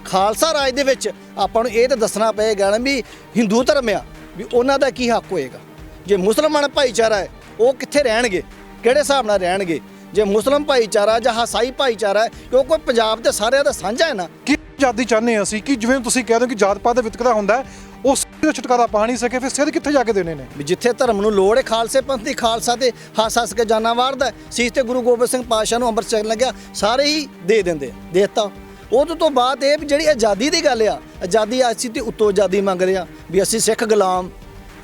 ਖਾਲਸਾ ਰਾਜ ਦੇ ਵਿੱਚ ਆਪਾਂ ਨੂੰ ਇਹ ਤਾਂ ਦੱਸਣਾ ਪਏਗਾ ਨਾ ਵੀ ਹਿੰਦੂ ਧਰਮ ਆ ਵੀ ਉਹਨਾਂ ਦਾ ਕੀ ਹੱਕ ਹੋਏਗਾ। ਜੇ ਮੁਸਲਮਾਨ ਭਾਈਚਾਰਾ ਹੈ ਉਹ ਕਿੱਥੇ ਰਹਿਣਗੇ, ਕਿਹੜੇ ਹਿਸਾਬ ਨਾਲ ਰਹਿਣਗੇ। ਜੇ ਮੁਸਲਮ ਭਾਈਚਾਰਾ ਜਾਂ ਹਸਾਈ ਭਾਈਚਾਰਾ ਹੈ ਕਿਉਂਕਿ ਪੰਜਾਬ ਤੇ ਸਾਰਿਆਂ ਦਾ ਸਾਂਝਾ ਹੈ ਨਾ। ਕੀ ਆਜ਼ਾਦੀ ਚਾਹੁੰਦੇ ਹਾਂ ਅਸੀਂ ਕਿ ਜਿਵੇਂ ਤੁਸੀਂ ਕਹਿ ਰਹੇ ਹੋ ਕਿ ਜਾਤ ਪਾਤ ਦਾ ਵਿਤਕਰਾ ਹੁੰਦਾ ਹੈ, ਉਸ ਦਾ ਛੁਟਕਾਰਾ ਪਾ ਨਹੀਂ ਸਕੇ, ਫਿਰ ਸਿਰ ਕਿੱਥੇ ਜਾ ਕੇ ਦੇਣੇ ਨੇ। ਵੀ ਜਿੱਥੇ ਧਰਮ ਨੂੰ ਲੋੜ ਹੈ ਖਾਲਸੇ ਪੰਥ ਦੀ, ਖਾਲਸਾ ਤੇ ਹੱਸ ਕੇ ਜਾਨਾਂ ਵਾਰਦਾ ਸੀਸ ਤੇ ਗੁਰੂ ਗੋਬਿੰਦ ਸਿੰਘ ਪਾਤਸ਼ਾਹ ਨੂੰ ਅੰਮ੍ਰਿਤ ਛਕਣ ਲੱਗਿਆ ਸਾਰੇ ਹੀ ਦੇ ਦਿੰਦੇ ਆ, ਦੇ ਦਿੱਤਾ। ਉਹ ਤੋਂ ਬਾਅਦ ਇਹ ਵੀ ਜਿਹੜੀ ਆਜ਼ਾਦੀ ਦੀ ਗੱਲ ਆ, ਆਜ਼ਾਦੀ ਅਸੀਂ ਤੇ ਉੱਤੋਂ ਆਜ਼ਾਦੀ ਮੰਗ ਰਹੇ ਆ ਵੀ ਅਸੀਂ ਸਿੱਖ ਗੁਲਾਮ,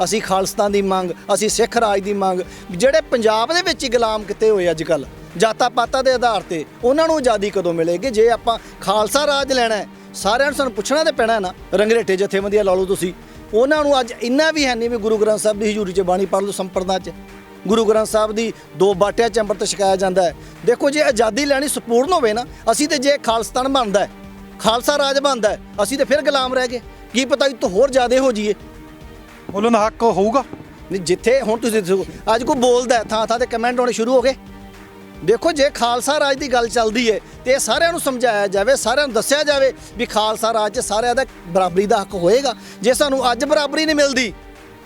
ਅਸੀਂ ਖਾਲਸਤਾਨ ਦੀ ਮੰਗ, ਅਸੀਂ ਸਿੱਖ ਰਾਜ ਦੀ ਮੰਗ। ਜਿਹੜੇ ਪੰਜਾਬ ਦੇ ਵਿੱਚ ਹੀ ਗੁਲਾਮ ਕਿਤੇ ਹੋਏ ਅੱਜ ਕੱਲ੍ਹ ਜਾਤਾਂ ਪਾਤਾਂ ਦੇ ਆਧਾਰ ਤੇ, ਉਹਨਾਂ ਨੂੰ ਆਜ਼ਾਦੀ ਕਦੋਂ ਮਿਲੇਗੀ। ਜੇ ਆਪਾਂ ਖਾਲਸਾ ਰਾਜ ਲੈਣਾ ਹੈ ਸਾਰਿਆਂ ਨੂੰ ਸਾਨੂੰ ਪੁੱਛਣਾ ਤਾਂ ਪੈਣਾ ਨਾ। ਰੰਗਰੇਟੇ ਜਥੇਬੰਦੀਆਂ ਲਾ ਲਓ ਤੁਸੀਂ, ਉਹਨਾਂ ਨੂੰ ਅੱਜ ਇੰਨਾ ਵੀ ਹੈ ਨਹੀਂ ਵੀ ਗੁਰੂ ਗ੍ਰੰਥ ਸਾਹਿਬ ਦੀ ਹਜ਼ੂਰੀ 'ਚ ਬਾਣੀ ਪੜ੍ਹ ਲਓ ਸੰਪਰਦਾ 'ਚ, ਗੁਰੂ ਗ੍ਰੰਥ ਸਾਹਿਬ ਦੀ 2 ਬਾਟਿਆਂ 'ਚ ਅੰਮ੍ਰਿਤ ਛਕਾਇਆ ਜਾਂਦਾ ਹੈ। ਦੇਖੋ ਜੇ ਆਜ਼ਾਦੀ ਲੈਣੀ ਸੰਪੂਰਨ ਹੋਵੇ ਨਾ, ਅਸੀਂ ਤੇ ਜੇ ਖਾਲਸਤਾਨ ਬਣਦਾ ਹੈ, ਖਾਲਸਾ ਰਾਜ ਬਣਦਾ ਹੈ, ਅਸੀਂ ਤੇ ਫਿਰ ਗੁਲਾਮ ਰਹਿ ਗਏ। ਕੀ ਪਤਾ ਇਹ ਤੋਂ ਹੋਰ ਜ਼ਿਆਦਾ ਹੋ ਜਾਈਏ। ਬੋਲਣ ਦਾ ਹੱਕ ਹੋਊਗਾ ਨਹੀਂ, ਜਿੱਥੇ ਹੁਣ ਤੁਸੀਂ ਦੇਖੋ ਅੱਜ ਕੋਈ ਬੋਲਦਾ ਥਾਂ ਥਾਂ ਤੇ ਕਮੈਂਟ ਆਉਣੇ ਸ਼ੁਰੂ ਹੋ ਗਏ। ਦੇਖੋ ਜੇ ਖਾਲਸਾ ਰਾਜ ਦੀ ਗੱਲ ਚੱਲਦੀ ਹੈ ਤੇ ਸਾਰਿਆਂ ਨੂੰ ਸਮਝਾਇਆ ਜਾਵੇ, ਸਾਰਿਆਂ ਨੂੰ ਦੱਸਿਆ ਜਾਵੇ ਵੀ ਖਾਲਸਾ ਰਾਜ 'ਚ ਸਾਰਿਆਂ ਦਾ ਬਰਾਬਰੀ ਦਾ ਹੱਕ ਹੋਏਗਾ। ਜੇ ਸਾਨੂੰ ਅੱਜ ਬਰਾਬਰੀ ਨਹੀਂ ਮਿਲਦੀ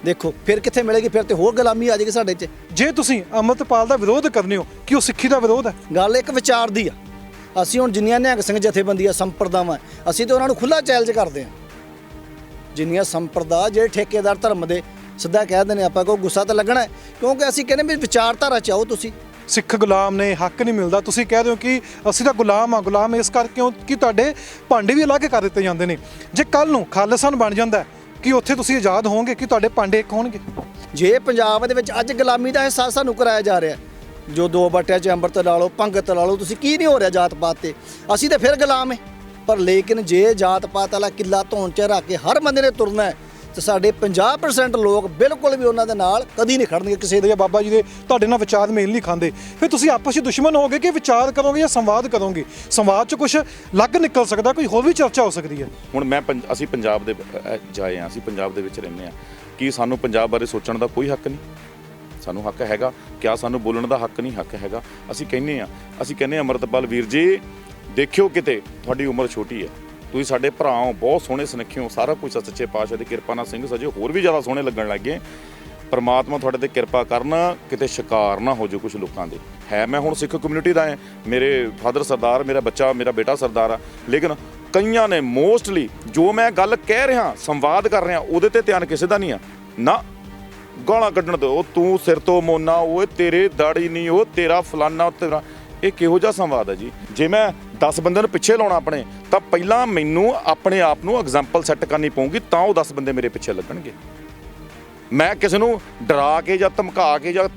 ਦੇਖੋ ਫਿਰ ਕਿੱਥੇ ਮਿਲੇਗੀ, ਫਿਰ ਤੇ ਹੋਰ ਗੁਲਾਮੀ ਆ ਜਾਏਗੀ ਸਾਡੇ 'ਚ। ਜੇ ਤੁਸੀਂ ਅੰਮ੍ਰਿਤਪਾਲ ਦਾ ਵਿਰੋਧ ਕਰਨੇ ਹੋ ਕਿ ਉਹ ਸਿੱਖੀ ਦਾ ਵਿਰੋਧ ਹੈ, ਗੱਲ ਇੱਕ ਵਿਚਾਰ ਦੀ ਆ। ਅਸੀਂ ਹੁਣ ਜਿੰਨੀਆਂ ਨਿਹੰਗ ਸਿੰਘ ਜਥੇਬੰਦੀਆਂ ਸੰਪਰਦਾਵਾਂ ਅਸੀਂ ਤਾਂ ਉਹਨਾਂ ਨੂੰ ਖੁੱਲ੍ਹਾ ਚੈਲੰਜ ਕਰਦੇ ਹਾਂ। ਜਿੰਨੀਆਂ ਸੰਪਰਦਾ ਜਿਹੜੇ ਠੇਕੇਦਾਰ ਧਰਮ ਦੇ ਸਿੱਧਾ ਕਹਿ ਦਿੰਦੇ ਆਪਾਂ ਕੋ ਗੁੱਸਾ ਤਾਂ ਲੱਗਣਾ ਹੈ, ਕਿਉਂਕਿ ਅਸੀਂ ਕਹਿੰਦੇ ਵੀ ਵਿਚਾਰਧਾਰਾ 'ਚ ਆਓ ਤੁਸੀਂ। ਸਿੱਖ ਗੁਲਾਮ ਨੇ, ਹੱਕ ਨਹੀਂ ਮਿਲਦਾ। ਤੁਸੀਂ ਕਹਿ ਰਹੇ ਹੋ ਕਿ ਅਸੀਂ ਤਾਂ ਗੁਲਾਮ ਆ, ਗੁਲਾਮ ਇਸ ਕਰਕੇ ਕਿ ਤੁਹਾਡੇ ਭਾਂਡੇ ਵੀ ਅਲੱਗ ਕਰ ਦਿੱਤੇ ਜਾਂਦੇ ਨੇ। ਜੇ ਕੱਲ ਨੂੰ ਖਾਲਿਸਤਾਨ ਬਣ ਜਾਂਦਾ ਕਿ ਉੱਥੇ ਤੁਸੀਂ ਆਜ਼ਾਦ ਹੋਵੋਗੇ ਕਿ ਤੁਹਾਡੇ ਭਾਂਡੇ ਇੱਕ ਹੋਣਗੇ? ਜੇ ਪੰਜਾਬ ਦੇ ਵਿੱਚ ਅੱਜ ਗੁਲਾਮੀ ਦਾ ਅਹਿਸਾਸ ਸਾਨੂੰ ਕਰਾਇਆ ਜਾ ਰਿਹਾ, ਜੋ 2 ਬਾਟਿਆਂ 'ਚ ਅੰਮ੍ਰਿਤ ਲਾ ਲਓ, ਪੰਗਤ ਲਾ ਲਓ, ਤੁਸੀਂ ਕੀ ਨਹੀਂ ਹੋ ਰਿਹਾ ਜਾਤ ਪਾਤ ਤੇ, ਅਸੀਂ ਤਾਂ ਫਿਰ ਗੁਲਾਮ ਹੈ। ਪਰ ਲੇਕਿਨ ਜੇ ਜਾਤ ਪਾਤ ਵਾਲਾ ਕਿੱਲਾ ਧੌਣ 'ਚ ਰੱਖ ਕੇ ਹਰ ਬੰਦੇ ਨੇ ਤੁਰਨਾ ਹੈ ਤੇ ਸਾਡੇ 50% ਲੋਕ ਬਿਲਕੁਲ ਵੀ ਉਹਨਾਂ ਦੇ ਨਾਲ ਕਦੀ ਨਹੀਂ ਖੜਨਗੇ। ਕਿਸੇ ਦੇ ਬਾਬਾ ਜੀ ਦੇ ਤੁਹਾਡੇ ਨਾਲ ਵਿਚਾਰ ਮੇਲ ਨਹੀਂ ਖਾਂਦੇ, ਫਿਰ ਤੁਸੀਂ ਆਪਸ ਵਿੱਚ ਦੁਸ਼ਮਣ ਹੋਗੇ ਕਿ ਵਿਚਾਰ ਕਰੋਗੇ ਜਾਂ ਸੰਵਾਦ ਕਰੋਗੇ? ਸੰਵਾਦ 'ਚ ਕੁਝ ਅਲੱਗ ਨਿਕਲ ਸਕਦਾ, ਕੋਈ ਹੋਰ ਵੀ ਚਰਚਾ ਹੋ ਸਕਦੀ ਹੈ। ਹੁਣ ਅਸੀਂ ਪੰਜਾਬ ਦੇ ਜਾਏ ਹਾਂ, ਅਸੀਂ ਪੰਜਾਬ ਦੇ ਵਿੱਚ ਰਹਿੰਦੇ ਹਾਂ, ਕੀ ਸਾਨੂੰ ਪੰਜਾਬ ਬਾਰੇ ਸੋਚਣ ਦਾ ਕੋਈ ਹੱਕ ਨਹੀਂ? ਸਾਨੂੰ ਹੱਕ ਹੈਗਾ। ਕਿਆ ਸਾਨੂੰ ਬੋਲਣ ਦਾ ਹੱਕ ਨਹੀਂ? ਹੱਕ ਹੈਗਾ। ਅਸੀਂ ਕਹਿੰਦੇ ਹਾਂ ਅੰਮ੍ਰਿਤਪਾਲ ਵੀਰ ਜੀ ਦੇਖਿਓ ਕਿਤੇ ਤੁਹਾਡੀ ਉਮਰ ਛੋਟੀ ਹੈ, ਤੁਸੀਂ ਸਾਡੇ ਭਰਾ ਹੋ, ਬਹੁਤ ਸੋਹਣੇ ਸੁਨੱਖੇ ਹੋ, ਸਾਰਾ ਕੁਝ ਸੱਚੇ ਪਾਤਸ਼ਾਹ ਦੀ ਕਿਰਪਾ ਨਾਲ ਸਿੰਘ ਸਜੇ ਹੋਰ ਵੀ ਜ਼ਿਆਦਾ ਸੋਹਣੇ ਲੱਗਣ ਲੱਗ ਗਏ। ਪਰਮਾਤਮਾ ਤੁਹਾਡੇ ਤੇ ਕਿਰਪਾ ਕਰਨ, ਕਿਤੇ ਸ਼ਿਕਾਰ ਨਾ ਹੋ ਜਾਓ ਕੁਝ ਲੋਕਾਂ ਦੇ। ਹੈ ਮੈਂ ਹੁਣ ਸਿੱਖ ਕਮਿਊਨਿਟੀ ਦਾ ਹੈ, ਮੇਰੇ ਫਾਦਰ ਸਰਦਾਰ, ਮੇਰਾ ਬੇਟਾ ਸਰਦਾਰ ਆ, ਲੇਕਿਨ ਕਈਆਂ ਨੇ ਮੋਸਟਲੀ ਜੋ ਮੈਂ ਗੱਲ ਕਹਿ ਰਿਹਾ, ਸੰਵਾਦ ਕਰ ਰਿਹਾ, ਉਹਦੇ ਤੇ ਧਿਆਨ ਕਿਸੇ ਦਾ ਨਹੀਂ ਆ ਨਾ। ਗਾਲਾਂ ਕੱਢਣ ਦਿਓ, ਉਹ ਤੂੰ ਸਿਰ ਤੋਂ ਮੋਨਾ, ਉਹ ਤੇਰੇ ਦਾੜੀ ਨਹੀਂ, ਉਹ ਤੇਰਾ ਫਲਾਨਾ, ਤੇਰਾ। ਇਹ ਕਿਹੋ ਜਿਹਾ ਸੰਵਾਦ ਹੈ ਜੀ? ਜੇ ਮੈਂ 10 ਬੰਦਿਆਂ ਨੂੰ ਪਿੱਛੇ ਲਾਉਣਾ ਆਪਣੇ, ਤਾਂ ਪਹਿਲਾਂ ਮੈਨੂੰ ਆਪਣੇ ਆਪ ਨੂੰ ਐਗਜ਼ਾਮਪਲ ਸੈੱਟ ਕਰਨੀ ਪਊਗੀ, ਤਾਂ ਉਹ 10 ਬੰਦੇ ਮੇਰੇ ਪਿੱਛੇ ਲੱਗਣਗੇ। ਮੈਂ ਕਿਸੇ ਨੂੰ ਡਰਾ ਕੇ ਜਾਂ ਧਮਕਾ ਕੇ ਜਾਂ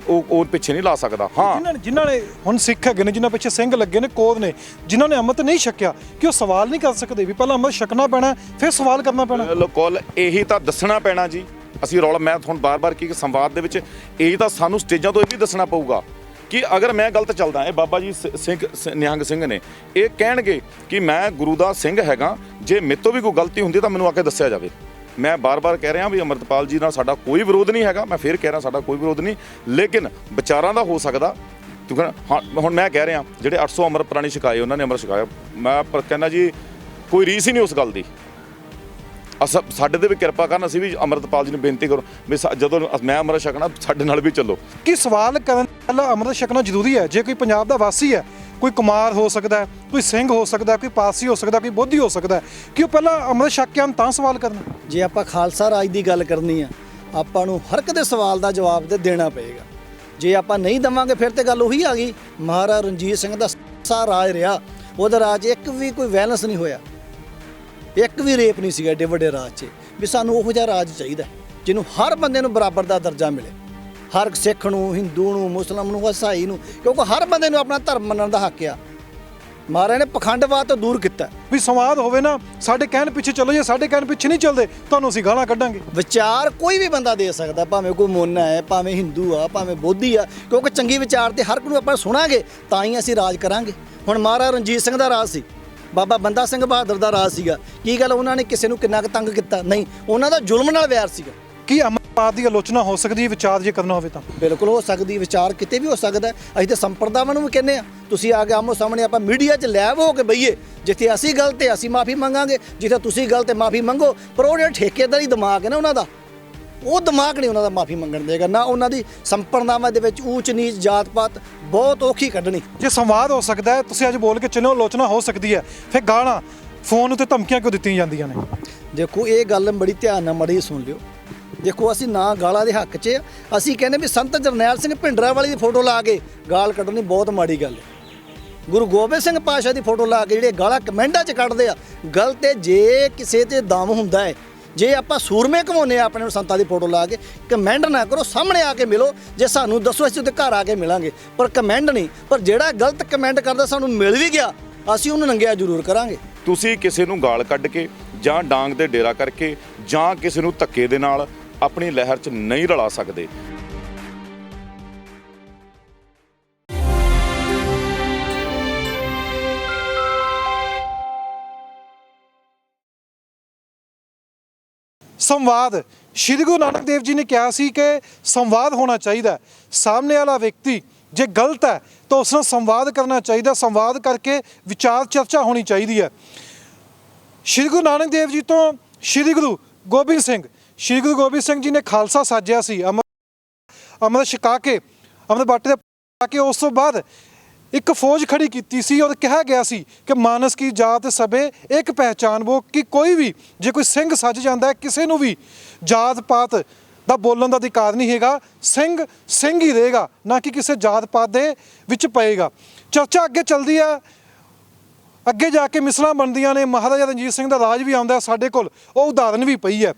ਉਹ ਪਿੱਛੇ ਨਹੀਂ ਲਾ ਸਕਦਾ। ਹਾਂ, ਜਿਨ੍ਹਾਂ ਨੇ ਹੁਣ ਸਿੱਖ ਹੈਗੇ ਨੇ, ਜਿਨ੍ਹਾਂ ਪਿੱਛੇ ਸਿੰਘ ਲੱਗੇ ਨੇ, ਕੋਦ ਨੇ, ਜਿਨ੍ਹਾਂ ਨੇ ਅੰਮ੍ਰਿਤ ਨਹੀਂ ਛਕਿਆ, ਕਿ ਉਹ ਸਵਾਲ ਨਹੀਂ ਕਰ ਸਕਦੇ ਵੀ ਪਹਿਲਾਂ ਅੰਮ੍ਰਿਤ ਛਕਣਾ ਪੈਣਾ ਫਿਰ ਸਵਾਲ ਕਰਨਾ ਪੈਣਾ? ਬਿਲਕੁਲ ਇਹੀ ਤਾਂ ਦੱਸਣਾ ਪੈਣਾ ਜੀ। ਅਸੀਂ ਰੌਲਾ, ਮੈਂ ਤੁਹਾਨੂੰ ਬਾਰ-ਬਾਰ ਕੀ ਸੰਵਾਦ ਦੇ ਵਿੱਚ ਇਹੀ ਤਾਂ ਸਾਨੂੰ ਸਟੇਜਾਂ ਤੋਂ ਇਹ ਵੀ ਦੱਸਣਾ ਪਊਗਾ ਕਿ ਅਗਰ ਮੈਂ ਗਲਤ ਚੱਲਦਾ, ਇਹ ਬਾਬਾ ਜੀ ਨਿਹੰਗ ਸਿੰਘ ਨੇ ਇਹ ਕਹਿਣਗੇ ਕਿ ਮੈਂ ਗੁਰੂ ਦਾ ਸਿੰਘ ਹੈਗਾ, ਜੇ ਮੇਰੇ ਤੋਂ ਵੀ ਕੋਈ ਗਲਤੀ ਹੁੰਦੀ ਤਾਂ ਮੈਨੂੰ ਆ ਕੇ ਦੱਸਿਆ ਜਾਵੇ। ਮੈਂ ਬਾਰ-ਬਾਰ ਕਹਿ ਰਿਹਾ ਵੀ ਅੰਮ੍ਰਿਤਪਾਲ ਜੀ ਨਾਲ ਸਾਡਾ ਕੋਈ ਵਿਰੋਧ ਨਹੀਂ ਹੈਗਾ, ਮੈਂ ਫਿਰ ਕਹਿ ਰਿਹਾ ਸਾਡਾ ਕੋਈ ਵਿਰੋਧ ਨਹੀਂ, ਲੇਕਿਨ ਵਿਚਾਰਾਂ ਦਾ ਹੋ ਸਕਦਾ। ਹੁਣ ਮੈਂ ਕਹਿ ਰਿਹਾ ਜਿਹੜੇ 800 ਅੰਮ੍ਰਿਤ ਪ੍ਰਾਣੀ ਛਕਾਏ, ਉਹਨਾਂ ਨੇ ਅੰਮ੍ਰਿਤ ਛਕਾਇਆ, ਮੈਂ ਕਹਿੰਦਾ ਜੀ ਕੋਈ ਰੀਸ ਹੀ ਨਹੀਂ ਉਸ ਗੱਲ ਦੀ। ਸਾਡੇ ਤੇ ਵੀ ਕਿਰਪਾ ਕਰਨ, ਅਸੀਂ ਵੀ ਅੰਮ੍ਰਿਤਪਾਲ ਜੀ ਨੂੰ ਬੇਨਤੀ ਕਰੋ ਵੀ ਜਦੋਂ ਮੈਂ ਅੰਮ੍ਰਿਤ ਛਕਣਾ ਸਾਡੇ ਨਾਲ ਵੀ ਚੱਲੋ। ਕੀ ਸਵਾਲ ਕਰਨ ਪਹਿਲਾਂ ਅੰਮ੍ਰਿਤ ਛਕਣਾ ਜ਼ਰੂਰੀ ਹੈ? ਜੇ ਕੋਈ ਪੰਜਾਬ ਦਾ ਵਾਸੀ ਹੈ, ਕੋਈ ਕੁਮਾਰ ਹੋ ਸਕਦਾ ਹੈ, ਕੋਈ ਸਿੰਘ ਹੋ ਸਕਦਾ, ਕੋਈ ਪਾਰਸੀ ਹੋ ਸਕਦਾ, ਕੋਈ ਬੋਧੀ ਹੋ ਸਕਦਾ, ਕਿ ਉਹ ਪਹਿਲਾਂ ਅੰਮ੍ਰਿਤ ਛਕ ਕੇ ਤਾਂ ਸਵਾਲ ਕਰਨਾ? ਜੇ ਆਪਾਂ ਖਾਲਸਾ ਰਾਜ ਦੀ ਗੱਲ ਕਰਨੀ ਆ, ਆਪਾਂ ਨੂੰ ਹਰ ਇੱਕ ਦੇ ਸਵਾਲ ਦਾ ਜਵਾਬ ਤੇ ਦੇਣਾ ਪਏਗਾ। ਜੇ ਆਪਾਂ ਨਹੀਂ ਦੇਵਾਂਗੇ ਫਿਰ ਤੇ ਗੱਲ ਉਹੀ ਆ ਗਈ, ਮਹਾਰਾਜਾ ਰਣਜੀਤ ਸਿੰਘ ਦਾ ਸਾ ਰਾਜ ਰਿਹਾ, ਉਹਦਾ ਰਾਜ ਇੱਕ ਵੀ ਕੋਈ ਵਾਇਲੈਂਸ ਨਹੀਂ ਹੋਇਆ, ਇੱਕ ਵੀ ਰੇਪ ਨਹੀਂ ਸੀਗਾ ਏਡੇ ਵੱਡੇ ਰਾਜ 'ਚ। ਵੀ ਸਾਨੂੰ ਉਹੋ ਜਿਹਾ ਰਾਜ ਚਾਹੀਦਾ ਜਿਹਨੂੰ ਹਰ ਬੰਦੇ ਨੂੰ ਬਰਾਬਰ ਦਾ ਦਰਜਾ ਮਿਲੇ, ਹਰ ਸਿੱਖ ਨੂੰ, ਹਿੰਦੂ ਨੂੰ, ਮੁਸਲਮਾਨ ਨੂੰ, ਈਸਾਈ ਨੂੰ, ਕਿਉਂਕਿ ਹਰ ਬੰਦੇ ਨੂੰ ਆਪਣਾ ਧਰਮ ਮੰਨਣ ਦਾ ਹੱਕ ਆ। ਮਹਾਰਾਜ ਨੇ ਪਖੰਡਵਾਦ ਤੋਂ ਦੂਰ ਕੀਤਾ ਵੀ ਸੰਵਾਦ ਹੋਵੇ ਨਾ, ਸਾਡੇ ਕਹਿਣ ਪਿੱਛੇ ਚੱਲੋ, ਜੇ ਸਾਡੇ ਕਹਿਣ ਪਿੱਛੇ ਨਹੀਂ ਚੱਲਦੇ ਤੁਹਾਨੂੰ ਅਸੀਂ ਗਾਲਾਂ ਕੱਢਾਂਗੇ। ਵਿਚਾਰ ਕੋਈ ਵੀ ਬੰਦਾ ਦੇ ਸਕਦਾ, ਭਾਵੇਂ ਕੋਈ ਮੋਨਾ ਹੈ, ਭਾਵੇਂ ਹਿੰਦੂ ਆ, ਭਾਵੇਂ ਬੋਧੀ ਆ, ਕਿਉਂਕਿ ਚੰਗੀ ਵਿਚਾਰ ਤੇ ਹਰ ਕੋਈ ਨੂੰ ਆਪਾਂ ਸੁਣਾਂਗੇ ਤਾਂ ਹੀ ਅਸੀਂ ਰਾਜ ਕਰਾਂਗੇ। ਹੁਣ ਮਹਾਰਾਜਾ ਰਣਜੀਤ ਸਿੰਘ ਦਾ ਰਾਜ ਸੀ, ਬਾਬਾ ਬੰਦਾ ਸਿੰਘ ਬਹਾਦਰ ਦਾ ਰਾਜ ਸੀਗਾ, ਕੀ ਗੱਲ ਉਹਨਾਂ ਨੇ ਕਿਸੇ ਨੂੰ ਕਿੰਨਾ ਕੁ ਤੰਗ ਕੀਤਾ? ਨਹੀਂ, ਉਹਨਾਂ ਦਾ ਜ਼ੁਲਮ ਨਾਲ ਵੈਰ ਸੀਗਾ। ਕੀ ਪਾਤ ਦੀ ਆਲੋਚਨਾ ਹੋ ਸਕਦੀ ਹੈ ਵਿਚਾਰ ਜੇ ਕਰਨਾ ਹੋਵੇ ਤਾਂ? ਬਿਲਕੁਲ ਹੋ ਸਕਦੀ, ਵਿਚਾਰ ਕਿਤੇ ਵੀ ਹੋ ਸਕਦਾ ਹੈ। ਅਸੀਂ ਤਾਂ ਸੰਪਰਦਾਵਾਂ ਨੂੰ ਵੀ ਕਹਿੰਦੇ ਆ, ਤੁਸੀਂ ਆ ਕੇ ਆਮੋ ਸਾਹਮਣੇ ਆਪਾਂ ਮੀਡੀਆ 'ਚ ਲੈਵ ਹੋ ਕੇ ਬਈਏ, ਜਿੱਥੇ ਅਸੀਂ ਗਲਤ ਹੈ ਅਸੀਂ ਮਾਫੀ ਮੰਗਾਂਗੇ, ਜਿੱਥੇ ਤੁਸੀਂ ਗਲਤ ਹੈ ਮਾਫੀ ਮੰਗੋ। ਪਰ ਉਹ ਜਿਹੜਾ ਠੇਕੇਦਾਰੀ ਦਿਮਾਗ ਹੈ ਨਾ ਉਹਨਾਂ ਦਾ, ਉਹ ਦਿਮਾਗ ਨਹੀਂ ਉਹਨਾਂ ਦਾ ਮਾਫੀ ਮੰਗਣ ਦੇਗਾ ਨਾ। ਉਹਨਾਂ ਦੀ ਸੰਪਰਦਾਵਾਂ ਦੇ ਵਿੱਚ ਊਚ ਨੀਚ ਜਾਤ ਪਾਤ ਬਹੁਤ ਔਖੀ ਕੱਢਣੀ। ਜੇ ਸੰਵਾਦ ਹੋ ਸਕਦਾ ਹੈ, ਤੁਸੀਂ ਅੱਜ ਬੋਲ ਕੇ ਚਲੋ ਆਲੋਚਨਾ ਹੋ ਸਕਦੀ ਹੈ, ਫਿਰ ਗਾਲਾਂ ਫੋਨ ਉੱਤੇ ਧਮਕੀਆਂ ਕਿਉਂ ਦਿੱਤੀਆਂ ਜਾਂਦੀਆਂ ਨੇ? ਦੇਖੋ ਇਹ ਗੱਲ ਬੜੀ ਧਿਆਨ ਨਾਲ ਮੜੀ ਸੁਣ ਲਿਓ। ਦੇਖੋ ਅਸੀਂ ਨਾ ਗਾਲਾਂ ਦੇ ਹੱਕ 'ਚ, ਅਸੀਂ ਕਹਿੰਦੇ ਵੀ ਸੰਤ ਜਰਨੈਲ ਸਿੰਘ ਭਿੰਡਰਾਂਵਾਲੇ ਦੀ ਫੋਟੋ ਲਾ ਕੇ ਗਾਲ ਕੱਢਣੀ ਬਹੁਤ ਮਾੜੀ ਗੱਲ ਹੈ। ਗੁਰੂ ਗੋਬਿੰਦ ਸਿੰਘ ਪਾਤਸ਼ਾਹ ਦੀ ਫੋਟੋ ਲਾ ਕੇ ਜਿਹੜੇ ਗਾਲਾਂ ਕਮੈਂਟਾਂ 'ਚ ਕੱਢਦੇ ਆ, ਗਲਤ ਹੈ। ਜੇ ਕਿਸੇ 'ਤੇ ਦਮ ਹੁੰਦਾ ਹੈ, ਜੇ ਆਪਾਂ ਸੂਰਮੇ ਘਮਾਉਂਦੇ ਆ ਆਪਣੇ ਸੰਤਾਂ ਦੀ ਫੋਟੋ ਲਾ ਕੇ, ਕਮੈਂਟ ਨਾ ਕਰੋ, ਸਾਹਮਣੇ ਆ ਕੇ ਮਿਲੋ। ਜੇ ਸਾਨੂੰ ਦੱਸੋ ਅਸੀਂ ਉਹਦੇ ਘਰ ਆ ਕੇ ਮਿਲਾਂਗੇ, ਪਰ ਕਮੈਂਟ ਨਹੀਂ। ਪਰ ਜਿਹੜਾ ਗਲਤ ਕਮੈਂਟ ਕਰਦਾ ਸਾਨੂੰ ਮਿਲ ਵੀ ਗਿਆ, ਅਸੀਂ ਉਹਨੂੰ ਨੰਗਿਆ ਜ਼ਰੂਰ ਕਰਾਂਗੇ। ਤੁਸੀਂ ਕਿਸੇ ਨੂੰ ਗਾਲ ਕੱਢ ਕੇ ਜਾਂ ਡਾਂਗ ਤੇ ਡੇਰਾ ਕਰਕੇ ਜਾਂ ਕਿਸੇ ਨੂੰ ਧੱਕੇ ਦੇ ਨਾਲ ਆਪਣੀ ਲਹਿਰ 'ਚ ਨਹੀਂ ਰਲਾ ਸਕਦੇ। ਸੰਵਾਦ, ਸ਼੍ਰੀ ਗੁਰੂ ਨਾਨਕ ਦੇਵ ਜੀ ਨੇ ਕਿਹਾ ਸੀ ਕਿ ਸੰਵਾਦ ਹੋਣਾ ਚਾਹੀਦਾ। ਸਾਹਮਣੇ ਵਾਲਾ ਵਿਅਕਤੀ ਜੇ ਗਲਤ ਹੈ ਤਾਂ ਉਸ ਨਾਲ ਸੰਵਾਦ ਕਰਨਾ ਚਾਹੀਦਾ, ਸੰਵਾਦ ਕਰਕੇ ਵਿਚਾਰ ਚਰਚਾ ਹੋਣੀ ਚਾਹੀਦੀ ਹੈ। ਸ਼੍ਰੀ ਗੁਰੂ ਨਾਨਕ ਦੇਵ ਜੀ ਤੋਂ ਸ਼੍ਰੀ ਗੁਰੂ ਗੋਬਿੰਦ ਸਿੰਘ ਜੀ ਨੇ ਖਾਲਸਾ ਸਾਜਿਆ ਸੀ, ਅੰਮ੍ਰਿਤ ਛਕਾ ਕੇ, ਅੰਮ੍ਰਿਤ ਬਾਟੇ ਦੇ ਪਾ ਕੇ ਉਸ ਤੋਂ ਬਾਅਦ ਇੱਕ ਫੌਜ ਖੜੀ ਕੀਤੀ ਸੀ ਔਰ ਕਿਹਾ ਗਿਆ ਸੀ ਕਿ ਮਾਨਸ ਕੀ ਜਾਤ ਸਭੇ ਇੱਕ ਪਹਿਚਾਨ ਵੋ, ਕਿ ਕੋਈ ਵੀ ਜੇ ਕੋਈ ਸਿੰਘ ਸੱਜ ਜਾਂਦਾ ਹੈ, ਕਿਸੇ ਨੂੰ ਵੀ ਜਾਤ ਪਾਤ ਦਾ ਬੋਲਣ ਦਾ ਅਧਿਕਾਰ ਨਹੀਂ ਹੈਗਾ। ਸਿੰਘ ਹੀ ਰਹੇਗਾ, ਨਾ ਕਿ ਕਿਸੇ ਜਾਤ ਪਾਤ ਦੇ ਵਿੱਚ ਪਏਗਾ। ਚਰਚਾ ਅੱਗੇ ਚੱਲਦੀ ਹੈ, ਅੱਗੇ ਜਾ ਕੇ ਮਿਸਲਾਂ ਬਣਦੀਆਂ ਨੇ। ਮਹਾਰਾਜਾ ਰਣਜੀਤ ਸਿੰਘ ਦਾ ਰਾਜ ਵੀ ਆਉਂਦਾ ਸਾਡੇ ਕੋਲ, ਉਹ ਉਦਾਹਰਨ ਵੀ ਪਈ ਹੈ।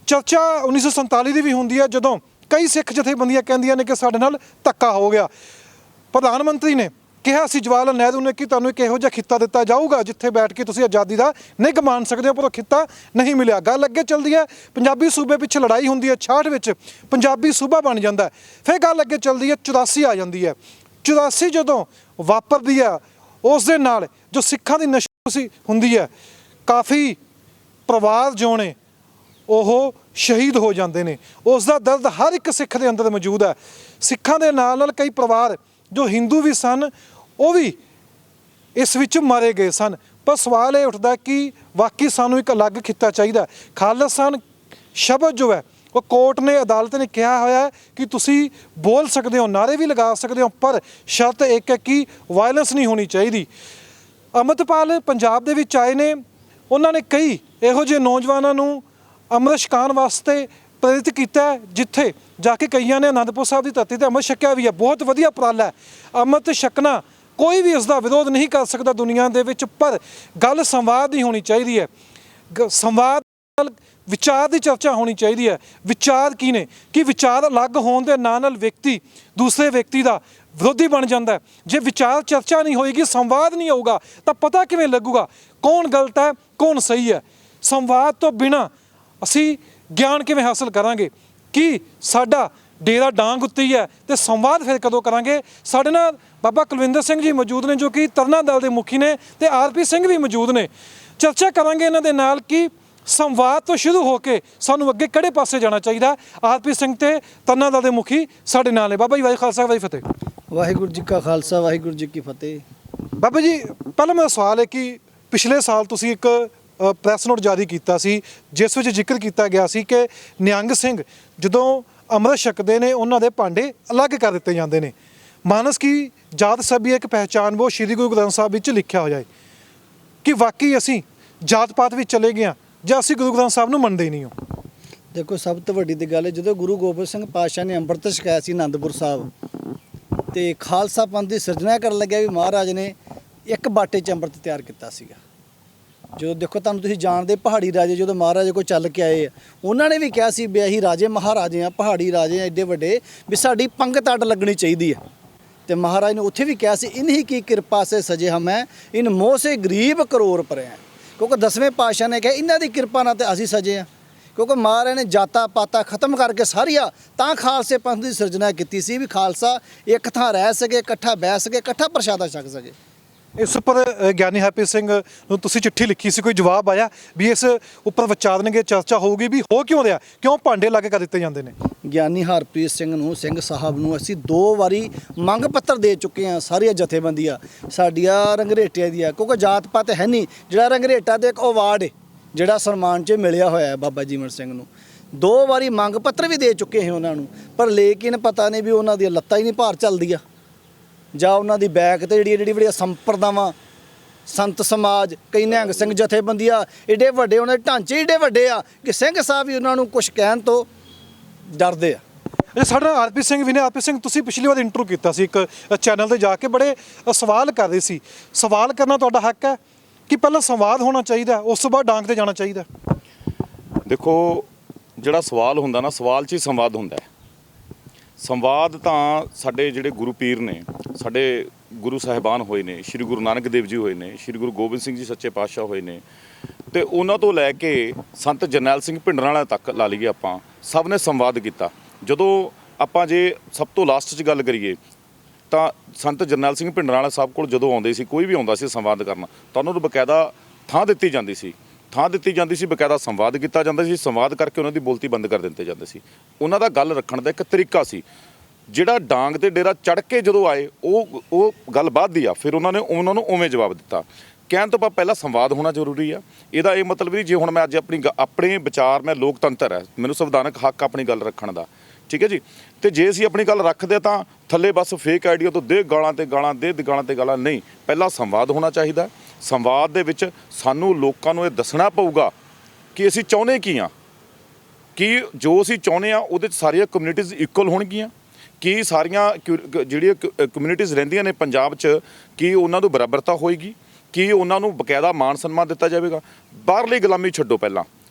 ਚਰਚਾ 1947 ਦੀ ਵੀ ਹੁੰਦੀ ਹੈ, ਜਦੋਂ ਕਈ ਸਿੱਖ ਜਥੇਬੰਦੀਆਂ ਕਹਿੰਦੀਆਂ ਨੇ ਕਿ ਸਾਡੇ ਨਾਲ ਧੱਕਾ ਹੋ ਗਿਆ। ਪ੍ਰਧਾਨ ਮੰਤਰੀ ਨੇ ਕਿਹਾ ਸੀ ਜਵਾਹਰ ਲਾਲ ਨਹਿਰੂ ਨੇ ਕਿ ਤੁਹਾਨੂੰ ਇੱਕ ਇਹੋ ਜਿਹਾ ਖਿੱਤਾ ਦਿੱਤਾ ਜਾਊਗਾ ਜਿੱਥੇ ਬੈਠ ਕੇ ਤੁਸੀਂ ਆਜ਼ਾਦੀ ਦਾ ਨਿੱਘ ਮਾਣ ਸਕਦੇ ਹੋ, ਪਰ ਉਹ ਖਿੱਤਾ ਨਹੀਂ ਮਿਲਿਆ। ਗੱਲ ਅੱਗੇ ਚੱਲਦੀ ਹੈ, ਪੰਜਾਬੀ ਸੂਬੇ ਪਿੱਛੇ ਲੜਾਈ ਹੁੰਦੀ ਹੈ, 66 ਵਿੱਚ ਪੰਜਾਬੀ ਸੂਬਾ ਬਣ ਜਾਂਦਾ। ਫਿਰ ਗੱਲ ਅੱਗੇ ਚੱਲਦੀ ਹੈ, 84 ਆ ਜਾਂਦੀ ਹੈ। 84 ਜਦੋਂ ਵਾਪਰਦੀ ਹੈ, ਉਸ ਦੇ ਨਾਲ ਜੋ ਸਿੱਖਾਂ ਦੀ ਨਸ਼ਾ ਹੁੰਦੀ ਹੈ, ਕਾਫੀ ਪਰਿਵਾਰ ਜੋ ਨੇ ਉਹ ਸ਼ਹੀਦ ਹੋ ਜਾਂਦੇ ਨੇ। ਉਸ ਦਾ ਦਰਦ ਹਰ ਇੱਕ ਸਿੱਖ ਦੇ ਅੰਦਰ ਮੌਜੂਦ ਹੈ। ਸਿੱਖਾਂ ਦੇ ਨਾਲ ਨਾਲ ਕਈ ਪਰਿਵਾਰ ਜੋ ਹਿੰਦੂ ਵੀ ਸਨ, ਉਹ ਵੀ ਇਸ ਵਿੱਚ ਮਾਰੇ ਗਏ ਸਨ। ਪਰ ਸਵਾਲ ਇਹ ਉੱਠਦਾ ਕਿ ਵਾਕਈ ਸਾਨੂੰ ਇੱਕ ਅਲੱਗ ਖਿੱਤਾ ਚਾਹੀਦਾ। ਖਾਲਿਸਤਾਨ ਸ਼ਬਦ ਜੋ ਹੈ ਉਹ ਕੋਰਟ ਨੇ, ਅਦਾਲਤ ਨੇ ਕਿਹਾ ਹੋਇਆ ਹੈ ਕਿ ਤੁਸੀਂ ਬੋਲ ਸਕਦੇ ਹੋ, ਨਾਅਰੇ ਵੀ ਲਗਾ ਸਕਦੇ ਹੋ, ਪਰ ਸ਼ਰਤ ਇੱਕ ਹੈ ਕਿ ਵਾਇਲੈਂਸ ਨਹੀਂ ਹੋਣੀ ਚਾਹੀਦੀ। ਅੰਮ੍ਰਿਤਪਾਲ ਪੰਜਾਬ ਦੇ ਵਿੱਚ ਆਏ ਨੇ, ਉਹਨਾਂ ਨੇ ਕਈ ਇਹੋ ਜਿਹੇ ਨੌਜਵਾਨਾਂ ਨੂੰ ਅੰਮ੍ਰਿਤ ਛਕਾਉਣ ਵਾਸਤੇ ਪ੍ਰੇਰਿਤ ਕੀਤਾ, ਜਿੱਥੇ ਜਾ ਕੇ ਕਈਆਂ ਨੇ ਅਨੰਦਪੁਰ ਸਾਹਿਬ ਦੀ ਧਰਤੀ ਤੇ ਅੰਮ੍ਰਿਤ ਛਕਿਆ ਵੀ ਹੈ। ਬਹੁਤ ਵਧੀਆ ਉਪਰਾਲਾ ਹੈ ਅੰਮ੍ਰਿਤ ਛਕਣਾ, ਕੋਈ ਵੀ ਇਸ ਦਾ ਵਿਰੋਧ ਨਹੀਂ ਕਰ ਸਕਦਾ ਦੁਨੀਆ ਦੇ ਵਿੱਚ, ਪਰ ਗੱਲ ਸੰਵਾਦ ਦੀ ਹੋਣੀ ਚਾਹੀਦੀ ਹੈ। ਸੰਵਾਦ ਨਾਲ ਵਿਚਾਰ ਦੀ ਚਰਚਾ ਹੋਣੀ ਚਾਹੀਦੀ ਹੈ। ਵਿਚਾਰ ਕੀ ਨੇ ਕਿ ਵਿਚਾਰ ਅਲੱਗ ਹੋਣ ਦੇ ਨਾਲ ਵਿਅਕਤੀ ਦੂਸਰੇ ਵਿਅਕਤੀ ਦਾ ਵਿਰੋਧੀ ਬਣ ਜਾਂਦਾ। ਜੇ ਵਿਚਾਰ ਚਰਚਾ ਨਹੀਂ ਹੋਏਗੀ, ਸੰਵਾਦ ਨਹੀਂ ਹੋਊਗਾ, ਤਾਂ ਪਤਾ ਕਿਵੇਂ ਲੱਗੂਗਾ ਕੌਣ ਗਲਤ ਹੈ ਕੌਣ ਸਹੀ ਹੈ? ਸੰਵਾਦ ਤੋਂ ਬਿਨਾਂ ਅਸੀਂ ਗਿਆਨ ਕਿਵੇਂ ਹਾਸਲ ਕਰਾਂਗੇ? ਕਿ ਸਾਡਾ ਡੇਰਾ ਡਾਂਗ ਉੱਤੇ ਹੀ ਹੈ, ਤੇ ਸੰਵਾਦ ਫਿਰ ਕਦੋਂ ਕਰਾਂਗੇ? ਸਾਡੇ ਨਾਲ ਬਾਬਾ ਕੁਲਵਿੰਦਰ ਸਿੰਘ ਜੀ ਮੌਜੂਦ ਨੇ, ਜੋ ਕਿ ਤਰਨਾ ਦਲ ਦੇ ਮੁਖੀ ਨੇ, ਤੇ ਆਰਪੀ ਸਿੰਘ ਵੀ ਮੌਜੂਦ ਨੇ। ਚਰਚਾ ਕਰਾਂਗੇ ਇਹਨਾਂ ਦੇ ਨਾਲ ਕਿ ਸੰਵਾਦ ਤੋਂ ਸ਼ੁਰੂ ਹੋ ਕੇ ਸਾਨੂੰ ਅੱਗੇ ਕਿਹੜੇ ਪਾਸੇ ਜਾਣਾ ਚਾਹੀਦਾ। ਆਰਪੀ ਸਿੰਘ ਤੇ ਤਰਨਾ ਦਲ ਦੇ ਮੁਖੀ ਸਾਡੇ ਨਾਲ ਨੇ। ਬਾਬਾ ਜੀ ਵਾਹਿਗੁਰੂ ਖਾਲਸਾ ਵਾਹਿਗੁਰੂ ਫਤਿਹ। ਵਾਹਿਗੁਰੂ ਜੀ ਕਾ ਖਾਲਸਾ ਵਾਹਿਗੁਰੂ ਜੀ ਕੀ ਫਤਿਹ। ਬਾਬਾ ਜੀ, ਪਹਿਲਾਂ ਮੇਰਾ ਸਵਾਲ ਹੈ ਕਿ ਪਿਛਲੇ ਸਾਲ ਤੁਸੀਂ ਇੱਕ ਪ੍ਰੈਸ ਨੋਟ ਜਾਰੀ ਕੀਤਾ ਸੀ, ਜਿਸ ਵਿੱਚ ਜ਼ਿਕਰ ਕੀਤਾ ਗਿਆ ਸੀ ਕਿ ਨਿਹੰਗ ਸਿੰਘ ਜਦੋਂ ਅੰਮ੍ਰਿਤ ਛਕਦੇ ਨੇ, ਉਹਨਾਂ ਦੇ ਭਾਂਡੇ ਅਲੱਗ ਕਰ ਦਿੱਤੇ ਜਾਂਦੇ ਨੇ। ਮਾਨਸ ਕੀ ਜਾਤ ਸਭੀ ਇੱਕ ਪਹਿਚਾਨ ਵੋ ਸ਼੍ਰੀ ਗੁਰੂ ਗ੍ਰੰਥ ਸਾਹਿਬ ਵਿੱਚ ਲਿਖਿਆ ਹੋ ਜਾਏ। ਕਿ ਵਾਕਈ ਅਸੀਂ ਜਾਤ ਪਾਤ ਵਿੱਚ ਚਲੇ ਗਏ ਹਾਂ ਜਾਂ ਅਸੀਂ ਗੁਰੂ ਗ੍ਰੰਥ ਸਾਹਿਬ ਨੂੰ ਮੰਨਦੇ ਨਹੀਂ ਹੋ? ਦੇਖੋ, ਸਭ ਤੋਂ ਵੱਡੀ ਤੇ ਗੱਲ ਹੈ, ਜਦੋਂ ਗੁਰੂ ਗੋਬਿੰਦ ਸਿੰਘ ਪਾਤਸ਼ਾਹ ਨੇ ਅੰਮ੍ਰਿਤ ਛਕਾਇਆ ਸੀ ਅਨੰਦਪੁਰ ਸਾਹਿਬ, ਤੇ ਖਾਲਸਾ ਪੰਥ ਦੀ ਸਿਰਜਣਾ ਕਰਨ ਲੱਗਿਆ ਵੀ ਮਹਾਰਾਜ ਨੇ ਇੱਕ ਬਾਟੇ 'ਚ ਅੰਮ੍ਰਿਤ ਤਿਆਰ ਕੀਤਾ ਸੀਗਾ। ਜਦੋਂ ਦੇਖੋ, ਤੁਹਾਨੂੰ ਤੁਸੀਂ ਜਾਣਦੇ, ਪਹਾੜੀ ਰਾਜੇ ਜਦੋਂ ਮਹਾਰਾਜੇ ਕੋਲ ਚੱਲ ਕੇ ਆਏ ਆ, ਉਹਨਾਂ ਨੇ ਵੀ ਕਿਹਾ ਸੀ ਵੀ ਅਸੀਂ ਰਾਜੇ ਮਹਾਰਾਜੇ ਆ, ਪਹਾੜੀ ਰਾਜੇ ਆ ਐਡੇ ਵੱਡੇ, ਵੀ ਸਾਡੀ ਪੰਗਤ ਅੱਡ ਲੱਗਣੀ ਚਾਹੀਦੀ ਹੈ। ਤੇ ਮਹਾਰਾਜ ਨੇ ਉੱਥੇ ਵੀ ਕਿਹਾ ਸੀ, ਇਨਹੀ ਕੀ ਕਿਰਪਾ ਸੇ ਸਜੇ ਹਮ ਹੈ, ਇਨ ਮੋਹ ਸੇ ਗਰੀਬ ਕਰੋੜ ਪਰੇ ਹੈ। ਕਿਉਂਕਿ 10ਵੇਂ ਪਾਤਸ਼ਾਹ ਨੇ ਕਿਹਾ ਇਹਨਾਂ ਦੀ ਕਿਰਪਾ ਨਾਲ ਤੇ ਅਸੀਂ ਸਜੇ ਹਾਂ। ਕਿਉਂਕਿ ਮਹਾਰਾਜ ਨੇ ਜਾਤਾਂ ਪਾਤਾਂ ਖਤਮ ਕਰਕੇ ਸਾਰੀਆਂ ਤਾਂ ਖਾਲਸੇ ਪੰਥ ਦੀ ਸਿਰਜਣਾ ਕੀਤੀ ਸੀ, ਵੀ ਖਾਲਸਾ ਇੱਕ ਥਾਂ ਰਹਿ ਸਕੇ, ਇਕੱਠਾ ਬਹਿ ਸਕੇ, ਇਕੱਠਾ ਪ੍ਰਸ਼ਾਦਾ ਛਕ ਸਕੇ। ਇਸ ਉੱਪਰ ਗਿਆਨੀ ਹਰਪ੍ਰੀਤ ਸਿੰਘ ਨੂੰ ਤੁਸੀਂ ਚਿੱਠੀ ਲਿਖੀ ਸੀ, ਕੋਈ ਜਵਾਬ ਆਇਆ ਵੀ ਇਸ ਉੱਪਰ ਵਿਚਾਰਨਗੇ, ਚਰਚਾ ਹੋਊਗੀ ਵੀ ਹੋ ਕਿਉਂ ਰਿਹਾ, ਕਿਉਂ ਭਾਂਡੇ ਲਾਗੇ ਕਰ ਦਿੱਤੇ ਜਾਂਦੇ ਨੇ? ਗਿਆਨੀ ਹਰਪ੍ਰੀਤ ਸਿੰਘ ਸਾਹਿਬ ਨੂੰ ਅਸੀਂ 2 ਵਾਰੀ ਮੰਗ ਪੱਤਰ ਦੇ ਚੁੱਕੇ ਹਾਂ, ਸਾਰੀਆਂ ਜਥੇਬੰਦੀਆਂ ਸਾਡੀਆਂ ਰੰਗਰੇਟਿਆਂ ਦੀਆਂ, ਕਿਉਂਕਿ ਜਾਤ ਪਾਤ ਹੈ ਨਹੀਂ। ਜਿਹੜਾ ਰੰਗਰੇਟਾ ਤੇ ਇੱਕ ਅਵਾਰਡ ਹੈ ਜਿਹੜਾ ਸਨਮਾਨ 'ਚ ਮਿਲਿਆ ਹੋਇਆ ਹੈ ਬਾਬਾ ਜੀਵਨ ਸਿੰਘ ਨੂੰ, 2 ਵਾਰੀ ਮੰਗ ਪੱਤਰ ਵੀ ਦੇ ਚੁੱਕੇ ਹਾਂ ਉਹਨਾਂ ਨੂੰ, ਪਰ ਲੇਕਿਨ ਪਤਾ ਨਹੀਂ ਵੀ ਉਹਨਾਂ ਦੀਆਂ ਲੱਤਾਂ ਹੀ ਨਹੀਂ ਭਾਰ ਚੱਲਦੀਆਂ, ਜਾਂ ਉਹਨਾਂ ਦੀ ਬੈਕ ਤੇ ਜਿਹੜੀਆਂ ਸੰਪਰਦਾਵਾਂ, ਸੰਤ ਸਮਾਜ, ਕਈ ਨਿਹੰਗ ਸਿੰਘ ਜਥੇਬੰਦੀਆਂ ਏਡੇ ਵੱਡੇ, ਉਹਨਾਂ ਦੇ ਢਾਂਚੇ ਏਡੇ ਵੱਡੇ ਆ ਕਿ ਸਿੰਘ ਸਾਹਿਬ ਵੀ ਉਹਨਾਂ ਨੂੰ ਕੁਝ ਕਹਿਣ ਤੋਂ ਡਰਦੇ ਆ। ਸਾਡਾ ਹਰਪ੍ਰੀਤ ਸਿੰਘ ਵੀ ਨੇ। ਹਰਪ੍ਰੀਤ ਸਿੰਘ, ਤੁਸੀਂ ਪਿਛਲੀ ਵਾਰ ਇੰਟਰਵਿਊ ਕੀਤਾ ਸੀ ਇੱਕ ਚੈਨਲ ਤੇ ਜਾ ਕੇ, ਬੜੇ ਸਵਾਲ ਕਰ ਰਹੇ ਸੀ। ਸਵਾਲ ਕਰਨਾ ਤੁਹਾਡਾ ਹੱਕ ਹੈ ਕਿ ਪਹਿਲਾਂ ਸੰਵਾਦ ਹੋਣਾ ਚਾਹੀਦਾ, ਉਸ ਤੋਂ ਬਾਅਦ ਡਾਂਗ ਤੇ ਜਾਣਾ ਚਾਹੀਦਾ? ਦੇਖੋ, ਜਿਹੜਾ ਸਵਾਲ ਹੁੰਦਾ ਨਾ, ਸਵਾਲ 'ਚ ਹੀ ਸੰਵਾਦ ਹੁੰਦਾ ਹੈ। ਸੰਵਾਦ ਤਾਂ ਸਾਡੇ ਜਿਹੜੇ ਗੁਰੂ ਪੀਰ ਨੇ, ਸਾਡੇ ਗੁਰੂ ਸਾਹਿਬਾਨ ਹੋਏ ਨੇ, ਸ਼੍ਰੀ ਗੁਰੂ ਨਾਨਕ ਦੇਵ ਜੀ ਹੋਏ ਨੇ, ਸ਼੍ਰੀ ਗੁਰੂ ਗੋਬਿੰਦ ਸਿੰਘ ਜੀ ਸੱਚੇ ਪਾਤਸ਼ਾਹ ਹੋਏ ਨੇ, ਤੇ ਉਹਨਾਂ ਤੋਂ ਲੈ ਕੇ ਸੰਤ ਜਰਨੈਲ ਸਿੰਘ ਭਿੰਡਰਾਂਵਾਲਾ ਤੱਕ ਲਾ ਲਈਏ ਆਪਾਂ, ਸਭ ਨੇ ਸੰਵਾਦ ਕੀਤਾ। ਜਦੋਂ ਆਪਾਂ ਜੇ ਸਭ ਤੋਂ ਲਾਸਟ 'ਚ ਗੱਲ ਕਰੀਏ ਤਾਂ ਸੰਤ ਜਰਨੈਲ ਸਿੰਘ ਭਿੰਡਰਾਂਵਾਲਾ ਸਾਹਿਬ ਕੋਲ ਜਦੋਂ ਆਉਂਦੇ ਸੀ, ਕੋਈ ਵੀ ਆਉਂਦਾ ਸੀ ਸੰਵਾਦ ਕਰਨ, ਤਾਂ ਉਹਨਾਂ ਨੂੰ ਬਕਾਇਦਾ ਥਾਂ ਦਿੱਤੀ ਜਾਂਦੀ ਸੀ, ਬਕਾਇਦਾ ਸੰਵਾਦ ਕੀਤਾ ਜਾਂਦਾ ਸੀ। ਸੰਵਾਦ ਕਰਕੇ ਉਹਨਾਂ ਦੀ ਬੋਲਤੀ ਬੰਦ ਕਰ ਦਿੱਤੇ ਜਾਂਦੇ ਸੀ। ਉਹਨਾਂ ਦਾ ਗੱਲ ਰੱਖਣ ਦਾ ਇੱਕ ਤਰੀਕਾ ਸੀ। ਜਿਹੜਾ ਡਾਂਗ ਤੇ ਡੇਰਾ ਚੜ੍ਹ ਕੇ ਜਦੋਂ ਆਏ, ਉਹ ਗੱਲ ਬਾਅਦ ਦੀ ਆ, ਫਿਰ ਉਹਨਾਂ ਨੂੰ ਉਵੇਂ ਜਵਾਬ ਦਿੱਤਾ। ਕਹਿਣ ਤੋਂ ਪਹਿਲਾਂ ਸੰਵਾਦ ਹੋਣਾ ਜ਼ਰੂਰੀ ਆ। ਇਹਦਾ ਇਹ ਮਤਲਬ ਨਹੀਂ ਜੇ ਹੁਣ ਮੈਂ ਅੱਜ ਆਪਣੇ ਵਿਚਾਰ, ਮੈਂ ਲੋਕਤੰਤਰ ਹੈ, ਮੈਨੂੰ ਸੰਵਿਧਾਨਕ ਹੱਕ ਆਪਣੀ ਗੱਲ ਰੱਖਣ ਦਾ, ਠੀਕ ਹੈ ਜੀ, ਤੇ ਜੇ ਅਸੀਂ ਆਪਣੀ ਗੱਲ ਰੱਖਦੇ ਤਾਂ ਥੱਲੇ ਬਸ ਫੇਕ ਆਈਡੀਆ ਤੋਂ ਦੇ ਗਾਲਾਂ ਤੇ ਗਾਲਾਂ ਨਹੀਂ। ਪਹਿਲਾਂ ਸੰਵਾਦ ਹੋਣਾ ਚਾਹੀਦਾ। ਸੰਵਾਦ ਦੇ ਵਿੱਚ ਸਾਨੂੰ ਲੋਕਾਂ ਨੂੰ ਇਹ ਦੱਸਣਾ ਪਊਗਾ ਕਿ ਅਸੀਂ ਚਾਹੁੰਦੇ ਕੀ ਆ, ਕਿ ਜੋ ਅਸੀਂ ਚਾਹੁੰਦੇ ਆ ਉਹਦੇ 'ਚ ਸਾਰੀਆਂ ਕਮਿਊਨਿਟੀਜ਼ ਇਕੁਅਲ ਹੋਣਗੀਆਂ, ਕਿ ਸਾਰੀਆਂ ਜਿਹੜੀਆਂ ਕਮਿਊਨਿਟੀਜ਼ ਰਹਿੰਦੀਆਂ ਨੇ ਪੰਜਾਬ 'ਚ, ਕਿ ਉਹਨਾਂ ਨੂੰ ਬਰਾਬਰਤਾ ਹੋਏਗੀ, ਕਿ ਉਹਨਾਂ ਨੂੰ ਬਕਾਇਦਾ ਮਾਣ ਸਨਮਾਨ ਦਿੱਤਾ ਜਾਵੇਗਾ। ਬਾਹਰਲੀ ਗੁਲਾਮੀ ਛੱਡੋ। ਪਹਿਲਾਂ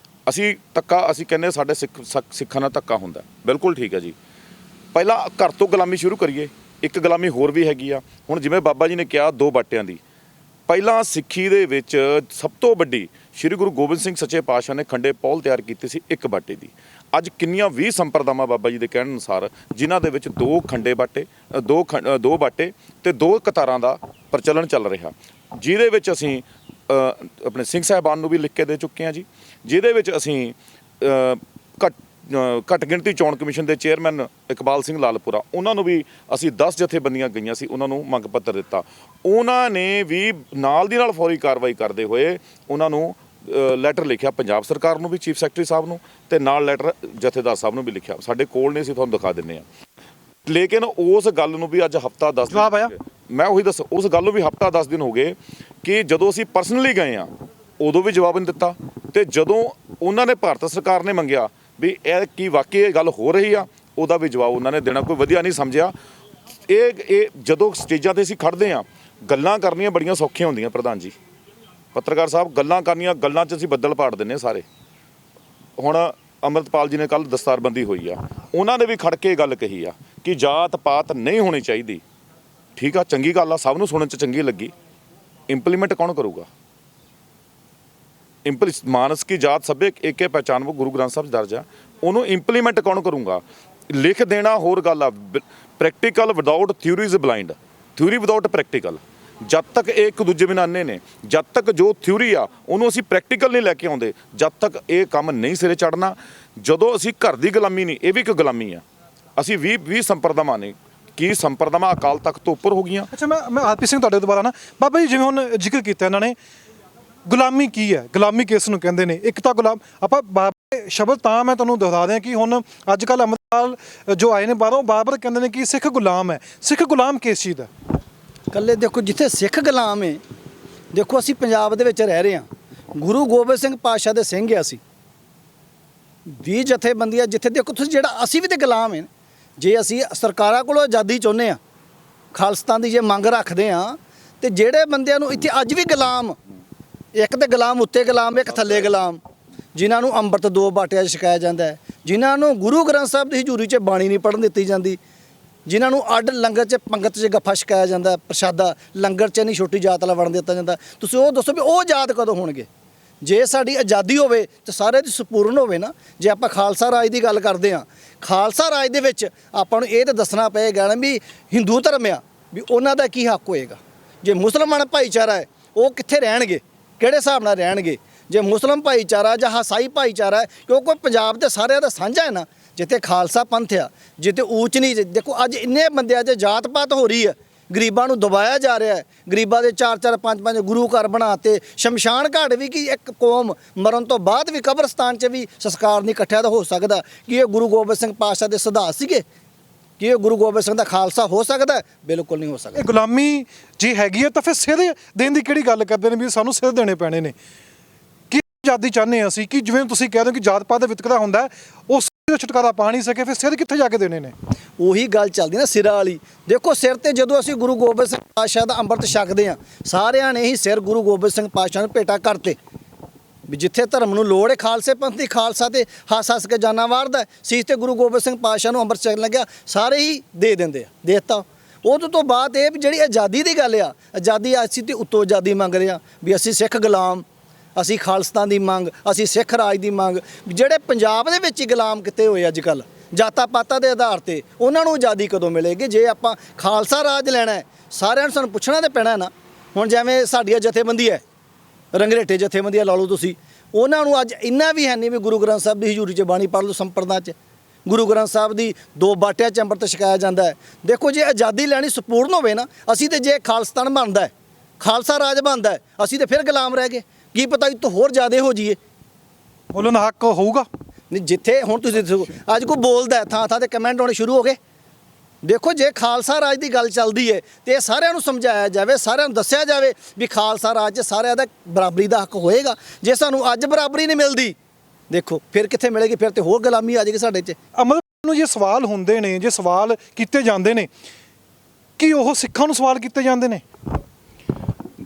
ਅਸੀਂ ਕਹਿੰਦੇ ਸਾਡੇ ਸਿੱਖਾਂ ਨਾਲ ਧੱਕਾ ਹੁੰਦਾ, ਬਿਲਕੁਲ ਠੀਕ ਹੈ ਜੀ। ਪਹਿਲਾਂ ਘਰ ਤੋਂ ਗੁਲਾਮੀ ਸ਼ੁਰੂ ਕਰੀਏ। ਇੱਕ ਗੁਲਾਮੀ ਹੋਰ ਵੀ ਹੈਗੀ ਆ। ਹੁਣ ਜਿਵੇਂ ਬਾਬਾ ਜੀ ਨੇ ਕਿਹਾ 2 ਬਾਟਿਆਂ ਦੀ, ਪਹਿਲਾਂ ਸਿੱਖੀ ਦੇ ਵਿੱਚ ਸਭ ਤੋਂ ਵੱਡੀ ਸ਼੍ਰੀ ਗੁਰੂ ਗੋਬਿੰਦ ਸਿੰਘ ਸੱਚੇ ਪਾਤਸ਼ਾਹ ਨੇ ਖੰਡੇ ਪੌਲ ਤਿਆਰ ਕੀਤੀ ਸੀ 1 ਬਾਟੇ ਦੀ। ਅੱਜ ਕਿੰਨੀਆਂ 20 ਸੰਪਰਦਾਵਾਂ ਬਾਬਾ ਜੀ ਦੇ ਕਹਿਣ ਅਨੁਸਾਰ, ਜਿਨ੍ਹਾਂ ਦੇ ਵਿੱਚ 2 ਖੰਡੇ ਬਾਟੇ, 2 ਬਾਟੇ ਤੇ 2 ਕਤਾਰਾਂ ਦਾ ਪ੍ਰਚਲਨ ਚੱਲ ਰਿਹਾ, ਜਿਹਦੇ ਵਿੱਚ ਅਸੀਂ ਆਪਣੇ ਸਿੰਘ ਸਾਹਿਬਾਨ ਨੂੰ ਵੀ ਲਿਖ ਕੇ ਦੇ ਚੁੱਕੇ ਹਾਂ ਜੀ, ਜਿਹਦੇ ਵਿੱਚ ਅਸੀਂ ਘੱਟ ਗਿਣਤੀ ਚੋਣ ਕਮਿਸ਼ਨ ਦੇ ਚੇਅਰਮੈਨ ਇਕਬਾਲ ਸਿੰਘ ਲਾਲਪੁਰਾ, ਉਹਨਾਂ ਨੂੰ ਵੀ ਅਸੀਂ 10 ਜਥੇਬੰਦੀਆਂ ਗਈਆਂ ਸੀ, ਉਹਨਾਂ ਨੂੰ ਮੰਗ ਪੱਤਰ ਦਿੱਤਾ। ਉਹਨਾਂ ਨੇ ਵੀ ਨਾਲ ਦੀ ਨਾਲ ਫੌਰੀ ਕਾਰਵਾਈ ਕਰਦੇ ਹੋਏ ਉਹਨਾਂ ਨੂੰ ਲੈਟਰ ਲਿਖਿਆ, ਪੰਜਾਬ ਸਰਕਾਰ ਨੂੰ ਵੀ, ਚੀਫ ਸੈਕਟਰੀ ਸਾਹਿਬ ਨੂੰ, ਤੇ ਨਾਲ ਲੈਟਰ ਜਥੇਦਾਰ ਸਾਹਿਬ ਨੂੰ ਵੀ ਲਿਖਿਆ। ਸਾਡੇ ਕੋਲ ਨੇ, ਅਸੀਂ ਤੁਹਾਨੂੰ ਦਿਖਾ ਦਿੰਦੇ ਹਾਂ। ਲੇਕਿਨ ਉਸ ਗੱਲ ਨੂੰ ਵੀ ਅੱਜ ਹਫਤਾ 10 ਦਿਨ ਜਵਾਬ ਆਇਆ। ਮੈਂ ਉਹੀ ਦੱਸ, ਉਸ ਗੱਲ ਨੂੰ ਵੀ ਹਫਤਾ 10 ਦਿਨ ਹੋ ਗਏ ਕਿ ਜਦੋਂ ਅਸੀਂ ਪਰਸਨਲੀ ਗਏ ਆ ਉਦੋਂ ਵੀ ਜਵਾਬ ਨਹੀਂ ਦਿੱਤਾ, ਤੇ ਜਦੋਂ ਉਹਨਾਂ ਨੇ ਭਾਰਤ ਸਰਕਾਰ ਨੇ ਮੰਗਿਆ ਵੀ ਇਹ ਕੀ ਵਾਕਈ ਇਹ ਗੱਲ ਹੋ ਰਹੀ ਆ, ਉਹਦਾ ਵੀ ਜਵਾਬ ਉਹਨਾਂ ਨੇ ਦੇਣਾ ਕੋਈ ਵਧੀਆ ਨਹੀਂ ਸਮਝਿਆ। ਇਹ ਜਦੋਂ ਸਟੇਜਾਂ ਤੇ ਅਸੀਂ ਖੜਦੇ ਆ, ਗੱਲਾਂ ਕਰਨੀਆਂ ਬੜੀਆਂ ਸੌਖੀਆਂ ਹੁੰਦੀਆਂ ਪ੍ਰਧਾਨ ਜੀ, ਪੱਤਰਕਾਰ ਸਾਹਿਬ, ਗੱਲਾਂ ਕਰਨੀਆਂ, ਗੱਲਾਂ 'ਚ ਅਸੀਂ ਬੱਦਲ ਪਾੜ ਦਿੰਦੇ ਸਾਰੇ। ਹੁਣ ਅੰਮ੍ਰਿਤਪਾਲ ਜੀ ਨੇ ਕੱਲ੍ਹ ਦਸਤਾਰਬੰਦੀ ਹੋਈ ਆ, ਉਹਨਾਂ ਨੇ ਵੀ ਖੜ ਕੇ ਗੱਲ ਕਹੀ ਆ ਕਿ ਜਾਤ ਪਾਤ ਨਹੀਂ ਹੋਣੀ ਚਾਹੀਦੀ। ਠੀਕ ਆ, ਚੰਗੀ ਗੱਲ ਆ, ਸਭ ਨੂੰ ਸੁਣਨ 'ਚ ਚੰਗੀ ਲੱਗੀ। ਇੰਪਲੀਮੈਂਟ ਕੌਣ ਕਰੂਗਾ? ਮਾਨਸ ਕੀ ਜਾਤ ਸਭੇ ਏਕੇ ਪਹਿਚਾਨ, ਉਹ ਗੁਰੂ ਗ੍ਰੰਥ ਸਾਹਿਬ 'ਚ ਦਰਜ ਆ, ਉਹਨੂੰ ਇੰਪਲੀਮੈਂਟ ਕੌਣ ਕਰੂਗਾ? ਲਿਖ ਦੇਣਾ ਹੋਰ ਗੱਲ ਆ। Practical without theory is blind, theory without practical. ਜਦ ਤੱਕ ਇਹ ਇੱਕ ਦੂਜੇ ਬਿਨਾਂ ਅੰਨੇ ਨੇ, ਜਦ ਤੱਕ ਜੋ ਥਿਊਰੀ ਆ ਉਹਨੂੰ ਅਸੀਂ ਪ੍ਰੈਕਟੀਕਲ ਨਹੀਂ ਲੈ ਕੇ ਆਉਂਦੇ, ਜਦ ਤੱਕ ਇਹ ਕੰਮ ਨਹੀਂ ਸਿਰੇ ਚੜ੍ਹਨਾ। ਜਦੋਂ ਅਸੀਂ ਘਰ ਦੀ ਗੁਲਾਮੀ ਨਹੀਂ, ਇਹ ਵੀ ਇੱਕ ਗੁਲਾਮੀ ਆ। ਅਸੀਂ 20 ਸੰਪਰਦਾਵਾਂ ਨੇ, ਕੀ ਸੰਪਰਦਾਵਾਂ ਅਕਾਲ ਤਖਤ ਤੋਂ ਉੱਪਰ ਹੋ ਗਈਆਂ। ਅੱਛਾ, ਮੈਂ ਹਰਪ੍ਰੀਤ ਸਿੰਘ ਤੁਹਾਡੇ ਦੁਬਾਰਾ ਨਾ, ਬਾਬਾ ਜੀ ਜਿਵੇਂ ਹੁਣ ਜ਼ਿਕਰ ਕੀਤਾ ਇਹਨਾਂ ਨੇ, ਗੁਲਾਮੀ ਕੀ ਹੈ, ਗੁਲਾਮੀ ਕਿਸ ਨੂੰ ਕਹਿੰਦੇ ਨੇ? ਇੱਕ ਤਾਂ ਗੁਲਾਮ, ਆਪਾਂ ਬਾਬਾ ਸ਼ਬਦ ਤਾਂ ਮੈਂ ਤੁਹਾਨੂੰ ਦਿਖਾ ਦਿਆਂ ਕਿ ਹੁਣ ਅੱਜ ਕੱਲ੍ਹ ਅੰਮ੍ਰਿਤਪਾਲ ਜੋ ਆਏ ਨੇ ਬਾਹਰੋਂ, ਬਾਰ-ਬਾਰ ਕਹਿੰਦੇ ਨੇ ਕਿ ਸਿੱਖ ਗੁਲਾਮ ਹੈ। ਸਿੱਖ ਗੁਲਾਮ ਕਿਸ ਚੀਜ਼ ਦਾ? ਇਕੱਲੇ ਦੇਖੋ, ਜਿੱਥੇ ਸਿੱਖ ਗੁਲਾਮ ਹੈ, ਦੇਖੋ ਅਸੀਂ ਪੰਜਾਬ ਦੇ ਵਿੱਚ ਰਹਿ ਰਹੇ ਹਾਂ, ਗੁਰੂ ਗੋਬਿੰਦ ਸਿੰਘ ਪਾਤਸ਼ਾਹ ਦੇ ਸਿੰਘ ਆ ਅਸੀਂ, 20 ਜਥੇਬੰਦੀਆਂ, ਜਿੱਥੇ ਦੇਖੋ ਤੁਸੀਂ, ਜਿਹੜਾ ਅਸੀਂ ਵੀ ਤੇ ਗੁਲਾਮ ਹੈ। ਜੇ ਅਸੀਂ ਸਰਕਾਰਾਂ ਕੋਲੋਂ ਆਜ਼ਾਦੀ ਚਾਹੁੰਦੇ ਹਾਂ, ਖਾਲਿਸਤਾਨ ਦੀ ਜੇ ਮੰਗ ਰੱਖਦੇ ਹਾਂ, ਤੇ ਜਿਹੜੇ ਬੰਦਿਆਂ ਨੂੰ ਇੱਥੇ ਅੱਜ ਵੀ ਗੁਲਾਮ, ਇੱਕ ਤੇ ਗੁਲਾਮ ਉੱਤੇ ਗੁਲਾਮ, ਇੱਕ ਥੱਲੇ ਗੁਲਾਮ, ਜਿਨ੍ਹਾਂ ਨੂੰ ਅੰਮ੍ਰਿਤ 2 ਬਾਟਿਆਂ 'ਚ ਛਕਾਇਆ ਜਾਂਦਾ ਹੈ, ਜਿਨ੍ਹਾਂ ਨੂੰ ਗੁਰੂ ਗ੍ਰੰਥ ਸਾਹਿਬ ਦੀ ਹਜ਼ੂਰੀ 'ਚ ਬਾਣੀ ਨਹੀਂ ਪੜ੍ਹਨ ਦਿੱਤੀ ਜਾਂਦੀ, ਜਿਨ੍ਹਾਂ ਨੂੰ ਅੱਡ ਲੰਗਰ 'ਚ ਪੰਗਤ 'ਚ ਗੱਫਾ ਛਕਾਇਆ ਜਾਂਦਾ, ਪ੍ਰਸ਼ਾਦਾ ਲੰਗਰ 'ਚ ਨਹੀਂ ਛੋਟੀ ਜਾਤ ਵਾਲਾ ਵੜਨ ਦਿੱਤਾ ਜਾਂਦਾ। ਤੁਸੀਂ ਉਹ ਦੱਸੋ ਵੀ ਉਹ ਆਜ਼ਾਦ ਕਦੋਂ ਹੋਣਗੇ? ਜੇ ਸਾਡੀ ਆਜ਼ਾਦੀ ਹੋਵੇ ਤਾਂ ਸਾਰੇ ਦੀ ਸੰਪੂਰਨ ਹੋਵੇ ਨਾ। ਜੇ ਆਪਾਂ ਖਾਲਸਾ ਰਾਜ ਦੀ ਗੱਲ ਕਰਦੇ ਹਾਂ, ਖਾਲਸਾ ਰਾਜ ਦੇ ਵਿੱਚ ਆਪਾਂ ਨੂੰ ਇਹ ਤਾਂ ਦੱਸਣਾ ਪਏਗਾ ਨਾ ਵੀ ਹਿੰਦੂ ਧਰਮ ਆ, ਵੀ ਉਹਨਾਂ ਦਾ ਕੀ ਹੱਕ ਹੋਏਗਾ, ਜੇ ਮੁਸਲਮਾਨ ਭਾਈਚਾਰਾ ਹੈ ਉਹ ਕਿੱਥੇ ਰਹਿਣਗੇ, ਕਿਹੜੇ ਹਿਸਾਬ ਨਾਲ ਰਹਿਣਗੇ? ਜੇ ਮੁਸਲਮ ਭਾਈਚਾਰਾ ਜਾਂ ਹਸਾਈ ਭਾਈਚਾਰਾ ਹੈ, ਕਿਉਂਕਿ ਪੰਜਾਬ ਤੇ ਸਾਰਿਆਂ ਦਾ ਸਾਂਝਾ ਹੈ ਨਾ। ਜਿੱਥੇ ਖਾਲਸਾ ਪੰਥ ਆ, ਜਿੱਥੇ ਊਚ ਨੀਚ, ਦੇਖੋ ਅੱਜ ਇੰਨੇ ਬੰਦਿਆਂ 'ਚ ਜਾਤ ਪਾਤ ਹੋ ਰਹੀ ਹੈ, ਗਰੀਬਾਂ ਨੂੰ ਦਬਾਇਆ ਜਾ ਰਿਹਾ ਹੈ, ਗਰੀਬਾਂ ਦੇ 4-4 5-5 ਗੁਰੂ ਘਰ ਬਣਾਤੇ, ਸ਼ਮਸ਼ਾਨ ਘਾਟ ਵੀ ਕਿ ਇੱਕ ਕੌਮ ਮਰਨ ਤੋਂ ਬਾਅਦ ਵੀ ਕਬਰਸਤਾਨ 'ਚ ਵੀ ਸੰਸਕਾਰ ਨਹੀਂ ਇਕੱਠਿਆ ਤਾਂ ਹੋ ਸਕਦਾ। ਕਿ ਇਹ ਗੁਰੂ ਗੋਬਿੰਦ ਸਿੰਘ ਪਾਤਸ਼ਾਹ ਦੇ ਸਿਧਾਂਤ ਸੀਗੇ? ਕਿ ਇਹ ਗੁਰੂ ਗੋਬਿੰਦ ਸਿੰਘ ਦਾ ਖਾਲਸਾ ਹੋ ਸਕਦਾ? ਬਿਲਕੁਲ ਨਹੀਂ ਹੋ ਸਕਦਾ। ਇਹ ਗੁਲਾਮੀ ਜੇ ਹੈਗੀ ਹੈ ਤਾਂ ਫਿਰ ਸਿਰ ਦੇਣ ਦੀ ਕਿਹੜੀ ਗੱਲ ਕਰਦੇ ਨੇ ਵੀ ਸਾਨੂੰ ਸਿਰ ਦੇਣੇ ਪੈਣੇ ਨੇ? ਕੀ ਆਜ਼ਾਦੀ ਚਾਹੁੰਦੇ ਹਾਂ ਅਸੀਂ? ਕਿ ਜਿਵੇਂ ਤੁਸੀਂ ਕਹਿ ਰਹੇ ਹੋ ਕਿ ਜਾਤ ਪਾਤ ਦਾ ਵਿਤਕਰਾ ਹੁੰਦਾ ਹੈ, ਉਸ ਦਾ ਛੁਟਕਾਰਾ ਪਾ ਨਹੀਂ ਸਕੇ, ਫਿਰ ਸਿਰ ਕਿੱਥੇ ਜਾ ਕੇ ਦੇਣੇ ਨੇ? ਉਹੀ ਗੱਲ ਚੱਲਦੀ ਨਾ ਸਿਰਾਂ ਵਾਲੀ। ਦੇਖੋ ਸਿਰ ਤੇ ਜਦੋਂ ਅਸੀਂ ਗੁਰੂ ਗੋਬਿੰਦ ਸਿੰਘ ਪਾਤਸ਼ਾਹ ਦਾ ਅੰਮ੍ਰਿਤ ਛਕਦੇ ਹਾਂ, ਸਾਰਿਆਂ ਨੇ ਹੀ ਸਿਰ ਗੁਰੂ ਗੋਬਿੰਦ ਸਿੰਘ ਪਾਤਸ਼ਾਹ ਨੂੰ ਭੇਟਾ ਕਰਤੇ। ਵੀ ਜਿੱਥੇ ਧਰਮ ਨੂੰ ਲੋੜ ਹੈ, ਖਾਲਸੇ ਪੰਥ ਦੀ, ਖਾਲਸਾ ਤੇ ਹੱਸ ਕੇ ਜਾਨਾਂ ਵਾਰਦਾ, ਸੀਸ ਤੇ ਗੁਰੂ ਗੋਬਿੰਦ ਸਿੰਘ ਪਾਤਸ਼ਾਹ ਨੂੰ ਅੰਮ੍ਰਿਤ ਛਕਣ ਲੱਗਿਆ, ਸਾਰੇ ਹੀ ਦੇ ਦਿੰਦੇ ਆ, ਦੇ ਦਿੱਤਾ। ਉਹ ਤੋਂ ਬਾਅਦ ਇਹ ਵੀ ਜਿਹੜੀ ਆਜ਼ਾਦੀ ਦੀ ਗੱਲ ਆ, ਆਜ਼ਾਦੀ ਅਸੀਂ ਤੇ ਉੱਤੋਂ ਆਜ਼ਾਦੀ ਮੰਗ ਰਹੇ ਆ ਵੀ ਅਸੀਂ ਸਿੱਖ ਗੁਲਾਮ, ਅਸੀਂ ਖਾਲਸਤਾਨ ਦੀ ਮੰਗ, ਅਸੀਂ ਸਿੱਖ ਰਾਜ ਦੀ ਮੰਗ। ਜਿਹੜੇ ਪੰਜਾਬ ਦੇ ਵਿੱਚ ਹੀ ਗੁਲਾਮ ਕਿਤੇ ਹੋਏ ਅੱਜ ਕੱਲ੍ਹ ਜਾਤਾਂ ਪਾਤਾਂ ਦੇ ਆਧਾਰ ਤੇ, ਉਹਨਾਂ ਨੂੰ ਆਜ਼ਾਦੀ ਕਦੋਂ ਮਿਲੇਗੀ? ਜੇ ਆਪਾਂ ਖਾਲਸਾ ਰਾਜ ਲੈਣਾ ਹੈ, ਸਾਰਿਆਂ ਨੂੰ ਸਾਨੂੰ ਪੁੱਛਣਾ ਤਾਂ ਪੈਣਾ ਨਾ। ਹੁਣ ਜਿਵੇਂ ਸਾਡੀਆਂ ਜਥੇਬੰਦੀ ਹੈ, ਰੰਗਰੇਟੇ ਜਥੇਬੰਦੀਆਂ ਲਾ ਲਓ ਤੁਸੀਂ, ਉਹਨਾਂ ਨੂੰ ਅੱਜ ਇੰਨਾ ਵੀ ਹੈ ਨਹੀਂ ਵੀ ਗੁਰੂ ਗ੍ਰੰਥ ਸਾਹਿਬ ਦੀ ਹਜ਼ੂਰੀ 'ਚ ਬਾਣੀ ਪੜ੍ਹ ਲਓ। ਸੰਪਰਦਾ 'ਚ ਗੁਰੂ ਗ੍ਰੰਥ ਸਾਹਿਬ ਦੀ 2 ਬਾਟਿਆਂ 'ਚ ਅੰਮ੍ਰਿਤ ਛਕਾਇਆ ਜਾਂਦਾ ਹੈ। ਦੇਖੋ ਜੇ ਆਜ਼ਾਦੀ ਲੈਣੀ ਸੰਪੂਰਨ ਹੋਵੇ ਨਾ, ਅਸੀਂ ਤੇ ਜੇ ਖਾਲਸਤਾਨ ਬਣਦਾ ਹੈ, ਖਾਲਸਾ ਰਾਜ ਬਣਦਾ ਹੈ, ਅਸੀਂ ਤੇ ਫਿਰ ਗੁਲਾਮ ਰਹਿ ਗਏ। ਕੀ ਪਤਾ ਇਹ ਤੋਂ ਹੋਰ ਜ਼ਿਆਦਾ ਹੋ ਜਾਈਏ। ਬੋਲਣ ਦਾ ਹੱਕ ਹੋਊਗਾ ਨਹੀਂ, ਜਿੱਥੇ ਹੁਣ ਤੁਸੀਂ ਦੇਖੋ ਅੱਜ ਕੋਈ ਬੋਲਦਾ ਥਾਂ ਥਾਂ ਤੇ ਕਮੈਂਟ ਆਉਣੇ ਸ਼ੁਰੂ ਹੋ ਗਏ। ਦੇਖੋ ਜੇ ਖਾਲਸਾ ਰਾਜ ਦੀ ਗੱਲ ਚੱਲਦੀ ਹੈ ਤੇ ਇਹ ਸਾਰਿਆਂ ਨੂੰ ਸਮਝਾਇਆ ਜਾਵੇ, ਸਾਰਿਆਂ ਨੂੰ ਦੱਸਿਆ ਜਾਵੇ ਵੀ ਖਾਲਸਾ ਰਾਜ 'ਚ ਸਾਰਿਆਂ ਦਾ ਬਰਾਬਰੀ ਦਾ ਹੱਕ ਹੋਏਗਾ। ਜੇ ਸਾਨੂੰ ਅੱਜ ਬਰਾਬਰੀ ਨਹੀਂ ਮਿਲਦੀ, ਦੇਖੋ ਫਿਰ ਕਿੱਥੇ ਮਿਲੇਗੀ? ਫਿਰ ਤੇ ਹੋਰ ਗੁਲਾਮੀ ਆ ਜਾਏਗੀ ਸਾਡੇ 'ਚ। ਅਮਲ ਨੂੰ ਜੇ ਸਵਾਲ ਹੁੰਦੇ ਨੇ, ਜੇ ਸਵਾਲ ਕੀਤੇ ਜਾਂਦੇ ਨੇ, ਕਿ ਉਹ ਸਿੱਖਾਂ ਨੂੰ ਸਵਾਲ ਕੀਤੇ ਜਾਂਦੇ ਨੇ?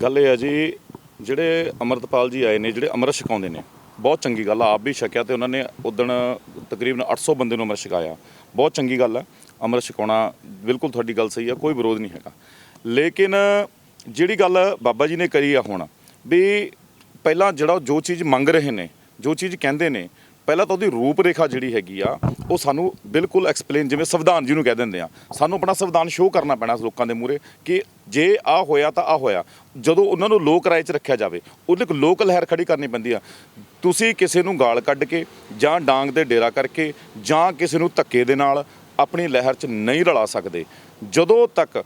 ਗੱਲ ਇਹ ਹੈ ਜੀ, ਜਿਹੜੇ ਅੰਮ੍ਰਿਤਪਾਲ ਜੀ ਆਏ ਨੇ, ਜਿਹੜੇ ਅੰਮ੍ਰਿਤ ਛਕਾਉਂਦੇ ਨੇ, ਬਹੁਤ ਚੰਗੀ ਗੱਲ ਆ। ਆਪ ਵੀ ਛਕਿਆ ਤੇ ਉਹਨਾਂ ਨੇ ਉਦਣ ਤਕਰੀਬਨ 800 ਬੰਦੇ ਨੂੰ ਅੰਮ੍ਰਿਤ ਛਕਾਇਆ। ਬਹੁਤ ਚੰਗੀ ਗੱਲ ਆ, ਅੰਮ੍ਰਿਤ ਛਕਾਉਣਾ ਬਿਲਕੁਲ ਤੁਹਾਡੀ ਗੱਲ ਸਹੀ ਆ, ਕੋਈ ਵਿਰੋਧ ਨਹੀਂ ਹੈਗਾ। ਲੇਕਿਨ ਜਿਹੜੀ ਗੱਲ ਬਾਬਾ ਜੀ ਨੇ ਕਰੀ ਆ ਹੁਣ, ਵੀ ਪਹਿਲਾਂ ਜਿਹੜਾ ਜੋ ਚੀਜ਼ ਮੰਗ ਰਹੇ ਨੇ, ਜੋ ਚੀਜ਼ ਕਹਿੰਦੇ ਨੇ, ਪਹਿਲਾਂ ਤਾਂ ਉਹਦੀ ਰੂਪ ਰੇਖਾ ਜਿਹੜੀ ਹੈਗੀ ਆ ਉਹ ਸਾਨੂੰ ਬਿਲਕੁਲ ਐਕਸਪਲੇਨ, ਜਿਵੇਂ ਸੰਵਿਧਾਨ ਜਿਹਨੂੰ ਕਹਿ ਦਿੰਦੇ ਆ, ਸਾਨੂੰ ਆਪਣਾ ਸੰਵਿਧਾਨ ਸ਼ੋਅ ਕਰਨਾ ਪੈਣਾ ਲੋਕਾਂ ਦੇ ਮੂਹਰੇ ਕਿ ਜੇ ਆਹ ਹੋਇਆ ਤਾਂ ਆਹ ਹੋਇਆ। ਜਦੋਂ ਉਹਨਾਂ ਨੂੰ ਲੋਕ ਰਾਏ 'ਚ ਰੱਖਿਆ ਜਾਵੇ, ਉਹਦੇ ਇੱਕ ਲੋਕ ਲਹਿਰ ਖੜੀ ਕਰਨੀ ਪੈਂਦੀ ਆ। ਤੁਸੀਂ ਕਿਸੇ ਨੂੰ ਗਾਲ ਕੱਢ ਕੇ ਜਾਂ ਡਾਂਗ ਤੇ ਡੇਰਾ ਕਰਕੇ ਜਾਂ ਕਿਸੇ ਨੂੰ ਧੱਕੇ ਦੇ ਨਾਲ ਆਪਣੀ ਲਹਿਰ 'ਚ ਨਹੀਂ ਰਲਾ ਸਕਦੇ। ਜਦੋਂ ਤੱਕ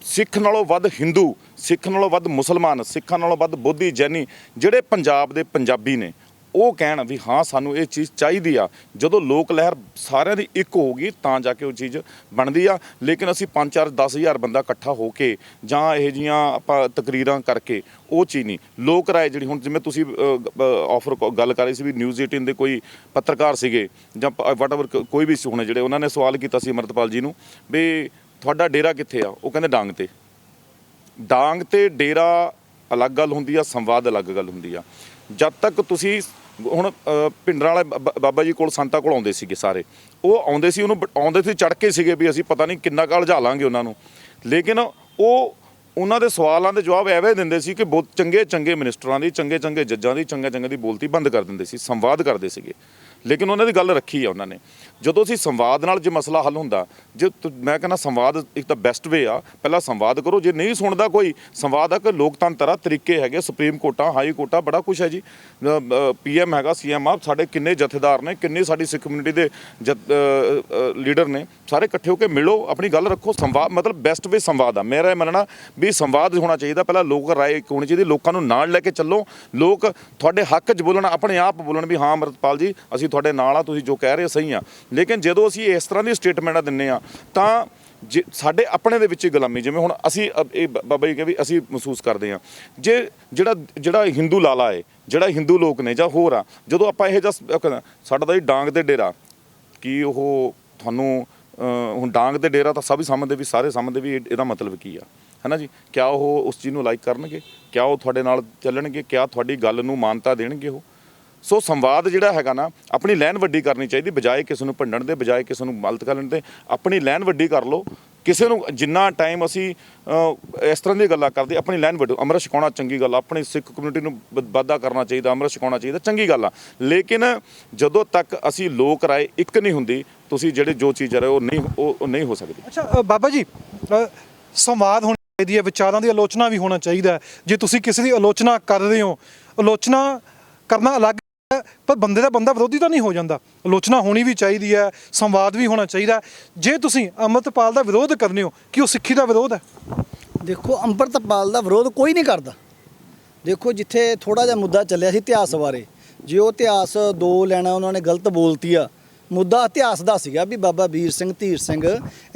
ਸਿੱਖ ਨਾਲੋਂ ਵੱਧ ਹਿੰਦੂ, ਸਿੱਖ ਨਾਲੋਂ ਵੱਧ ਮੁਸਲਮਾਨ, ਸਿੱਖਾਂ ਨਾਲੋਂ ਵੱਧ ਬੋਧੀ ਜੈਨੀ ਜਿਹੜੇ ਪੰਜਾਬ ਦੇ ਪੰਜਾਬੀ ਨੇ, ਉਹ ਕਹਿਣ ਵੀ ਹਾਂ ਸਾਨੂੰ ਇਹ ਚੀਜ਼ ਚਾਹੀਦੀ ਆ, ਜਦੋਂ ਲੋਕ ਲਹਿਰ ਸਾਰਿਆਂ ਦੀ ਇੱਕ ਹੋਊਗੀ ਤਾਂ ਜਾ ਕੇ ਉਹ ਚੀਜ਼ ਬਣਦੀ ਆ। ਲੇਕਿਨ ਅਸੀਂ 5-4 10,000 ਬੰਦਾ ਇਕੱਠਾ ਹੋ ਕੇ ਜਾਂ ਇਹੋ ਜਿਹੀਆਂ ਆਪਾਂ ਤਕਰੀਰਾਂ ਕਰਕੇ ਉਹ ਚੀਜ਼ ਨਹੀਂ। ਲੋਕ ਰਾਏ ਜਿਹੜੀ ਹੁਣ ਜਿਵੇਂ ਤੁਸੀਂ ਆਫਰ ਗੱਲ ਕਰ ਰਹੇ ਸੀ ਵੀ ਨਿਊਜ਼ 18 ਦੇ ਕੋਈ ਪੱਤਰਕਾਰ ਸੀਗੇ ਜਾਂ ਵਾਟਐਵਰ ਕੋਈ ਵੀ ਹੋਣੇ, ਜਿਹੜੇ ਉਹਨਾਂ ਨੇ ਸਵਾਲ ਕੀਤਾ ਸੀ ਅੰਮ੍ਰਿਤਪਾਲ ਜੀ ਨੂੰ ਵੀ ਤੁਹਾਡਾ ਡੇਰਾ ਕਿੱਥੇ ਆ? ਉਹ ਕਹਿੰਦੇ ਡਾਂਗ ਤੇ। ਡਾਂਗ ਤੇ ਡੇਰਾ ਅਲੱਗ ਗੱਲ ਹੁੰਦੀ ਆ, ਸੰਵਾਦ ਅਲੱਗ ਗੱਲ ਹੁੰਦੀ ਆ। ਜਦ ਤੱਕ ਤੁਸੀਂ ਹੁਣ ਪਿੰਡਰਾਂ ਵਾਲੇ ਬਾਬਾ ਜੀ ਕੋਲ, ਸੰਤਾਂ ਕੋਲ ਆਉਂਦੇ ਸੀਗੇ ਸਾਰੇ, ਉਹ ਆਉਂਦੇ ਸੀ, ਉਹਨੂੰ ਆਉਂਦੇ ਸੀ ਚੜ੍ਹ ਕੇ ਸੀਗੇ ਵੀ ਅਸੀਂ ਪਤਾ ਨਹੀਂ ਕਿੰਨਾ ਕਾਲ ਜਾ ਲਾਂਗੇ ਉਹਨਾਂ ਨੂੰ। ਲੇਕਿਨ ਉਹ ਉਹਨਾਂ ਦੇ ਸਵਾਲਾਂ ਦੇ ਜਵਾਬ ਐਵੇਂ ਦਿੰਦੇ ਸੀ ਕਿ ਬਹੁਤ ਚੰਗੇ ਮਿਨਿਸਟਰਾਂ ਦੀ, ਚੰਗੇ ਜੱਜਾਂ ਦੀ, ਚੰਗੇ ਦੀ ਬੋਲਤੀ ਬੰਦ ਕਰ ਦਿੰਦੇ ਸੀ, ਸੰਵਾਦ ਕਰਦੇ ਸੀਗੇ। ਲੇਕਿਨ ਉਹਨਾਂ ਦੀ ਗੱਲ ਰੱਖੀ ਆ ਉਹਨਾਂ ਨੇ। ਜਦੋਂ ਅਸੀਂ ਸੰਵਾਦ ਨਾਲ ਜੇ ਮਸਲਾ ਹੱਲ ਹੁੰਦਾ, ਜੇ ਮੈਂ ਕਹਿੰਦਾ ਸੰਵਾਦ ਇੱਕ ਤਾਂ ਬੈਸਟ ਵੇ ਆ, ਪਹਿਲਾਂ ਸੰਵਾਦ ਕਰੋ। ਜੇ ਨਹੀਂ ਸੁਣਦਾ ਕੋਈ, ਸੰਵਾਦ ਆ ਕਿ ਲੋਕਤੰਤਰ ਆ, ਤਰੀਕੇ ਹੈਗੇ, ਸੁਪਰੀਮ ਕੋਰਟਾਂ, ਹਾਈ ਕੋਰਟਾਂ, ਬੜਾ ਕੁਛ ਹੈ ਜੀ। PM ਹੈਗਾ, CM ਆ, ਸਾਡੇ ਕਿੰਨੇ ਜਥੇਦਾਰ ਨੇ, ਕਿੰਨੇ ਸਾਡੀ ਸਿੱਖ ਕਮਿਊਨਿਟੀ ਦੇ ਲੀਡਰ ਨੇ, ਸਾਰੇ ਇਕੱਠੇ ਹੋ ਕੇ ਮਿਲੋ, ਆਪਣੀ ਗੱਲ ਰੱਖੋ। ਸੰਵਾਦ ਮਤਲਬ ਬੈਸਟ ਵੇ ਸੰਵਾਦ ਆ। ਮੇਰਾ ਇਹ ਮੰਨਣਾ ਵੀ ਸੰਵਾਦ ਹੋਣਾ ਚਾਹੀਦਾ। ਪਹਿਲਾਂ ਲੋਕ ਰਾਏ ਇੱਕ ਹੋਣੀ ਚਾਹੀਦੀ, ਲੋਕਾਂ ਨੂੰ ਨਾਲ ਲੈ ਕੇ ਚੱਲੋ, ਲੋਕ ਤੁਹਾਡੇ ਹੱਕ 'ਚ ਬੋਲਣ, ਆਪਣੇ ਆਪ ਬੋਲਣ ਵੀ ਹਾਂ ਅੰਮ੍ਰਿਤਪਾਲ ਜੀ ਅਸੀਂ ਤੁਹਾਡੇ ਨਾਲ ਆ, ਤੁਸੀਂ ਜੋ ਕਹਿ ਰਹੇ ਸਹੀ ਆ। ਲੇਕਿਨ ਜਦੋਂ ਅਸੀਂ ਇਸ ਤਰ੍ਹਾਂ ਦੀ ਸਟੇਟਮੈਂਟਾਂ ਦਿੰਦੇ ਆ ਤਾਂ ਜੇ ਸਾਡੇ ਆਪਣੇ ਦੇ ਵਿੱਚ ਹੀ ਗੁਲਾਮੀ, ਜਿਵੇਂ ਹੁਣ ਅਸੀਂ ਇਹ ਬਾਬਾ ਜੀ ਕਹਿੰਦੇ ਵੀ ਅਸੀਂ ਮਹਿਸੂਸ ਕਰਦੇ ਹਾਂ, ਜੇ ਜਿਹੜਾ ਹਿੰਦੂ ਲਾਲਾ ਹੈ, ਜਿਹੜਾ ਹਿੰਦੂ ਲੋਕ ਨੇ ਜਾਂ ਹੋਰ ਆ, ਜਦੋਂ ਆਪਾਂ ਇਹ ਜਿਹਾ ਸਾਡਾ ਤਾਂ ਜੀ ਡਾਂਗ ਤੇ ਡੇਰਾ, ਕੀ ਉਹ ਤੁਹਾਨੂੰ ਹੁਣ ਡਾਂਗ ਤੇ ਡੇਰਾ ਤਾਂ ਸਭ ਹੀ ਸਮਝਦੇ ਵੀ, ਸਾਰੇ ਸਮਝਦੇ ਵੀ ਇਹਦਾ ਮਤਲਬ ਕੀ ਆ, ਹੈ ਨਾ ਜੀ? ਕਿਆ ਉਹ ਉਸ ਚੀਜ਼ ਨੂੰ ਲਾਈਕ ਕਰਨਗੇ? ਕਿਆ ਉਹ ਤੁਹਾਡੇ ਨਾਲ ਚੱਲਣਗੇ? ਕਿਆ ਤੁਹਾਡੀ ਗੱਲ ਨੂੰ ਮਾਨਤਾ ਦੇਣਗੇ ਉਹ? ਸੋ ਸੰਵਾਦ ਜਿਹੜਾ ਹੈਗਾ ਨਾ, ਆਪਣੀ ਲਾਈਨ ਵੱਡੀ ਕਰਨੀ ਚਾਹੀਦੀ, ਬਜਾਏ ਕਿਸੇ ਨੂੰ ਭੰਡਣ ਦੇ, ਬਜਾਏ ਕਿਸੇ ਨੂੰ ਗਲਤ ਕਰਨ ਦੇ। ਆਪਣੀ ਲਾਈਨ ਵੱਡੀ ਕਰ ਲਓ। ਕਿਸੇ ਨੂੰ ਜਿੰਨਾ ਟਾਈਮ ਅਸੀਂ ਇਸ ਤਰ੍ਹਾਂ ਦੀਆਂ ਗੱਲਾਂ ਕਰਦੇ, ਆਪਣੀ ਲਾਈਨ ਵੱਡੋ। ਅੰਮ੍ਰਿਤ ਛਕਾਉਣਾ ਚੰਗੀ ਗੱਲ ਆ, ਆਪਣੀ ਸਿੱਖ ਕਮਿਊਨਿਟੀ ਨੂੰ ਵਾਧਾ ਕਰਨਾ ਚਾਹੀਦਾ, ਅੰਮ੍ਰਿਤ ਛਕਾਉਣਾ ਚਾਹੀਦਾ, ਚੰਗੀ ਗੱਲ ਆ। ਲੇਕਿਨ ਜਦੋਂ ਤੱਕ ਅਸੀਂ ਲੋਕ ਰਾਏ ਇੱਕ ਨਹੀਂ ਹੁੰਦੀ, ਤੁਸੀਂ ਜਿਹੜੇ ਜੋ ਚੀਜ਼ ਰਹੇ ਉਹ ਨਹੀਂ ਹੋ ਸਕਦੀ। ਅੱਛਾ ਬਾਬਾ ਜੀ, ਸੰਵਾਦ ਚਾਹੀਦੀ ਹੈ, ਵਿਚਾਰਾਂ ਦੀ ਆਲੋਚਨਾ ਵੀ ਹੋਣਾ ਚਾਹੀਦਾ ਹੈ। ਜੇ ਤੁਸੀਂ ਕਿਸੇ ਦੀ ਆਲੋਚਨਾ ਕਰ ਰਹੇ ਹੋ, ਆਲੋਚਨਾ ਕਰਨਾ ਅਲੱਗ ਹੈ, ਪਰ ਬੰਦੇ ਦਾ ਬੰਦਾ ਵਿਰੋਧੀ ਤਾਂ ਨਹੀਂ ਹੋ ਜਾਂਦਾ। ਆਲੋਚਨਾ ਹੋਣੀ ਵੀ ਚਾਹੀਦੀ ਹੈ, ਸੰਵਾਦ ਵੀ ਹੋਣਾ ਚਾਹੀਦਾ ਹੈ। ਜੇ ਤੁਸੀਂ ਅੰਮ੍ਰਿਤਪਾਲ ਦਾ ਵਿਰੋਧ ਕਰਨੇ ਹੋ ਕਿ ਉਹ ਸਿੱਖੀ ਦਾ ਵਿਰੋਧ ਹੈ? ਦੇਖੋ, ਅੰਮ੍ਰਿਤਪਾਲ ਦਾ ਵਿਰੋਧ ਕੋਈ ਨਹੀਂ ਕਰਦਾ। ਦੇਖੋ, ਜਿੱਥੇ ਥੋੜਾ ਜਿਹਾ ਮੁੱਦਾ ਚੱਲਿਆ ਸੀ ਇਤਿਹਾਸ ਬਾਰੇ, ਜੇ ਉਹ ਇਤਿਹਾਸ ਦੋ ਲੈਣਾ ਉਹਨਾਂ ਨੇ ਗਲਤ ਬੋਲਤੀ ਆ। ਮੁੱਦਾ ਇਤਿਹਾਸ ਦਾ ਸੀਗਾ ਵੀ ਬਾਬਾ ਵੀਰ ਸਿੰਘ, ਧੀਰ ਸਿੰਘ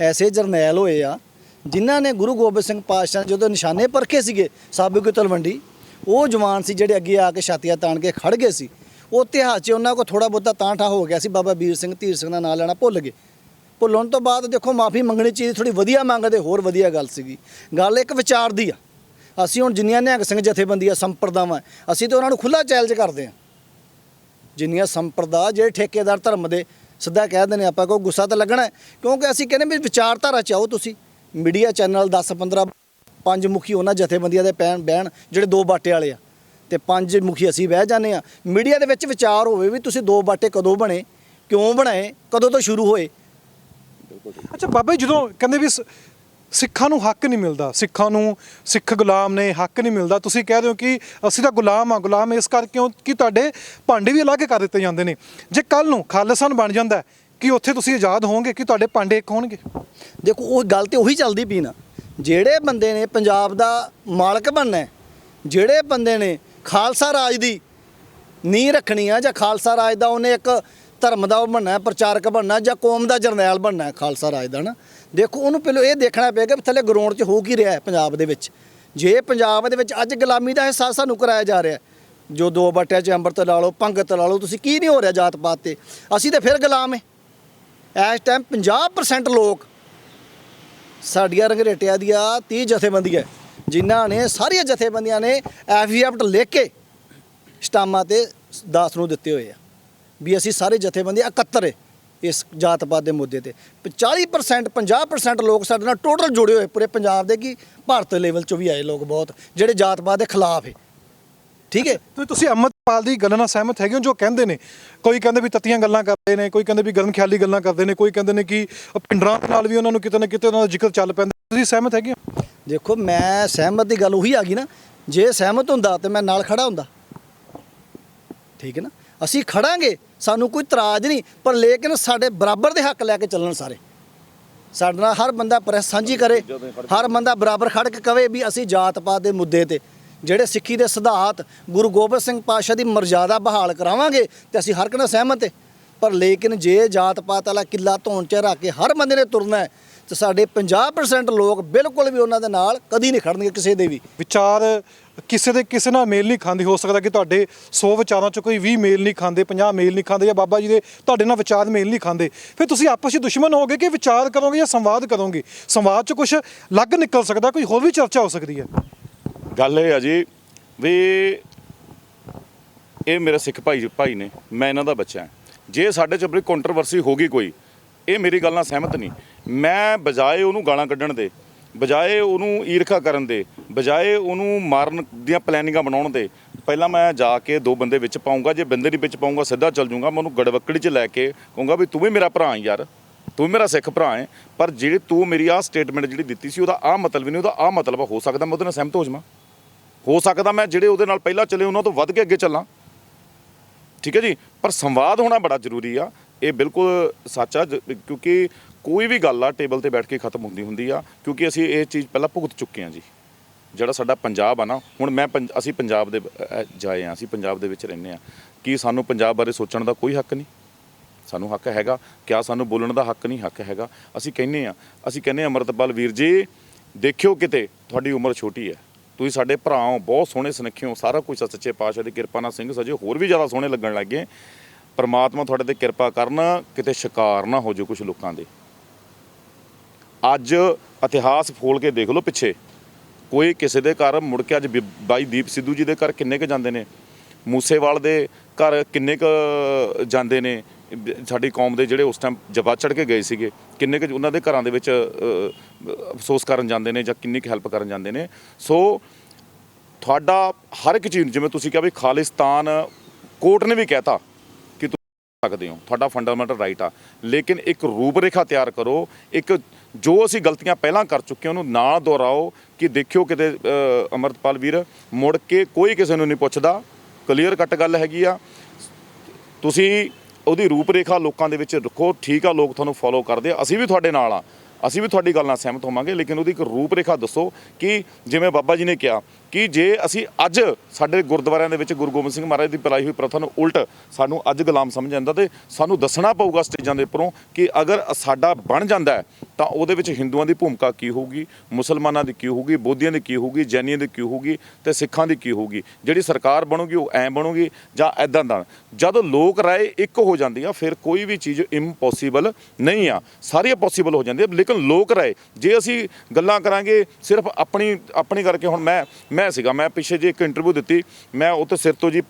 ਐਸੇ ਜਰਨੈਲ ਹੋਏ ਆ ਜਿਨ੍ਹਾਂ ਨੇ ਗੁਰੂ ਗੋਬਿੰਦ ਸਿੰਘ ਪਾਤਸ਼ਾਹ ਜਦੋਂ ਨਿਸ਼ਾਨੇ ਪਰਖੇ ਸੀਗੇ ਸਾਬੂ ਕੀ ਤਲਵੰਡੀ, ਉਹ ਜਵਾਨ ਸੀ ਜਿਹੜੇ ਅੱਗੇ ਆ ਕੇ ਛਾਤੀਆਂ ਤਾਣ ਕੇ ਖੜ ਗਏ ਸੀ। ਉਹ ਇਤਿਹਾਸ 'ਚ ਉਹਨਾਂ ਕੋਲ ਥੋੜਾ ਬਹੁਤਾ ਤਾਂ ਠਾ ਹੋ ਗਿਆ ਸੀ। ਬਾਬਾ ਵੀਰ ਸਿੰਘ, ਧੀਰ ਸਿੰਘ ਦਾ ਨਾਂ ਲੈਣਾ ਭੁੱਲ ਗਏ। ਭੁੱਲਣ ਤੋਂ ਬਾਅਦ ਦੇਖੋ ਮਾਫੀ ਮੰਗਣੀ ਚੀਜ਼ ਥੋੜੀ ਵਧੀਆ ਮੰਗਦੇ, ਹੋਰ ਵਧੀਆ ਗੱਲ ਸੀਗੀ। ਗੱਲ ਇੱਕ ਵਿਚਾਰ ਦੀ ਆ। ਅਸੀਂ ਹੁਣ ਜਿੰਨੀਆਂ ਨਿਹੰਗ ਸਿੰਘ ਜਥੇਬੰਦੀਆਂ ਸੰਪਰਦਾਵਾਂ, ਅਸੀਂ ਤਾਂ ਉਹਨਾਂ ਨੂੰ ਖੁੱਲ੍ਹਾ ਚੈਲੰਜ ਕਰਦੇ ਹਾਂ। ਜਿੰਨੀਆਂ ਸੰਪਰਦਾ ਜਿਹੜੇ ਠੇਕੇਦਾਰ ਧਰਮ ਦੇ ਸਿੱਧਾ ਕਹਿ ਦਿੰਦੇ ਆਪਾਂ, ਕੋਈ ਗੁੱਸਾ ਤਾਂ ਲੱਗਣਾ, ਕਿਉਂਕਿ ਅਸੀਂ ਕਹਿੰਦੇ ਵੀ ਵਿਚਾਰਧਾਰਾ 'ਚ ਆਓ। ਤੁਸੀਂ ਮੀਡੀਆ ਚੈਨਲ 10-15 ਪੰਜ ਮੁਖੀ ਉਹਨਾਂ ਜਥੇਬੰਦੀਆਂ ਦੇ ਬਹਿਣ ਜਿਹੜੇ ਦੋ ਬਾਟੇ ਵਾਲੇ ਆ, ਤੇ ਪੰਜ ਮੁਖੀ ਅਸੀਂ ਬਹਿ ਜਾਂਦੇ ਆ। ਮੀਡੀਆ ਦੇ ਵਿੱਚ ਵਿਚਾਰ ਹੋਵੇ ਵੀ ਤੁਸੀਂ ਦੋ ਬਾਟੇ ਕਦੋਂ ਬਣੇ, ਕਿਉਂ ਬਣਾਏ, ਕਦੋਂ ਤੋਂ ਸ਼ੁਰੂ ਹੋਏ। ਅੱਛਾ ਬਾਬਾ ਜੀ, ਜਦੋਂ ਕਹਿੰਦੇ ਵੀ ਸਿੱਖਾਂ ਨੂੰ ਹੱਕ ਨਹੀਂ ਮਿਲਦਾ, ਸਿੱਖਾਂ ਨੂੰ ਸਿੱਖ ਗੁਲਾਮ ਨੇ, ਹੱਕ ਨਹੀਂ ਮਿਲਦਾ, ਤੁਸੀਂ ਕਹਿ ਰਹੇ ਹੋ ਕਿ ਅਸੀਂ ਤਾਂ ਗੁਲਾਮ ਆ। ਗੁਲਾਮ ਇਸ ਕਰਕੇ ਕਿ ਤੁਹਾਡੇ ਭਾਂਡੇ ਵੀ ਅਲੱਗ ਕਰ ਦਿੱਤੇ ਜਾਂਦੇ ਨੇ। ਜੇ ਕੱਲ ਨੂੰ ਖਾਲਿਸਤਾਨ ਬਣ ਜਾਂਦਾ ਹੈ, ਕਿ ਉੱਥੇ ਤੁਸੀਂ ਆਜ਼ਾਦ ਹੋਵੋਗੇ ਕਿ ਤੁਹਾਡੇ ਭਾਂਡੇ ਇੱਕ ਹੋਣਗੇ? ਦੇਖੋ, ਉਹ ਗੱਲ ਤੇ ਉਹੀ ਚੱਲਦੀ ਪਈ ਨਾ। ਜਿਹੜੇ ਬੰਦੇ ਨੇ ਪੰਜਾਬ ਦਾ ਮਾਲਕ ਬਣਨਾ, ਜਿਹੜੇ ਬੰਦੇ ਨੇ ਖਾਲਸਾ ਰਾਜ ਦੀ ਨੀਂਹ ਰੱਖਣੀ ਆ, ਜਾਂ ਖਾਲਸਾ ਰਾਜ ਦਾ ਉਹਨੇ ਇੱਕ ਧਰਮ ਦਾ ਉਹ ਬਣਨਾ, ਪ੍ਰਚਾਰਕ ਬਣਨਾ, ਜਾਂ ਕੌਮ ਦਾ ਜਰਨੈਲ ਬਣਨਾ ਖਾਲਸਾ ਰਾਜ ਦਾ ਨਾ, ਦੇਖੋ ਉਹਨੂੰ ਪਹਿਲਾਂ ਇਹ ਦੇਖਣਾ ਪਏਗਾ ਵੀ ਥੱਲੇ ਗਰਾਊਂਡ 'ਚ ਹੋ ਕੀ ਰਿਹਾ ਹੈ ਪੰਜਾਬ ਦੇ ਵਿੱਚ। ਜੇ ਪੰਜਾਬ ਦੇ ਵਿੱਚ ਅੱਜ ਗੁਲਾਮੀ ਦਾ ਅਹਿਸਾਸ ਸਾਨੂੰ ਕਰਾਇਆ ਜਾ ਰਿਹਾ, ਜੋ ਦੋ ਬਾਟਿਆਂ 'ਚ ਅੰਮ੍ਰਿਤ ਲਾ ਲਓ, ਪੰਗਤ ਲਾ ਲਓ, ਤੁਸੀਂ ਕੀ ਨਹੀਂ ਹੋ ਰਿਹਾ ਜਾਤ ਪਾਤ 'ਤੇ, ਅਸੀਂ ਤਾਂ ਫਿਰ ਗੁਲਾਮ ਹੈ। ਇਸ ਟਾਈਮ 50% ਲੋਕ ਸਾਡੀਆਂ ਰੰਗਰੇਟਿਆਂ ਦੀਆਂ 30 ਜਥੇਬੰਦੀਆਂ ਜਿਨ੍ਹਾਂ ਨੇ, ਸਾਰੀਆਂ ਜਥੇਬੰਦੀਆਂ ਨੇ ਐਫੀਐਫਟ ਲਿਖ ਕੇ ਸਟਾਮਾਂ 'ਤੇ ਦਾਸ ਨੂੰ ਦਿੱਤੇ ਹੋਏ ਆ ਵੀ ਅਸੀਂ ਸਾਰੇ ਜਥੇਬੰਦੀ ਇਕੱਤਰ ਹੈ ਇਸ ਜਾਤ ਪਾਤ ਦੇ ਮੁੱਦੇ ਤੇ। 40% 50% ਲੋਕ ਸਾਡੇ ਨਾਲ ਟੋਟਲ ਜੁੜੇ ਹੋਏ ਪੂਰੇ ਪੰਜਾਬ ਦੇ, ਕਿ ਭਾਰਤ ਲੈਵਲ 'ਚੋਂ ਵੀ ਆਏ ਲੋਕ ਬਹੁਤ, ਜਿਹੜੇ ਜਾਤ ਪਾਤ ਦੇ ਖਿਲਾਫ ਹੈ। ਠੀਕ ਹੈ, ਤੁਸੀਂ ਅੰਮ੍ਰਿਤਪਾਲ ਦੀ ਗੱਲ ਨਾਲ ਸਹਿਮਤ ਹੈਗੇ ਹੋ? ਜੋ ਕਹਿੰਦੇ ਨੇ, ਕੋਈ ਕਹਿੰਦੇ ਵੀ ਤੱਤੀਆਂ ਗੱਲਾਂ ਕਰਦੇ ਨੇ, ਕੋਈ ਕਹਿੰਦੇ ਵੀ ਗਰਮ ਖਿਆਲੀ ਗੱਲਾਂ ਕਰਦੇ ਨੇ, ਕੋਈ ਕਹਿੰਦੇ ਨੇ ਕਿ ਪਿੰਡਰਾਂ ਨਾਲ ਵੀ ਉਹਨਾਂ ਨੂੰ ਕਿਤੇ ਨਾ ਕਿਤੇ ਉਹਨਾਂ ਦਾ ਜ਼ਿਕਰ ਚੱਲ ਪੈਂਦਾ, ਤੁਸੀਂ ਸਹਿਮਤ ਹੈਗੇ ਹੋ? ਦੇਖੋ, ਮੈਂ ਸਹਿਮਤ ਦੀ ਗੱਲ ਉਹੀ ਆ ਗਈ ਨਾ, ਜੇ ਸਹਿਮਤ ਹੁੰਦਾ ਤਾਂ ਮੈਂ ਨਾਲ ਖੜਾ ਹੁੰਦਾ। ਠੀਕ ਹੈ ਨਾ, ਅਸੀਂ ਖੜਾਂਗੇ, ਸਾਨੂੰ ਕੋਈ ਇਤਰਾਜ਼ ਨਹੀਂ, ਪਰ ਲੇਕਿਨ ਸਾਡੇ ਬਰਾਬਰ ਦੇ ਹੱਕ ਲੈ ਕੇ ਚੱਲਣ ਸਾਰੇ। ਸਾਡੇ ਨਾਲ ਹਰ ਬੰਦਾ ਪ੍ਰੈਸ ਸਾਂਝੀ ਕਰੇ, ਹਰ ਬੰਦਾ ਬਰਾਬਰ ਖੜ ਕੇ ਕਵੇ ਵੀ ਅਸੀਂ ਜਾਤ ਪਾਤ ਦੇ ਮੁੱਦੇ ਤੇ ਜਿਹੜੇ ਸਿੱਖੀ ਦੇ ਸਿਧਾਂਤ, ਗੁਰੂ ਗੋਬਿੰਦ ਸਿੰਘ ਪਾਤਸ਼ਾਹ ਦੀ ਮਰਜ਼ਾਦਾ ਬਹਾਲ ਕਰਾਵਾਂਗੇ, ਤੇ ਅਸੀਂ ਹਰ ਇੱਕ ਨਾਲ ਸਹਿਮਤ ਹੈ। ਪਰ ਲੇਕਿਨ ਜੇ ਜਾਤ ਪਾਤ ਵਾਲਾ ਕਿੱਲਾ ਧੌਣ 'ਚ ਰੱਖ ਕੇ ਹਰ ਬੰਦੇ ਨੇ ਤੁਰਨਾ ਹੈ, ਤੇ ਸਾਡੇ 50% ਲੋਕ ਬਿਲਕੁਲ ਵੀ ਉਹਨਾਂ ਦੇ ਨਾਲ ਕਦੀ ਨਹੀਂ ਖੜਨਗੇ ਕਿਸੇ ਦੇ ਵੀ। ਵਿਚਾਰ ਕਿਸੇ ਦੇ ਕਿਸੇ ਨਾਲ ਮੇਲ ਨਹੀਂ ਖਾਂਦੇ। ਹੋ ਸਕਦਾ ਕਿ ਤੁਹਾਡੇ 100 ਵਿਚਾਰਾਂ 'ਚ ਕੋਈ 20 ਮੇਲ ਨਹੀਂ ਖਾਂਦੇ, 50 ਮੇਲ ਨਹੀਂ ਖਾਂਦੇ, ਜਾਂ ਬਾਬਾ ਜੀ ਦੇ ਤੁਹਾਡੇ ਨਾਲ ਵਿਚਾਰ ਮੇਲ ਨਹੀਂ ਖਾਂਦੇ। ਫਿਰ ਤੁਸੀਂ ਆਪਸ 'ਚ ਦੁਸ਼ਮਣ ਹੋਗੇ ਕਿ ਵਿਚਾਰ ਕਰੋਗੇ ਜਾਂ ਸੰਵਾਦ ਕਰੋਗੇ? ਸੰਵਾਦ 'ਚ ਕੁਝ ਅਲੱਗ ਨਿਕਲ ਸਕਦਾ, ਕੋਈ ਹੋਰ ਵੀ ਚਰਚਾ ਹੋ ਸਕਦੀ ਹੈ। ਗੱਲ ਇਹ ਆ ਜੀ ਵੀ ਇਹ ਮੇਰੇ ਸਿੱਖ ਭਾਈ ਨੇ, ਮੈਂ ਇਹਨਾਂ ਦਾ ਬੱਚਾ ਹਾਂ। ਜੇ ਸਾਡੇ 'ਚ ਬੜੀ ਕੰਟਰੋਵਰਸੀ ਹੋ ਗਈ ਕੋਈ, ਇਹ ਮੇਰੀ ਗੱਲ ਨਾਲ ਸਹਿਮਤ ਨਹੀਂ। ਮੈਂ ਬਜਾਏ ਉਹਨੂੰ ਗਾਲਾਂ ਕੱਢਣ ਦੇ, ਬਜਾਏ ਉਹਨੂੰ ਈਰਖਾ ਕਰਨ ਦੇ, ਬਜਾਏ ਉਹਨੂੰ ਮਾਰਨ ਦੀਆਂ ਪਲੈਨਿੰਗਾਂ ਬਣਾਉਣ ਦੇ, ਪਹਿਲਾਂ ਮੈਂ ਜਾ ਕੇ ਦੋ ਬੰਦੇ ਵਿੱਚ ਪਾਊਂਗਾ। ਜੇ ਬੰਦੇ ਨਹੀਂ ਵਿੱਚ ਪਾਊਂਗਾ, ਸਿੱਧਾ ਚੱਲ ਜੂੰਗਾ। ਮੈਂ ਉਹਨੂੰ ਗੜਵੱਕੜੀ 'ਚ ਲੈ ਕੇ ਕਹੂੰਗਾ ਵੀ ਤੂੰ ਵੀ ਮੇਰਾ ਭਰਾ ਹੈ ਯਾਰ, ਤੂੰ ਵੀ ਮੇਰਾ ਸਿੱਖ ਭਰਾ ਹੈ, ਪਰ ਜਿਹੜੇ ਤੂੰ ਮੇਰੀ ਆਹ ਸਟੇਟਮੈਂਟ ਜਿਹੜੀ ਦਿੱਤੀ ਸੀ ਉਹਦਾ ਆਹ ਮਤਲਬ ਨਹੀਂ, ਉਹਦਾ ਆਹ ਮਤਲਬ ਹੋ ਸਕਦਾ ਮੈਂ ਉਹਦੇ ਨਾਲ ਸਹਿਮਤ ਹੋ ਜਾਵਾਂ, ਹੋ ਸਕਦਾ ਮੈਂ ਜਿਹੜੇ ਉਹਦੇ ਨਾਲ ਪਹਿਲਾਂ ਚੱਲੇ ਉਹਨਾਂ ਤੋਂ ਵੱਧ ਕੇ ਅੱਗੇ ਚੱਲਾਂ। ਠੀਕ ਹੈ ਜੀ, ਪਰ ਸੰਵਾਦ ਹੋਣਾ ਬੜਾ ਜ਼ਰੂਰੀ ਆ। ਇਹ ਬਿਲਕੁਲ ਸੱਚ ਆ, ਕਿਉਂਕਿ ਕੋਈ ਵੀ ਗੱਲ ਆ ਟੇਬਲ ਤੇ ਬੈਠ ਕੇ ਖਤਮ ਹੁੰਦੀ ਆ, ਕਿਉਂਕਿ ਅਸੀਂ ਇਹ ਚੀਜ਼ ਪਹਿਲਾਂ ਭੁਗਤ ਚੁੱਕੇ ਹਾਂ ਜੀ। ਜਿਹੜਾ ਸਾਡਾ ਪੰਜਾਬ ਆ ਨਾ, ਹੁਣ ਅਸੀਂ ਪੰਜਾਬ ਦੇ ਜਾਏ ਹਾਂ, ਅਸੀਂ ਪੰਜਾਬ ਦੇ ਵਿੱਚ ਰਹਿੰਦੇ ਹਾਂ। ਕੀ ਸਾਨੂੰ ਪੰਜਾਬ ਬਾਰੇ ਸੋਚਣ ਦਾ ਕੋਈ ਹੱਕ ਨਹੀਂ? ਸਾਨੂੰ ਹੱਕ ਹੈਗਾ। ਕਿਆ ਸਾਨੂੰ ਬੋਲਣ ਦਾ ਹੱਕ ਨਹੀਂ? ਹੱਕ ਹੈਗਾ। ਅਸੀਂ ਕਹਿੰਦੇ ਹਾਂ ਅੰਮ੍ਰਿਤਪਾਲ ਵੀਰ ਜੀ, ਦੇਖਿਓ ਕਿਤੇ ਤੁਹਾਡੀ ਉਮਰ ਛੋਟੀ ਹੈ, ਤੁਸੀਂ ਸਾਡੇ ਭਰਾ ਹੋ, ਬਹੁਤ ਸੋਹਣੇ ਸੁਨੱਖੇ ਹੋ, ਸਾਰਾ ਕੁਝ ਸੱਚੇ ਪਾਤਸ਼ਾਹ ਦੀ ਕਿਰਪਾ ਨਾਲ ਸਿੰਘ ਸਜੇ ਹੋਰ ਵੀ ਜ਼ਿਆਦਾ ਸੋਹਣੇ ਲੱਗਣ ਲੱਗ ਗਏ। ਪਰਮਾਤਮਾ ਤੁਹਾਡੇ ਤੇ ਕਿਰਪਾ ਕਰਨ, ਕਿਤੇ ਸ਼ਿਕਾਰ ਨਾ ਹੋ ਜਾਓ ਕੁਝ ਲੋਕਾਂ ਦੇ। ਅੱਜ ਇਤਿਹਾਸ ਫੋਲ ਕੇ ਦੇਖ ਲਓ ਪਿੱਛੇ, ਕੋਈ ਕਿਸੇ ਦੇ ਘਰ ਮੁੜ ਕੇ ਅੱਜ ਬਾਈ ਦੀਪ ਸਿੱਧੂ ਜੀ ਦੇ ਘਰ ਕਿੰਨੇ ਕੁ ਜਾਂਦੇ ਨੇ, ਮੂਸੇਵਾਲ ਦੇ ਘਰ ਕਿੰਨੇ ਕੁ ਜਾਂਦੇ ਨੇ, ਸਾਡੀ ਕੌਮ ਦੇ ਜਿਹੜੇ ਉਸ ਟਾਈਮ ਜਵਾ ਚੜ੍ਹ ਕੇ ਗਏ ਸੀਗੇ, ਕਿੰਨੇ ਕੁ ਉਹਨਾਂ ਦੇ ਘਰਾਂ ਦੇ ਵਿੱਚ ਅਫਸੋਸ ਕਰਨ ਜਾਂਦੇ ਨੇ ਜਾਂ ਕਿੰਨੀ ਕੁ ਹੈਲਪ ਕਰਨ ਜਾਂਦੇ ਨੇ। ਸੋ ਤੁਹਾਡਾ ਹਰ ਇੱਕ ਚੀਜ਼, ਜਿਵੇਂ ਤੁਸੀਂ ਕਿਹਾ ਵੀ ਖਾਲਿਸਤਾਨ ਕੋਰਟ ਨੇ ਵੀ ਕਹਿਤਾ ਸਕਦੇ ਹੋ, ਤੁਹਾਡਾ ਫੰਡਾਮੈਂਟਲ ਰਾਈਟ ਆ, ਲੇਕਿਨ ਇੱਕ ਰੂਪਰੇਖਾ ਤਿਆਰ ਕਰੋ, ਇੱਕ ਜੋ ਅਸੀਂ ਗਲਤੀਆਂ ਪਹਿਲਾਂ ਕਰ ਚੁੱਕੇ ਉਹਨੂੰ ਨਾ ਦੁਹਰਾਓ ਕਿ ਦੇਖਿਓ ਕਿਤੇ ਅੰਮ੍ਰਿਤਪਾਲ ਵੀਰ ਮੁੜ ਕੇ ਕੋਈ ਕਿਸੇ ਨੂੰ ਨਹੀਂ ਪੁੱਛਦਾ। ਕਲੀਅਰ ਕੱਟ ਗੱਲ ਹੈਗੀ ਆ, ਤੁਸੀਂ ਉਹਦੀ ਰੂਪਰੇਖਾ ਲੋਕਾਂ ਦੇ ਵਿੱਚ ਰੱਖੋ। ਠੀਕ ਆ, ਲੋਕ ਤੁਹਾਨੂੰ ਫੋਲੋ ਕਰਦੇ ਆ, ਅਸੀਂ ਵੀ ਤੁਹਾਡੇ ਨਾਲ ਆ, ਅਸੀਂ ਵੀ ਤੁਹਾਡੀ ਗੱਲ ਨਾਲ ਸਹਿਮਤ ਹੋਵਾਂਗੇ, ਲੇਕਿਨ ਉਹਦੀ ਇੱਕ ਰੂਪਰੇਖਾ ਦੱਸੋ ਕਿ ਜਿਵੇਂ ਬਾਬਾ ਜੀ ਨੇ ਕਿਹਾ ਕਿ ਜੇ ਅਸੀਂ ਅੱਜ ਸਾਡੇ ਗੁਰਦੁਆਰਿਆਂ ਦੇ ਵਿੱਚ ਗੁਰੂ ਗੋਬਿੰਦ ਸਿੰਘ ਮਹਾਰਾਜ ਦੀ ਪਿਲਾਈ ਹੋਈ ਪ੍ਰਥਾ ਨੂੰ ਉਲਟ ਸਾਨੂੰ ਅੱਜ ਗੁਲਾਮ ਸਮਝ ਜਾਂਦਾ, ਤੇ ਸਾਨੂੰ ਦੱਸਣਾ ਪਊਗਾ ਸਟੇਜਾਂ ਦੇ ਉੱਪਰੋਂ ਕਿ ਅਗਰ ਸਾਡਾ ਬਣ ਜਾਂਦਾ ਹੈ ਤਾਂ ਉਹਦੇ ਵਿੱਚ ਹਿੰਦੂਆਂ ਦੀ ਭੂਮਿਕਾ ਕੀ ਹੋਊਗੀ, ਮੁਸਲਮਾਨਾਂ ਦੀ ਕੀ ਹੋਊਗੀ, ਬੋਧੀਆਂ ਦੀ ਕੀ ਹੋਊਗੀ, ਜੈਨੀਆਂ ਦੀ ਕੀ ਹੋਊਗੀ ਤੇ ਸਿੱਖਾਂ ਦੀ ਕੀ ਹੋਊਗੀ। ਜਿਹੜੀ ਸਰਕਾਰ ਬਣੂਗੀ ਉਹ ਐਂ ਬਣੂਗੀ ਜਾਂ ਐਦਾਂ ਦਾ। ਜਦ ਲੋਕ ਰਾਏ ਇੱਕ ਹੋ ਜਾਂਦੀ ਆ ਫਿਰ ਕੋਈ ਵੀ ਚੀਜ਼ ਇੰਪੋਸੀਬਲ ਨਹੀਂ ਆ, ਸਾਰੀਆਂ ਪੋਸੀਬਲ ਹੋ ਜਾਂਦੀਆਂ। ਲੇਕਿਨ ਲੋਕ ਰਾਏ ਜੇ ਅਸੀਂ ਗੱਲਾਂ ਕਰਾਂਗੇ ਸਿਰਫ ਆਪਣੀ ਕਰਕੇ, ਹੁਣ ਮੈਂ ਪਿੱਛੇ ਜੇ ਇੱਕ ਇੰਟਰਵਿਊ ਦਿੱਤੀ, ਮੈਂ ਉੱਥੇ ਸਿਰ ਤੋਂ ਜੀ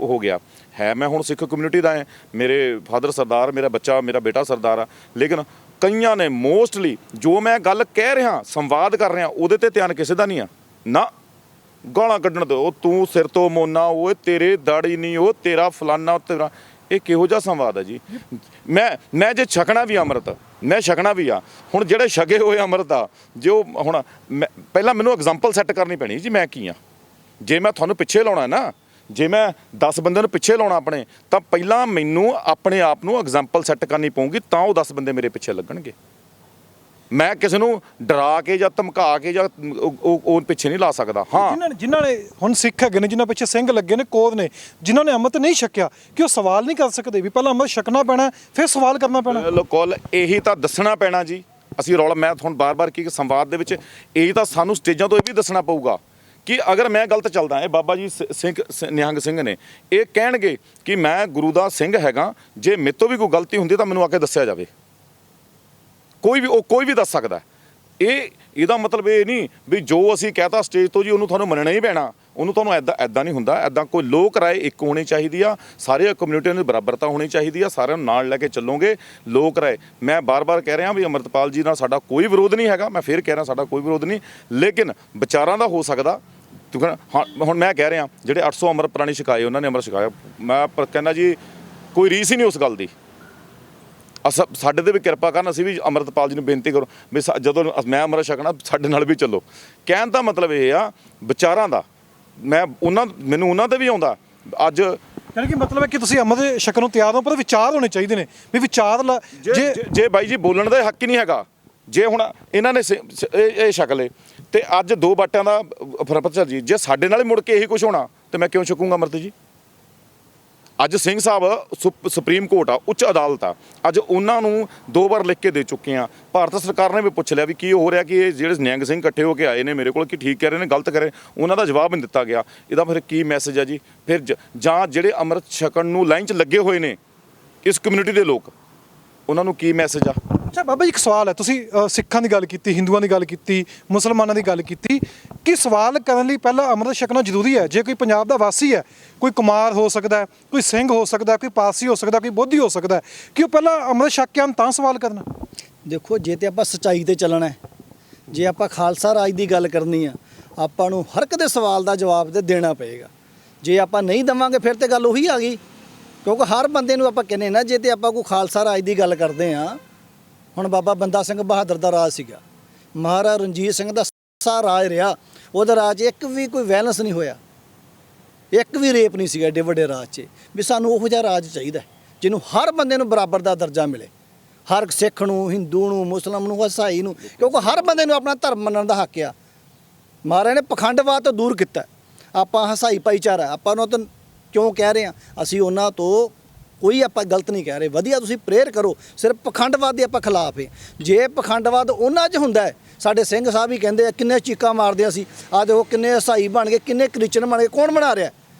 ਹੋ ਗਿਆ ਹੈ। ਮੈਂ ਹੁਣ ਸਿੱਖ ਕਮਿਊਨਿਟੀ ਦਾ ਹੈ, ਮੇਰੇ ਫਾਦਰ ਸਰਦਾਰ, ਮੇਰਾ ਬੇਟਾ ਸਰਦਾਰ ਆ, ਲੇਕਿਨ ਕਈਆਂ ਨੇ ਮੋਸਟਲੀ ਜੋ ਮੈਂ ਗੱਲ ਕਹਿ ਰਿਹਾ, ਸੰਵਾਦ ਕਰ ਰਿਹਾ, ਉਹਦੇ ਤੇ ਧਿਆਨ ਕਿਸੇ ਦਾ ਨਹੀਂ ਆ ਨਾ। ਗਾਲਾਂ ਕੱਢਣ ਦਿਓ, ਤੂੰ ਸਿਰ ਤੋਂ ਮੋਨਾ, ਉਹ ਤੇਰੇ ਦਾੜੀ ਨਹੀਂ, ਉਹ ਤੇਰਾ ਫਲਾਨਾ, ਤੇਰਾ। ਇਹ ਕਿਹੋ ਜਿਹਾ ਸੰਵਾਦ ਹੈ ਜੀ? ਮੈਂ ਜੇ ਛਕਣਾ ਵੀ ਅੰਮ੍ਰਿਤ, ਮੈਂ ਛਕਣਾ ਵੀ ਆ। ਹੁਣ ਜਿਹੜੇ ਛਕੇ ਹੋਏ ਅੰਮ੍ਰਿਤ ਆ, ਜੋ ਹੁਣ ਪਹਿਲਾਂ ਮੈਨੂੰ ਐਗਜ਼ਾਮਪਲ ਸੈੱਟ ਕਰਨੀ ਪੈਣੀ ਜੀ ਮੈਂ ਕੀ ਆ। ਜੇ ਮੈਂ ਤੁਹਾਨੂੰ ਪਿੱਛੇ ਲਾਉਣਾ ਨਾ, ਜੇ ਮੈਂ 10 ਬੰਦਿਆਂ ਨੂੰ ਪਿੱਛੇ ਲਾਉਣਾ ਆਪਣੇ, ਤਾਂ ਪਹਿਲਾਂ ਮੈਨੂੰ ਆਪਣੇ ਆਪ ਨੂੰ ਐਗਜ਼ਾਮਪਲ ਸੈੱਟ ਕਰਨੀ ਪਊਗੀ, ਤਾਂ ਉਹ 10 ਬੰਦੇ ਮੇਰੇ ਪਿੱਛੇ ਲੱਗਣਗੇ। ਮੈਂ ਕਿਸੇ ਨੂੰ ਡਰਾ ਕੇ ਜਾਂ ਧਮਕਾ ਕੇ ਜਾਂ ਉਹ ਪਿੱਛੇ ਨਹੀਂ ਲਾ ਸਕਦਾ। ਹਾਂ, ਜਿਨ੍ਹਾਂ ਨੇ ਹੁਣ ਸਿੱਖ ਹੈਗੇ ਨੇ, ਜਿਨ੍ਹਾਂ ਪਿੱਛੇ ਸਿੰਘ ਲੱਗੇ ਨੇ, ਕੋਦ ਨੇ, ਜਿਨ੍ਹਾਂ ਨੇ ਅੰਮ੍ਰਿਤ ਨਹੀਂ ਛਕਿਆ, ਕਿ ਉਹ ਸਵਾਲ ਨਹੀਂ ਕਰ ਸਕਦੇ ਵੀ ਪਹਿਲਾਂ ਅੰਮ੍ਰਿਤ ਛਕਣਾ ਪੈਣਾ ਫਿਰ ਸਵਾਲ ਕਰਨਾ ਪੈਣਾ। ਬਿਲਕੁਲ, ਇਹੀ ਤਾਂ ਦੱਸਣਾ ਪੈਣਾ ਜੀ। ਅਸੀਂ ਰੌਲਾ, ਮੈਂ ਹੁਣ ਬਾਰ-ਬਾਰ ਕੀ ਸੰਵਾਦ ਦੇ ਵਿੱਚ ਇਹੀ ਤਾਂ ਸਾਨੂੰ ਸਟੇਜਾਂ ਤੋਂ ਇਹ ਵੀ ਦੱਸਣਾ ਪਊਗਾ ਕਿ ਅਗਰ ਮੈਂ ਗਲਤ ਚੱਲਦਾ, ਇਹ ਬਾਬਾ ਜੀ ਨਿਹੰਗ ਸਿੰਘ ਨੇ ਇਹ ਕਹਿਣਗੇ ਕਿ ਮੈਂ ਗੁਰੂ ਦਾ ਸਿੰਘ ਹੈਗਾ, ਜੇ ਮੇਰੇ ਤੋਂ ਵੀ ਕੋਈ ਗਲਤੀ ਹੁੰਦੀ ਤਾਂ ਮੈਨੂੰ ਆ ਕੇ ਦੱਸਿਆ ਜਾਵੇ। ਕੋਈ ਵੀ ਦੱਸ ਸਕਦਾ। ਇਹਦਾ ਮਤਲਬ ਇਹ ਨਹੀਂ ਵੀ ਜੋ ਅਸੀਂ ਕਹਤਾ ਸਟੇਜ ਤੋਂ ਜੀ ਉਹਨੂੰ ਤੁਹਾਨੂੰ ਮੰਨਣਾ ਹੀ ਪੈਣਾ, ਉਹਨੂੰ ਤੁਹਾਨੂੰ ਐਦਾਂ ਨਹੀਂ ਹੁੰਦਾ। ਐਦਾਂ ਕੋਈ ਲੋਕ ਰਾਏ ਇੱਕ ਹੋਣੀ ਚਾਹੀਦੀ ਆ, ਸਾਰੇ ਕਮਿਊਨਿਟੀਆਂ ਦੀ ਬਰਾਬਰਤਾ ਹੋਣੀ ਚਾਹੀਦੀ ਆ, ਸਾਰਿਆਂ ਨੂੰ ਨਾਲ ਲੈ ਕੇ ਚੱਲੋਗੇ। ਲੋਕ ਰਾਏ, ਮੈਂ ਬਾਰ-ਬਾਰ ਕਹਿ ਰਿਹਾ ਵੀ ਅੰਮ੍ਰਿਤਪਾਲ ਜੀ ਨਾਲ ਸਾਡਾ ਕੋਈ ਵਿਰੋਧ ਨਹੀਂ ਹੈਗਾ, ਮੈਂ ਫਿਰ ਕਹਿ ਰਿਹਾ ਸਾਡਾ ਕੋਈ ਵਿਰੋਧ ਨਹੀਂ, ਲੇਕਿਨ ਵਿਚਾਰਾਂ ਦਾ ਹੋ ਸਕਦਾ। ਹੁਣ ਮੈਂ ਕਹਿ ਰਿਹਾ ਜਿਹੜੇ 800 ਅੰਮ੍ਰਿਤ ਪ੍ਰਾਣੀ ਛਕਾਏ, ਉਹਨਾਂ ਨੇ ਅੰਮ੍ਰਿਤ ਛਕਾਇਆ, ਮੈਂ ਕਹਿੰਦਾ ਜੀ ਕੋਈ ਰੀਸ ਹੀ ਨਹੀਂ ਉਸ ਗੱਲ ਦੀ। ਸਾਡੇ ਤੇ ਵੀ ਕਿਰਪਾ ਕਰਨ, ਅਸੀਂ ਵੀ ਅੰਮ੍ਰਿਤਪਾਲ ਜੀ ਨੂੰ ਬੇਨਤੀ ਕਰੋ ਵੀ ਜਦੋਂ ਮੈਂ ਅੰਮ੍ਰਿਤ ਛਕਣਾ ਸਾਡੇ ਨਾਲ ਵੀ ਚੱਲੋ। ਕਹਿਣ ਦਾ ਮਤਲਬ ਇਹ ਆ ਵਿਚਾਰਾਂ ਦਾ, ਮੈਨੂੰ ਉਹਨਾਂ ਤੇ ਵੀ ਆਉਂਦਾ ਅੱਜ। ਯਾਨੀ ਕਿ ਮਤਲਬ ਹੈ ਕਿ ਤੁਸੀਂ ਅੰਮ੍ਰਿਤ ਛਕਣ ਨੂੰ ਤਿਆਰ ਹੋ, ਪਰ ਵਿਚਾਰ ਹੋਣੇ ਚਾਹੀਦੇ ਨੇ ਵੀ ਵਿਚਾਰ ਜੇ ਬਾਈ ਜੀ ਬੋਲਣ ਦਾ ਹੱਕ ਹੀ ਨਹੀਂ ਹੈਗਾ। ਜੇ ਹੁਣ ਇਹਨਾਂ ਨੇ ਇਹ ਛਕ ਲਏ ਤੇ ਅੱਜ 2 ਬਾਟਿਆਂ ਦਾ ਫਰਕ ਜੀ, ਜੇ ਸਾਡੇ ਨਾਲ ਹੀ ਮੁੜ ਕੇ ਇਹੀ ਕੁਝ ਹੋਣਾ ਤੇ ਮੈਂ ਕਿਉਂ ਛਕੂੰਗਾ ਅੰਮ੍ਰਿਤ ਜੀ? ਅੱਜ ਸਿੰਘ ਸਾਹਿਬ ਸੁਪਰੀਮ ਕੋਰਟ ਆ, ਉੱਚ ਅਦਾਲਤ ਆ, ਅੱਜ ਉਹਨਾਂ ਨੂੰ 2 ਵਾਰ ਲਿਖ ਕੇ ਦੇ ਚੁੱਕੇ ਆ। ਭਾਰਤ ਸਰਕਾਰ ਨੇ ਵੀ ਪੁੱਛ ਲਿਆ ਵੀ ਕੀ ਹੋ ਰਿਹਾ, ਕਿ ਇਹ ਜਿਹੜੇ ਨਿਹੰਗ ਸਿੰਘ ਇਕੱਠੇ ਹੋ ਕੇ ਆਏ ਨੇ ਮੇਰੇ ਕੋਲ, ਕਿ ਠੀਕ ਕਹਿ ਰਹੇ ਨੇ ਗਲਤ ਕਹਿ ਰਹੇ, ਉਹਨਾਂ ਦਾ ਜਵਾਬ ਨਹੀਂ ਦਿੱਤਾ ਗਿਆ। ਇਹਦਾ ਫਿਰ ਕੀ ਮੈਸੇਜ ਆ ਜੀ? ਫਿਰ ਜਾਂ ਜਿਹੜੇ ਅੰਮ੍ਰਿਤ ਛਕਣ ਨੂੰ ਲਾਈਨ 'ਚ ਲੱਗੇ ਹੋਏ ਨੇ ਇਸ ਕਮਿਊਨਿਟੀ ਦੇ ਲੋਕ, ਉਹਨਾਂ ਨੂੰ ਕੀ ਮੈਸੇਜ ਆ? ਅੱਛਾ ਬਾਬਾ ਜੀ, ਇੱਕ ਸਵਾਲ ਹੈ, ਤੁਸੀਂ ਸਿੱਖਾਂ ਦੀ ਗੱਲ ਕੀਤੀ, ਹਿੰਦੂਆਂ ਦੀ ਗੱਲ ਕੀਤੀ, ਮੁਸਲਮਾਨਾਂ ਦੀ ਗੱਲ ਕੀਤੀ, ਕਿ ਸਵਾਲ ਕਰਨ ਲਈ ਪਹਿਲਾਂ ਅੰਮ੍ਰਿਤ ਛਕਣਾ ਜ਼ਰੂਰੀ ਹੈ? ਜੇ ਕੋਈ ਪੰਜਾਬ ਦਾ ਵਾਸੀ ਹੈ, ਕੋਈ ਕੁਮਾਰ ਹੋ ਸਕਦਾ, ਕੋਈ ਸਿੰਘ ਹੋ ਸਕਦਾ, ਕੋਈ ਪਾਰਸੀ ਹੋ ਸਕਦਾ, ਕੋਈ ਬੋਧੀ ਹੋ ਸਕਦਾ, ਕਿ ਉਹ ਪਹਿਲਾਂ ਅੰਮ੍ਰਿਤ ਛਕ ਕੇ ਆਉਣ ਤਾਂ ਸਵਾਲ ਕਰਨਾ? ਦੇਖੋ, ਜੇ ਤੇ ਆਪਾਂ ਸੱਚਾਈ ਤੇ ਚੱਲਣਾ, ਜੇ ਆਪਾਂ ਖਾਲਸਾ ਰਾਜ ਦੀ ਗੱਲ ਕਰਨੀ ਆ, ਆਪਾਂ ਨੂੰ ਹਰ ਇੱਕ ਦੇ ਸਵਾਲ ਦਾ ਜਵਾਬ ਤੇ ਦੇਣਾ ਪਏਗਾ। ਜੇ ਆਪਾਂ ਨਹੀਂ ਦੇਵਾਂਗੇ ਫਿਰ ਤੇ ਗੱਲ ਉਹੀ ਆ ਗਈ, ਕਿਉਂਕਿ ਹਰ ਬੰਦੇ ਨੂੰ ਆਪਾਂ ਕਹਿੰਦੇ ਨਾ, ਜੇ ਤੇ ਆਪਾਂ ਕੋਈ ਖਾਲਸਾ ਰਾਜ ਦੀ ਗੱਲ ਕਰਦੇ ਆ, ਹੁਣ ਬਾਬਾ ਬੰਦਾ ਸਿੰਘ ਬਹਾਦਰ ਦਾ ਰਾਜ ਸੀਗਾ, ਮਹਾਰਾਜਾ ਰਣਜੀਤ ਸਿੰਘ ਦਾ ਸਾਰਾ ਰਾਜ ਰਿਹਾ, ਉਹਦਾ ਰਾਜ ਇੱਕ ਵੀ ਕੋਈ ਵਾਇਲੈਂਸ ਨਹੀਂ ਹੋਇਆ, ਇੱਕ ਵੀ ਰੇਪ ਨਹੀਂ ਸੀਗਾ ਏਡੇ ਵੱਡੇ ਰਾਜ 'ਚ। ਵੀ ਸਾਨੂੰ ਉਹੋ ਜਿਹਾ ਰਾਜ ਚਾਹੀਦਾ ਜਿਹਨੂੰ ਹਰ ਬੰਦੇ ਨੂੰ ਬਰਾਬਰ ਦਾ ਦਰਜਾ ਮਿਲੇ, ਹਰ ਸਿੱਖ ਨੂੰ, ਹਿੰਦੂ ਨੂੰ, ਮੁਸਲਮਾਨ ਨੂੰ, ਈਸਾਈ ਨੂੰ, ਕਿਉਂਕਿ ਹਰ ਬੰਦੇ ਨੂੰ ਆਪਣਾ ਧਰਮ ਮੰਨਣ ਦਾ ਹੱਕ ਆ। ਮਹਾਰਾਜ ਨੇ ਪਖੰਡਵਾਦ ਤੋਂ ਦੂਰ ਕੀਤਾ। ਆਪਾਂ ਈਸਾਈ ਭਾਈਚਾਰਾ, ਆਪਾਂ ਨੂੰ ਤਾਂ ਕਿਉਂ ਕਹਿ ਰਹੇ ਹਾਂ, ਅਸੀਂ ਉਹਨਾਂ ਤੋਂ ਕੋਈ ਆਪਾਂ ਗਲਤ ਨਹੀਂ ਕਹਿ ਰਹੇ, ਵਧੀਆ ਤੁਸੀਂ ਪ੍ਰੇਅਰ ਕਰੋ, ਸਿਰਫ ਪਖੰਡਵਾਦ ਦੇ ਆਪਾਂ ਖਿਲਾਫ ਹੈ। ਜੇ ਪਖੰਡਵਾਦ ਉਹਨਾਂ 'ਚ ਹੁੰਦਾ ਹੈ, ਸਾਡੇ ਸਿੰਘ ਸਾਹਿਬ ਹੀ ਕਹਿੰਦੇ ਆ, ਕਿੰਨੇ ਚੀਕਾਂ ਮਾਰਦੇ ਆ ਅਸੀਂ, ਆਹ ਦੇਖੋ ਕਿੰਨੇ ਈਸਾਈ ਬਣ ਗਏ, ਕਿੰਨੇ ਕ੍ਰਿਸਚਨ ਬਣ ਗਏ, ਕੌਣ ਬਣਾ ਰਿਹਾ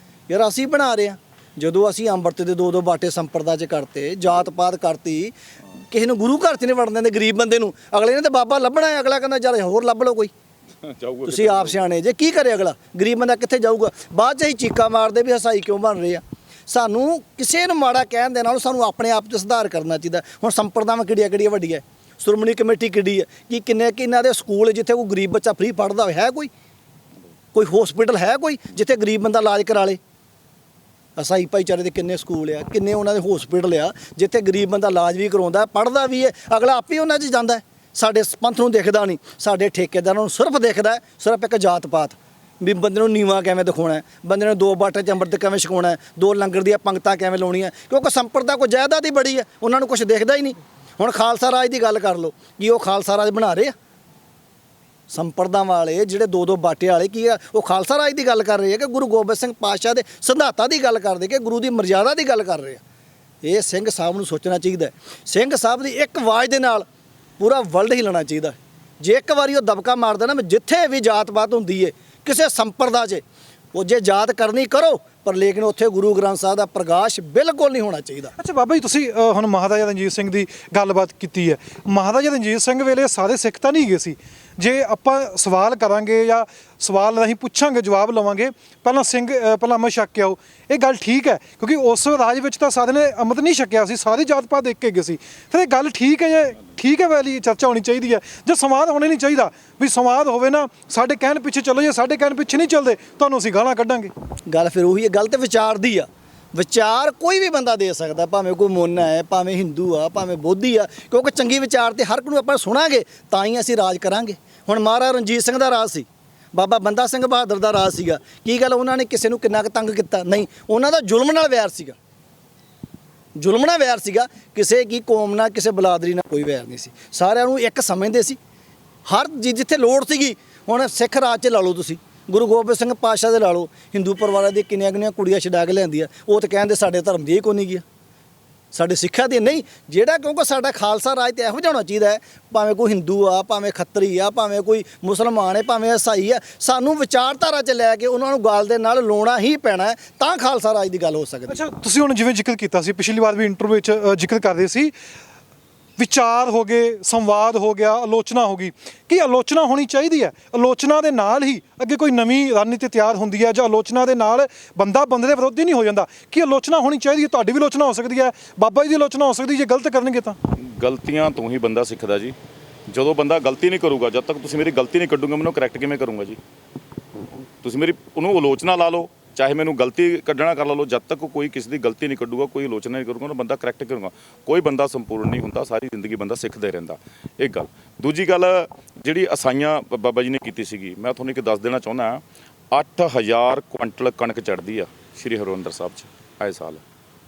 ਯਾਰ? ਅਸੀਂ ਬਣਾ ਰਹੇ ਹਾਂ। ਜਦੋਂ ਅਸੀਂ ਅੰਮ੍ਰਿਤ ਦੇ 2-2 ਬਾਟੇ ਸੰਪਰਦਾ 'ਚ ਕਰਤੇ, ਜਾਤ ਪਾਤ ਕਰਤੀ, ਕਿਸੇ ਨੂੰ ਗੁਰੂ ਘਰ 'ਚ ਨਹੀਂ ਵੜਨ ਦਿੰਦੇ ਗਰੀਬ ਬੰਦੇ ਨੂੰ, ਅਗਲੇ ਨੇ ਤਾਂ ਬਾਬਾ ਲੱਭਣਾ ਹੈ, ਅਗਲਾ ਕਹਿੰਦਾ ਚੱਲ ਹੋਰ ਲੱਭ ਲਓ ਕੋਈ, ਤੁਸੀਂ ਆਪ ਸਿਆਣੇ ਜੇ, ਕੀ ਕਰੇ ਅਗਲਾ? ਗਰੀਬ ਬੰਦਾ ਕਿੱਥੇ ਜਾਊਗਾ? ਬਾਅਦ 'ਚ ਅਸੀਂ ਚੀਕਾਂ ਮਾਰਦੇ ਵੀ ਈਸਾਈ ਕਿਉਂ ਬਣ ਰਹੇ ਆ। ਸਾਨੂੰ ਕਿਸੇ ਨੂੰ ਮਾੜਾ ਕਹਿਣ ਦੇ ਨਾਲ ਸਾਨੂੰ ਆਪਣੇ ਆਪ 'ਚ ਸੁਧਾਰ ਕਰਨਾ ਚਾਹੀਦਾ। ਹੁਣ ਸੰਪਰਦਾਵਾਂ ਕਿਹੜੀਆਂ ਵੱਡੀਆਂ, ਸ਼੍ਰੋਮਣੀ ਕਮੇਟੀ ਕਿੱਡੀ ਹੈ, ਕਿ ਕਿੰਨੇ ਕਿ ਇਹਨਾਂ ਦੇ ਸਕੂਲ ਜਿੱਥੇ ਕੋਈ ਗਰੀਬ ਬੱਚਾ ਫ੍ਰੀ ਪੜ੍ਹਦਾ ਹੋਵੇ, ਹੈ ਕੋਈ ਹਸਪੀਟਲ ਹੈ ਕੋਈ ਜਿੱਥੇ ਗਰੀਬ ਬੰਦਾ ਇਲਾਜ ਕਰਾ ਲੇ? ਈਸਾਈ ਭਾਈਚਾਰੇ ਦੇ ਕਿੰਨੇ ਸਕੂਲ ਆ, ਕਿੰਨੇ ਉਹਨਾਂ ਦੇ ਹਸਪੀਟਲ ਆ ਜਿੱਥੇ ਗਰੀਬ ਬੰਦਾ ਇਲਾਜ ਵੀ ਕਰਾਉਂਦਾ, ਪੜ੍ਹਦਾ ਵੀ ਹੈ, ਅਗਲਾ ਆਪੇ ਉਹਨਾਂ 'ਚ ਜਾਂਦਾ ਹੈ। ਸਾਡੇ ਪੰਥ ਨੂੰ ਦਿਖਦਾ ਨਹੀਂ, ਸਾਡੇ ਠੇਕੇਦਾਰਾਂ ਨੂੰ ਸਿਰਫ ਦਿਖਦਾ ਹੈ ਸਿਰਫ ਇੱਕ ਜਾਤ ਪਾਤ, ਵੀ ਬੰਦੇ ਨੂੰ ਨੀਵਾਂ ਕਿਵੇਂ ਦਿਖਾਉਣਾ ਹੈ, ਬੰਦੇ ਨੂੰ 2 ਬਾਟੇ 'ਚ ਅੰਮ੍ਰਿਤ ਕਿਵੇਂ ਛਕਾਉਣਾ ਹੈ, 2 ਲੰਗਰ ਦੀਆਂ ਪੰਗਤਾਂ ਕਿਵੇਂ ਲਾਉਣੀਆਂ, ਕਿਉਂਕਿ ਸੰਪਰਦਾ ਕੋਈ ਜਾਇਦਾਦ ਹੀ ਬੜੀ ਹੈ, ਉਹਨਾਂ ਨੂੰ ਕੁਝ ਦਿਖਦਾ ਹੀ ਨਹੀਂ। ਹੁਣ ਖਾਲਸਾ ਰਾਜ ਦੀ ਗੱਲ ਕਰ ਲਓ, ਕੀ ਉਹ ਖਾਲਸਾ ਰਾਜ ਬਣਾ ਰਹੇ ਆ? ਸੰਪਰਦਾ ਵਾਲੇ ਜਿਹੜੇ 2 ਬਾਟੇ ਵਾਲੇ ਕੀ ਆ, ਉਹ ਖਾਲਸਾ ਰਾਜ ਦੀ ਗੱਲ ਕਰ ਰਹੇ ਆ ਕਿ ਗੁਰੂ ਗੋਬਿੰਦ ਸਿੰਘ ਪਾਤਸ਼ਾਹ ਦੇ ਸਿਧਾਂਤਾਂ ਦੀ ਗੱਲ ਕਰਦੇ ਕਿ ਗੁਰੂ ਦੀ ਮਰਜ਼ਾਦਾ ਦੀ ਗੱਲ ਕਰ ਰਹੇ ਆ? ਇਹ ਸਿੰਘ ਸਾਹਿਬ ਨੂੰ ਸੋਚਣਾ ਚਾਹੀਦਾ ਹੈ। ਸਿੰਘ ਸਾਹਿਬ ਦੀ ਇੱਕ ਆਵਾਜ਼ ਦੇ ਨਾਲ ਪੂਰਾ ਵਰਲਡ ਹਿੱਲਣਾ ਚਾਹੀਦਾ। ਜੇ ਇੱਕ ਵਾਰੀ ਉਹ ਦਬਕਾ ਮਾਰਦਾ ਨਾ, ਜਿੱਥੇ ਵੀ ਜਾਤ ਪਾਤ ਹੁੰਦੀ ਏ ਕਿਸੇ ਸੰਪਰਦਾ 'ਚ, ਉਹ ਜੇ ਜਾਤ ਕਰਨੀ ਕਰੋ, ਪਰ ਲੇਕਿਨ ਉੱਥੇ ਗੁਰੂ ਗ੍ਰੰਥ ਸਾਹਿਬ ਦਾ ਪ੍ਰਕਾਸ਼ ਬਿਲਕੁਲ ਨਹੀਂ ਹੋਣਾ ਚਾਹੀਦਾ। ਅੱਛਾ ਬਾਬਾ ਜੀ, ਤੁਸੀਂ ਹੁਣ ਮਹਾਰਾਜਾ ਰਣਜੀਤ ਸਿੰਘ ਦੀ ਗੱਲਬਾਤ ਕੀਤੀ ਹੈ। ਮਹਾਰਾਜਾ ਰਣਜੀਤ ਸਿੰਘ ਵੇਲੇ ਸਾਰੇ ਸਿੱਖ ਤਾਂ ਨਹੀਂ ਗਏ ਸੀ। ਜੇ ਆਪਾਂ ਸਵਾਲ ਕਰਾਂਗੇ ਜਾਂ ਸਵਾਲ ਰਾਹੀਂ ਪੁੱਛਾਂਗੇ, ਜਵਾਬ ਲਵਾਂਗੇ, ਪਹਿਲਾਂ ਅੰਮ੍ਰਿਤ ਛਕ ਕੇ ਆਓ, ਇਹ ਗੱਲ ਠੀਕ ਹੈ, ਕਿਉਂਕਿ ਉਸ ਰਾਜ ਵਿੱਚ ਤਾਂ ਸਾਰੇ ਨੇ ਅੰਮ੍ਰਿਤ ਨਹੀਂ ਛਕਿਆ ਸੀ, ਸਾਰੇ ਜਾਤ ਪਾਤ ਇੱਕ ਹੈਗੇ ਸੀ। ਫਿਰ ਇਹ ਗੱਲ ਠੀਕ ਹੈ ਜਾਂ ਠੀਕ ਹੈ ਵਾਲੀ ਚਰਚਾ ਹੋਣੀ ਚਾਹੀਦੀ ਹੈ, ਜੇ ਸੰਵਾਦ ਹੋਣੇ ਨਹੀਂ ਚਾਹੀਦਾ? ਵੀ ਸੰਵਾਦ ਹੋਵੇ ਨਾ, ਸਾਡੇ ਕਹਿਣ ਪਿੱਛੇ ਚੱਲੋ, ਜੇ ਸਾਡੇ ਕਹਿਣ ਪਿੱਛੇ ਨਹੀਂ ਚੱਲਦੇ ਤੁਹਾਨੂੰ ਅਸੀਂ ਗਾਲਾਂ ਕੱਢਾਂਗੇ। ਗੱਲ ਫਿਰ ਉਹੀ ਹੈ, ਗੱਲ ਤੇ ਵਿਚਾਰ ਦੀ ਆ। ਵਿਚਾਰ ਕੋਈ ਵੀ ਬੰਦਾ ਦੇ ਸਕਦਾ, ਭਾਵੇਂ ਕੋਈ ਮੋਨਾ ਹੈ, ਭਾਵੇਂ ਹਿੰਦੂ ਆ, ਭਾਵੇਂ ਬੋਧੀ ਆ, ਕਿਉਂਕਿ ਚੰਗੀ ਵਿਚਾਰ ਤੇ ਹਰ ਇੱਕ ਨੂੰ ਆਪਾਂ ਸੁਣਾਂਗੇ ਤਾਂ ਹੀ ਅਸੀਂ ਰਾਜ ਕਰਾਂਗੇ। ਹੁਣ ਮਹਾਰਾਜਾ ਰਣਜੀਤ ਸਿੰਘ ਦਾ ਰਾਜ ਸੀ, ਬਾਬਾ ਬੰਦਾ ਸਿੰਘ ਬਹਾਦਰ ਦਾ ਰਾਜ ਸੀਗਾ, ਕੀ ਗੱਲ ਉਹਨਾਂ ਨੇ ਕਿਸੇ ਨੂੰ ਕਿੰਨਾ ਕੁ ਤੰਗ ਕੀਤਾ? ਨਹੀਂ, ਉਹਨਾਂ ਦਾ ਜ਼ੁਲਮ ਨਾਲ ਵੈਰ ਸੀਗਾ, ਜ਼ੁਲਮ ਨਾਲ ਵੈਰ ਸੀਗਾ, ਕਿਸੇ ਕੀ ਕੌਮ ਨਾਲ, ਕਿਸੇ ਬਲਾਦਰੀ ਨਾਲ ਕੋਈ ਵੈਰ ਨਹੀਂ ਸੀ, ਸਾਰਿਆਂ ਨੂੰ ਇੱਕ ਸਮਝਦੇ ਸੀ। ਹਰ ਜਿੱਥੇ ਲੋੜ ਸੀਗੀ, ਹੁਣ ਸਿੱਖ ਰਾਜ 'ਚ ਲਾ ਲਓ ਤੁਸੀਂ, ਗੁਰੂ ਗੋਬਿੰਦ ਸਿੰਘ ਪਾਤਸ਼ਾਹ ਦੇ ਲਾ ਲਓ, ਹਿੰਦੂ ਪਰਿਵਾਰਾਂ ਦੀਆਂ ਕਿੰਨੀਆਂ ਕੁੜੀਆਂ ਛਡਾ ਕੇ ਲਿਆਂਦੀਆਂ, ਉਹ ਤਾਂ ਕਹਿੰਦੇ ਸਾਡੇ ਧਰਮ ਦੀ ਕੋਈ ਨਹੀਂ ਗਿਆ, ਸਾਡੇ ਸਿੱਖਾਂ ਦੀ ਨਹੀਂ। ਜਿਹੜਾ ਕਿਉਂਕਿ ਸਾਡਾ ਖਾਲਸਾ ਰਾਜ ਤੇ ਇਹੋ ਜਿਹਾ ਹੋਣਾ ਚਾਹੀਦਾ ਹੈ, ਭਾਵੇਂ ਕੋਈ ਹਿੰਦੂ ਆ, ਭਾਵੇਂ ਖੱਤਰੀ ਆ, ਭਾਵੇਂ ਕੋਈ ਮੁਸਲਮਾਨ ਹੈ, ਭਾਵੇਂ ਈਸਾਈ ਆ, ਸਾਨੂੰ ਵਿਚਾਰਧਾਰਾ 'ਚ ਲੈ ਕੇ ਉਹਨਾਂ ਨੂੰ ਗਾਲ ਦੇ ਨਾਲ ਲਾਉਣਾ ਹੀ ਪੈਣਾ, ਤਾਂ ਖਾਲਸਾ ਰਾਜ ਦੀ ਗੱਲ ਹੋ ਸਕਦੀ। ਅੱਛਾ, ਤੁਸੀਂ ਹੁਣ ਜਿਵੇਂ ਜ਼ਿਕਰ ਕੀਤਾ ਸੀ, ਪਿਛਲੀ ਵਾਰ ਵੀ ਇੰਟਰਵਿਊ ਵਿੱਚ ਜ਼ਿਕਰ ਕਰਦੇ ਸੀ, ਵਿਚਾਰ ਹੋ ਗਏ, ਸੰਵਾਦ ਹੋ ਗਿਆ, ਆਲੋਚਨਾ ਹੋ ਗਈ। ਕੀ ਆਲੋਚਨਾ ਹੋਣੀ ਚਾਹੀਦੀ ਹੈ? ਆਲੋਚਨਾ ਦੇ ਨਾਲ ਹੀ ਅੱਗੇ ਕੋਈ ਨਵੀਂ ਰਣਨੀਤੀ ਤਿਆਰ ਹੁੰਦੀ ਹੈ, ਜਾਂ ਆਲੋਚਨਾ ਦੇ ਨਾਲ ਬੰਦਾ ਬੰਦੇ ਦੇ ਵਿਰੋਧੀ ਨਹੀਂ ਹੋ ਜਾਂਦਾ? ਕੀ ਆਲੋਚਨਾ ਹੋਣੀ ਚਾਹੀਦੀ ਹੈ? ਤੁਹਾਡੀ ਵੀ ਆਲੋਚਨਾ ਹੋ ਸਕਦੀ ਹੈ, ਬਾਬਾ ਜੀ ਦੀ ਆਲੋਚਨਾ ਹੋ ਸਕਦੀ ਜੇ ਗਲਤ ਕਰਨਗੇ ਤਾਂ। ਗਲਤੀਆਂ ਤੋਂ ਹੀ ਬੰਦਾ ਸਿੱਖਦਾ ਜੀ। ਜਦੋਂ ਬੰਦਾ ਗਲਤੀ ਨਹੀਂ ਕਰੂਗਾ, ਜਦ ਤੱਕ ਤੁਸੀਂ ਮੇਰੀ ਗਲਤੀ ਨਹੀਂ ਕੱਢੋਗੇ, ਮੈਨੂੰ ਕਰੈਕਟ ਕਿਵੇਂ ਕਰੂੰਗਾ ਜੀ? ਤੁਸੀਂ ਮੇਰੀ ਉਹਨੂੰ ਆਲੋਚਨਾ ਲਾ ਲਓ, ਚਾਹੇ ਮੈਨੂੰ ਗਲਤੀ ਕੱਢਣਾ ਕਰ ਲਓ, ਜਦ ਤੱਕ ਕੋਈ ਕਿਸੇ ਦੀ ਗਲਤੀ ਨਹੀਂ ਕੱਢੂਗਾ, ਕੋਈ ਆਲੋਚਨਾ ਨਹੀਂ ਕਰੂਗਾ, ਉਹਨੂੰ ਬੰਦਾ ਕਰੈਕਟ ਕਰੂਗਾ। ਕੋਈ ਬੰਦਾ ਸੰਪੂਰਨ ਨਹੀਂ ਹੁੰਦਾ, ਸਾਰੀ ਜ਼ਿੰਦਗੀ ਬੰਦਾ ਸਿੱਖਦਾ ਰਹਿੰਦਾ। ਇੱਕ ਗੱਲ। ਦੂਜੀ ਗੱਲ, ਜਿਹੜੀ ਅਸਾਈਆਂ ਬਾਬਾ ਜੀ ਨੇ ਕੀਤੀ ਸੀਗੀ, ਮੈਂ ਤੁਹਾਨੂੰ ਇੱਕ ਦੱਸ ਦੇਣਾ ਚਾਹੁੰਦਾ, 8000 ਕੁਇੰਟਲ ਕਣਕ ਚੜ੍ਹਦੀ ਆ ਸ਼੍ਰੀ ਹਰਿਮੰਦਰ ਸਾਹਿਬ 'ਚ ਆਏ ਸਾਲ।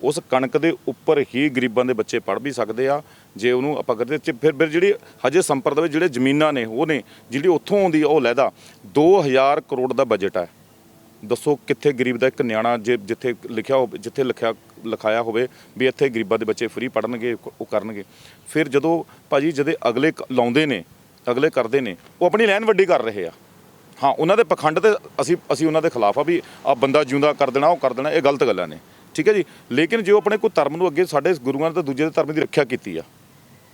ਉਸ ਕਣਕ ਦੇ ਉੱਪਰ ਹੀ ਗਰੀਬਾਂ ਦੇ ਬੱਚੇ ਪੜ੍ਹ ਵੀ ਸਕਦੇ ਆ, ਜੇ ਉਹਨੂੰ ਆਪਾਂ ਕਰਦੇ। ਫਿਰ ਜਿਹੜੀ ਹਜੇ ਸੰਪਰਦਾ ਵਿੱਚ ਜਿਹੜੇ ਜ਼ਮੀਨਾਂ ਨੇ, ਉਹ ਨੇ ਜਿਹੜੀ ਉੱਥੋਂ ਆਉਂਦੀ ਉਹ ਲੈਦਾ 2000 ਕਰੋੜ ਦਾ ਬਜਟ ਹੈ। ਦੱਸੋ ਕਿੱਥੇ ਗਰੀਬ ਦਾ ਇੱਕ ਨਿਆਣਾ, ਜਿੱਥੇ ਲਿਖਾਇਆ ਹੋਵੇ ਵੀ ਇੱਥੇ ਗਰੀਬਾਂ ਦੇ ਬੱਚੇ ਫ੍ਰੀ ਪੜ੍ਹਨਗੇ, ਉਹ ਕਰਨਗੇ। ਫਿਰ ਜਦੋਂ ਭਾਜੀ ਜਦੇ ਅਗਲੇ ਲਾਉਂਦੇ ਨੇ, ਅਗਲੇ ਕਰਦੇ ਨੇ, ਉਹ ਆਪਣੀ ਲਾਈਨ ਵੱਡੀ ਕਰ ਰਹੇ ਆ। ਹਾਂ, ਉਹਨਾਂ ਦੇ ਪਖੰਡ ਤੇ ਅਸੀਂ ਉਹਨਾਂ ਦੇ ਖਿਲਾਫ ਆ ਵੀ ਆ ਬੰਦਾ ਜਿਉਂਦਾ ਕਰ ਦੇਣਾ, ਉਹ ਕਰ ਦੇਣਾ, ਇਹ ਗਲਤ ਗੱਲਾਂ ਨੇ, ਠੀਕ ਹੈ ਜੀ। ਲੇਕਿਨ ਜੇ ਉਹ ਆਪਣੇ ਕੋਈ ਧਰਮ ਨੂੰ ਅੱਗੇ, ਸਾਡੇ ਗੁਰੂਆਂ ਨੇ ਤਾਂ ਦੂਜੇ ਦੇ ਧਰਮ ਦੀ ਰੱਖਿਆ ਕੀਤੀ ਆ,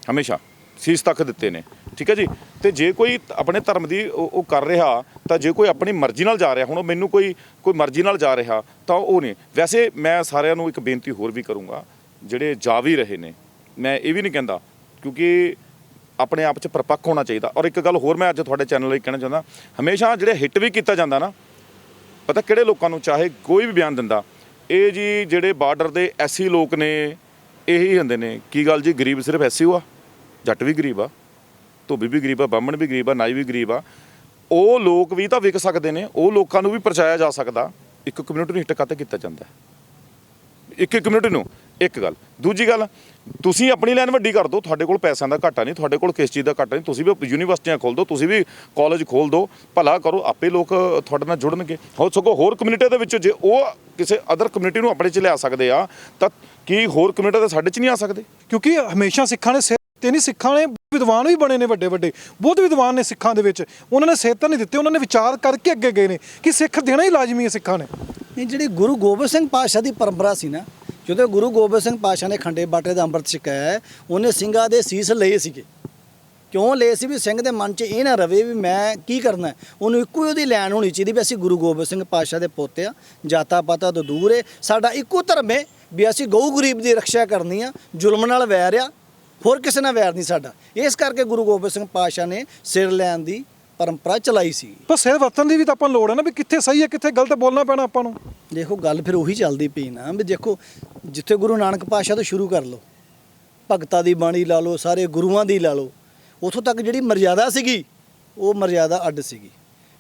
ਹਮੇਸ਼ਾ ਸੀਸ ਤੱਕ ਦਿੱਤੇ ਨੇ, ਠੀਕ ਹੈ ਜੀ। ਤੇ ਜੇ ਕੋਈ ਆਪਣੇ ਧਰਮ ਦੀ ਉਹ ਕਰ ਰਿਹਾ, ਤਾਂ ਜੇ ਕੋਈ ਆਪਣੀ ਮਰਜ਼ੀ ਨਾਲ ਜਾ ਰਿਹਾ, ਹੁਣ ਮੈਨੂੰ ਕੋਈ ਮਰਜ਼ੀ ਨਾਲ ਜਾ ਰਿਹਾ ਤਾਂ ਉਹ ਨਹੀਂ। ਵੈਸੇ ਮੈਂ ਸਾਰਿਆਂ ਨੂੰ ਇੱਕ ਬੇਨਤੀ ਹੋਰ ਵੀ ਕਰੂੰਗਾ, ਜਿਹੜੇ ਜਾ ਵੀ ਰਹੇ ਨੇ, ਮੈਂ ਇਹ ਵੀ ਨਹੀਂ ਕਹਿੰਦਾ, ਕਿਉਂਕਿ ਆਪਣੇ ਆਪ 'ਚ ਪਰਪੱਕ ਹੋਣਾ ਚਾਹੀਦਾ। ਔਰ ਇੱਕ ਗੱਲ ਹੋਰ ਮੈਂ ਅੱਜ ਤੁਹਾਡੇ ਚੈਨਲ ਲਈ ਕਹਿਣਾ ਚਾਹੁੰਦਾ, ਹਮੇਸ਼ਾ ਜਿਹੜੇ ਹਿੱਟ ਵੀ ਕੀਤਾ ਜਾਂਦਾ ਨਾ, ਪਤਾ ਕਿਹੜੇ ਲੋਕਾਂ ਨੂੰ, ਚਾਹੇ ਕੋਈ ਵੀ ਬਿਆਨ ਦਿੰਦਾ, ਇਹ ਜੀ ਜਿਹੜੇ ਬਾਰਡਰ ਦੇ ਐਸੀ ਲੋਕ ਨੇ, ਇਹੀ ਹੁੰਦੇ ਨੇ। ਕੀ ਗੱਲ ਜੀ, ਗਰੀਬ ਸਿਰਫ ਐਸੀ ਹੋਆ? ਜੱਟ ਵੀ ਗਰੀਬ ਆ, ਧੋਬੀ ਵੀ ਗਰੀਬ ਆ, ਬਾਹਮਣ ਵੀ ਗਰੀਬ ਆ, ਨਾਈ ਵੀ ਗਰੀਬ ਆ। ਉਹ ਲੋਕ ਵੀ ਤਾਂ ਵਿਕ ਸਕਦੇ ਨੇ, ਉਹ ਲੋਕਾਂ ਨੂੰ ਵੀ ਪਰਚਾਇਆ ਜਾ ਸਕਦਾ। ਇੱਕ ਕਮਿਊਨਿਟੀ ਨੂੰ ਹਿੱਟ ਕਾਤੇ ਕੀਤਾ ਜਾਂਦਾ, ਇੱਕ ਕਮਿਊਨਿਟੀ ਨੂੰ। ਇੱਕ ਗੱਲ। ਦੂਜੀ ਗੱਲ, ਤੁਸੀਂ ਆਪਣੀ ਲਾਈਨ ਵੱਡੀ ਕਰ ਦਿਓ, ਤੁਹਾਡੇ ਕੋਲ ਪੈਸਿਆਂ ਦਾ ਘਾਟਾ ਨਹੀਂ, ਤੁਹਾਡੇ ਕੋਲ ਕਿਸ ਚੀਜ਼ ਦਾ ਘਾਟਾ ਨਹੀਂ, ਤੁਸੀਂ ਵੀ ਯੂਨੀਵਰਸਿਟੀਆਂ ਖੋਲ੍ਹ ਦਿਓ, ਤੁਸੀਂ ਵੀ ਕਾਲਜ ਖੋਲ੍ਹ ਦਿਓ, ਭਲਾ ਕਰੋ, ਆਪੇ ਲੋਕ ਤੁਹਾਡੇ ਨਾਲ ਜੁੜਨਗੇ। ਸਗੋਂ ਹੋਰ ਕਮਿਊਨਿਟੀ ਦੇ ਵਿੱਚ ਜੇ ਉਹ ਕਿਸੇ ਅਦਰ ਕਮਿਊਨਿਟੀ ਨੂੰ ਆਪਣੇ 'ਚ ਲਿਆ ਸਕਦੇ ਆ, ਤਾਂ ਕੀ ਹੋਰ ਕਮਿਊਨਿਟੀ ਦੇ ਸਾਡੇ 'ਚ ਨਹੀਂ ਆ ਸਕਦੇ? ਕਿਉਂਕਿ ਹਮੇਸ਼ਾ ਸਿੱਖਾਂ ਨੇ ਤੇ ਨਹੀਂ, ਸਿੱਖਾਂ ਨੇ ਵਿਦਵਾਨ ਵੀ ਬਣੇ ਨੇ, ਵੱਡੇ ਬਹੁਤ ਵਿਦਵਾਨ ਨੇ ਸਿੱਖਾਂ ਦੇ ਵਿੱਚ, ਉਹਨਾਂ ਨੇ ਸਿਹਤ ਨਹੀਂ ਦਿੱਤੇ, ਉਹਨਾਂ ਨੇ ਵਿਚਾਰ ਕਰਕੇ ਅੱਗੇ ਗਏ ਨੇ ਕਿ ਸਿੱਖ ਦੇਣਾ ਹੀ ਲਾਜ਼ਮੀ ਹੈ ਸਿੱਖਾਂ ਨੇ। ਇਹ ਜਿਹੜੀ ਗੁਰੂ ਗੋਬਿੰਦ ਸਿੰਘ ਪਾਤਸ਼ਾਹ ਦੀ ਪਰੰਪਰਾ ਸੀ ਨਾ, ਜਦੋਂ ਗੁਰੂ ਗੋਬਿੰਦ ਸਿੰਘ ਪਾਤਸ਼ਾਹ ਨੇ ਖੰਡੇ ਬਾਟੇ ਦਾ ਅੰਮ੍ਰਿਤ ਛਕਾਇਆ, ਉਹਨੇ ਸਿੰਘਾਂ ਦੇ ਸੀਸ ਲਏ ਸੀਗੇ। ਕਿਉਂ ਲਏ ਸੀ? ਵੀ ਸਿੰਘ ਦੇ ਮਨ 'ਚ ਇਹ ਨਾ ਰਵੇ ਵੀ ਮੈਂ ਕੀ ਕਰਨਾ, ਉਹਨੂੰ ਇੱਕੋ ਹੀ ਉਹਦੀ ਲੈਣ ਹੋਣੀ ਚਾਹੀਦੀ ਵੀ ਅਸੀਂ ਗੁਰੂ ਗੋਬਿੰਦ ਸਿੰਘ ਪਾਤਸ਼ਾਹ ਦੇ ਪੋਤੇ ਆ, ਜਾਤਾਂ ਪਾਤਾਂ ਤੋਂ ਦੂਰ ਹੈ, ਸਾਡਾ ਇੱਕੋ ਧਰਮ ਹੈ ਵੀ ਅਸੀਂ ਗਊ ਗਰੀਬ ਦੀ ਰੱਖਿਆ ਕਰਨੀ ਆ, ਜ਼ੁਲਮ ਨਾਲ ਵੈਰ ਆ, ਹੋਰ ਕਿਸੇ ਨਾਲ ਵੈਰ ਨਹੀਂ ਸਾਡਾ। ਇਸ ਕਰਕੇ ਗੁਰੂ ਗੋਬਿੰਦ ਸਿੰਘ ਪਾਤਸ਼ਾਹ ਨੇ ਸਿਰ ਲੈਣ ਦੀ ਪਰੰਪਰਾ ਚਲਾਈ ਸੀ। ਪਰ ਸਿਰ ਵਰਤਨ ਦੀ ਵੀ ਤਾਂ ਆਪਾਂ ਨੂੰ ਲੋੜ ਹੈ ਨਾ, ਵੀ ਕਿੱਥੇ ਸਹੀ ਹੈ ਕਿੱਥੇ ਗਲਤ ਬੋਲਣਾ ਪੈਣਾ ਆਪਾਂ ਨੂੰ। ਦੇਖੋ ਗੱਲ ਫਿਰ ਉਹੀ ਚੱਲਦੀ ਪਈ ਨਾ ਵੀ ਦੇਖੋ ਜਿੱਥੇ ਗੁਰੂ ਨਾਨਕ ਪਾਤਸ਼ਾਹ ਤੋਂ ਸ਼ੁਰੂ ਕਰ ਲਓ, ਭਗਤਾਂ ਦੀ ਬਾਣੀ ਲਾ ਲਓ, ਸਾਰੇ ਗੁਰੂਆਂ ਦੀ ਲਾ ਲਓ, ਉੱਥੋਂ ਤੱਕ ਜਿਹੜੀ ਮਰਜ਼ਾਦਾ ਸੀਗੀ ਉਹ ਮਰਜ਼ਾਦਾ ਅੱਡ ਸੀਗੀ।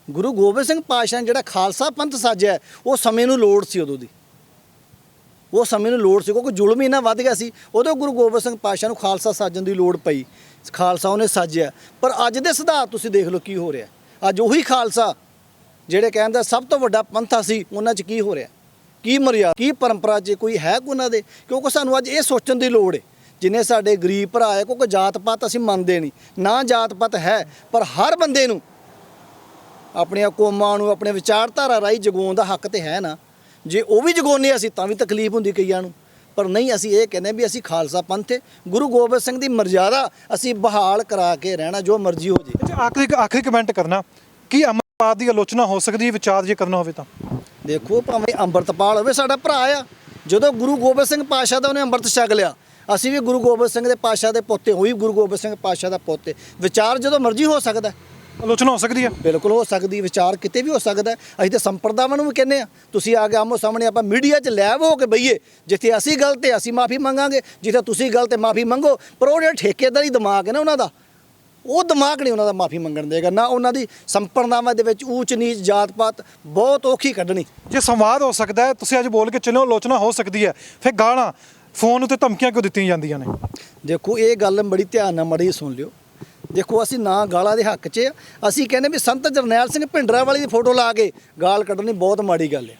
ਗੁਰੂ ਗੋਬਿੰਦ ਸਿੰਘ ਪਾਤਸ਼ਾਹ ਨੇ ਜਿਹੜਾ ਖਾਲਸਾ ਪੰਥ ਸਾਜਿਆ ਉਹ ਸਮੇਂ ਨੂੰ ਲੋੜ ਸੀ, ਉਦੋਂ ਦੀ ਉਹ ਸਮੇਂ ਨੂੰ ਲੋੜ ਸੀ ਕਿਉਂਕਿ ਜ਼ੁਲਮ ਇੰਨਾ ਵੱਧ ਗਿਆ ਸੀ। ਉਦੋਂ ਗੁਰੂ ਗੋਬਿੰਦ ਸਿੰਘ ਪਾਤਸ਼ਾਹ ਨੂੰ ਖਾਲਸਾ ਸਾਜਣ ਦੀ ਲੋੜ ਪਈ, ਖਾਲਸਾ ਉਹਨੇ ਸਾਜਿਆ। ਪਰ ਅੱਜ ਦੇ ਸਿਧਾਂਤ ਤੁਸੀਂ ਦੇਖ ਲਓ ਕੀ ਹੋ ਰਿਹਾ। ਅੱਜ ਉਹੀ ਖਾਲਸਾ ਜਿਹੜੇ ਕਹਿੰਦਾ ਸਭ ਤੋਂ ਵੱਡਾ ਪੰਥਾ ਸੀ, ਉਹਨਾਂ 'ਚ ਕੀ ਹੋ ਰਿਹਾ, ਕੀ ਮਰਿਆਦਾ, ਕੀ ਪਰੰਪਰਾ 'ਚ ਕੋਈ ਹੈ ਕੋਈ ਉਹਨਾਂ ਦੇ। ਕਿਉਂਕਿ ਸਾਨੂੰ ਅੱਜ ਇਹ ਸੋਚਣ ਦੀ ਲੋੜ ਹੈ ਜਿੰਨੇ ਸਾਡੇ ਗਰੀਬ ਭਰਾ ਹੈ, ਕਿਉਂਕਿ ਜਾਤ ਪਾਤ ਅਸੀਂ ਮੰਨਦੇ ਨਹੀਂ ਨਾ, ਜਾਤ ਪਾਤ ਹੈ ਪਰ ਹਰ ਬੰਦੇ ਨੂੰ ਆਪਣੀਆਂ ਕੌਮਾਂ ਨੂੰ ਆਪਣੇ ਵਿਚਾਰਧਾਰਾ ਰਾਹੀਂ ਜਗਾਉਣ ਦਾ ਹੱਕ ਤੇ ਹੈ ਨਾ। ਜੇ ਉਹ ਵੀ ਜਗਾਉਂਦੇ ਅਸੀਂ ਤਾਂ ਵੀ ਤਕਲੀਫ ਹੁੰਦੀ ਕਈਆਂ ਨੂੰ, ਪਰ ਨਹੀਂ ਅਸੀਂ ਇਹ ਕਹਿੰਦੇ ਵੀ ਅਸੀਂ ਖਾਲਸਾ ਪੰਥ ਹੈ, ਗੁਰੂ ਗੋਬਿੰਦ ਸਿੰਘ ਦੀ ਮਰਜ਼ਾਦਾ ਅਸੀਂ ਬਹਾਲ ਕਰਾ ਕੇ ਰਹਿਣਾ, ਜੋ ਮਰਜ਼ੀ ਹੋ ਜੇ। ਆਖਰੀ ਕਮੈਂਟ ਕਰਨਾ ਕਿ ਅੰਮ੍ਰਿਤਪਾਲ ਦੀ ਆਲੋਚਨਾ ਹੋ ਸਕਦੀ ਹੈ ਵਿਚਾਰ ਜੇ ਕਰਨਾ ਹੋਵੇ ਤਾਂ? ਦੇਖੋ ਭਾਵੇਂ ਅੰਮ੍ਰਿਤਪਾਲ ਹੋਵੇ ਸਾਡਾ ਭਰਾ ਆ, ਜਦੋਂ ਗੁਰੂ ਗੋਬਿੰਦ ਸਿੰਘ ਪਾਤਸ਼ਾਹ ਦਾ ਉਹਨੇ ਅੰਮ੍ਰਿਤ ਛਕ ਲਿਆ, ਅਸੀਂ ਵੀ ਗੁਰੂ ਗੋਬਿੰਦ ਸਿੰਘ ਦੇ ਪਾਤਸ਼ਾਹ ਦੇ ਪੋਤੇ, ਉਹ ਵੀ ਗੁਰੂ ਗੋਬਿੰਦ ਸਿੰਘ ਪਾਤਸ਼ਾਹ ਦਾ ਪੋਤੇ, ਵਿਚਾਰ ਜਦੋਂ ਮਰਜ਼ੀ ਹੋ ਸਕਦਾ, ਆਲੋਚਨਾ ਹੋ ਸਕਦੀ ਹੈ, ਬਿਲਕੁਲ ਹੋ ਸਕਦੀ, ਵਿਚਾਰ ਕਿਤੇ ਵੀ ਹੋ ਸਕਦਾ। ਅਸੀਂ ਤਾਂ ਸੰਪਰਦਾਵਾਂ ਨੂੰ ਵੀ ਕਹਿੰਦੇ ਆ ਤੁਸੀਂ ਆ ਕੇ ਆਮੋ ਸਾਹਮਣੇ ਆਪਾਂ ਮੀਡੀਆ 'ਚ ਲੈਵ ਹੋ ਕੇ ਬਈਏ, ਜਿੱਥੇ ਅਸੀਂ ਗਲਤ ਹੈ ਅਸੀਂ ਮਾਫੀ ਮੰਗਾਂਗੇ, ਜਿੱਥੇ ਤੁਸੀਂ ਗਲਤ ਹੈ ਮਾਫੀ ਮੰਗੋ। ਪਰ ਉਹ ਜਿਹੜਾ ਠੇਕੇਦਾਰੀ ਦਿਮਾਗ ਹੈ ਨਾ ਉਹਨਾਂ ਦਾ, ਉਹ ਦਿਮਾਗ ਨਹੀਂ ਉਹਨਾਂ ਦਾ ਮਾਫੀ ਮੰਗਣ ਦੇਗਾ ਨਾ। ਉਹਨਾਂ ਦੀ ਸੰਪਰਦਾਵਾਂ ਦੇ ਵਿੱਚ ਊਚ ਨੀਚ ਜਾਤ ਪਾਤ ਬਹੁਤ ਔਖੀ ਕੱਢਣੀ। ਜੇ ਸੰਵਾਦ ਹੋ ਸਕਦਾ ਹੈ, ਤੁਸੀਂ ਅੱਜ ਬੋਲ ਕੇ ਚੱਲੋ ਆਲੋਚਨਾ ਹੋ ਸਕਦੀ ਹੈ, ਫਿਰ ਗਾਲਾਂ ਫੋਨ ਉੱਤੇ ਧਮਕੀਆਂ ਕਿਉਂ ਦਿੱਤੀਆਂ ਜਾਂਦੀਆਂ ਨੇ? ਦੇਖੋ ਇਹ ਗੱਲ ਬੜੀ ਧਿਆਨ ਨਾਲ ਮੜੀ ਸੁਣ ਲਿਓ। ਦੇਖੋ ਅਸੀਂ ਨਾ ਗਾਲਾਂ ਦੇ ਹੱਕ 'ਚ, ਅਸੀਂ ਕਹਿੰਦੇ ਵੀ ਸੰਤ ਜਰਨੈਲ ਸਿੰਘ ਭਿੰਡਰਾਂਵਾਲੇ ਦੀ ਫੋਟੋ ਲਾ ਕੇ ਗਾਲ ਕੱਢਣੀ ਬਹੁਤ ਮਾੜੀ ਗੱਲ ਹੈ।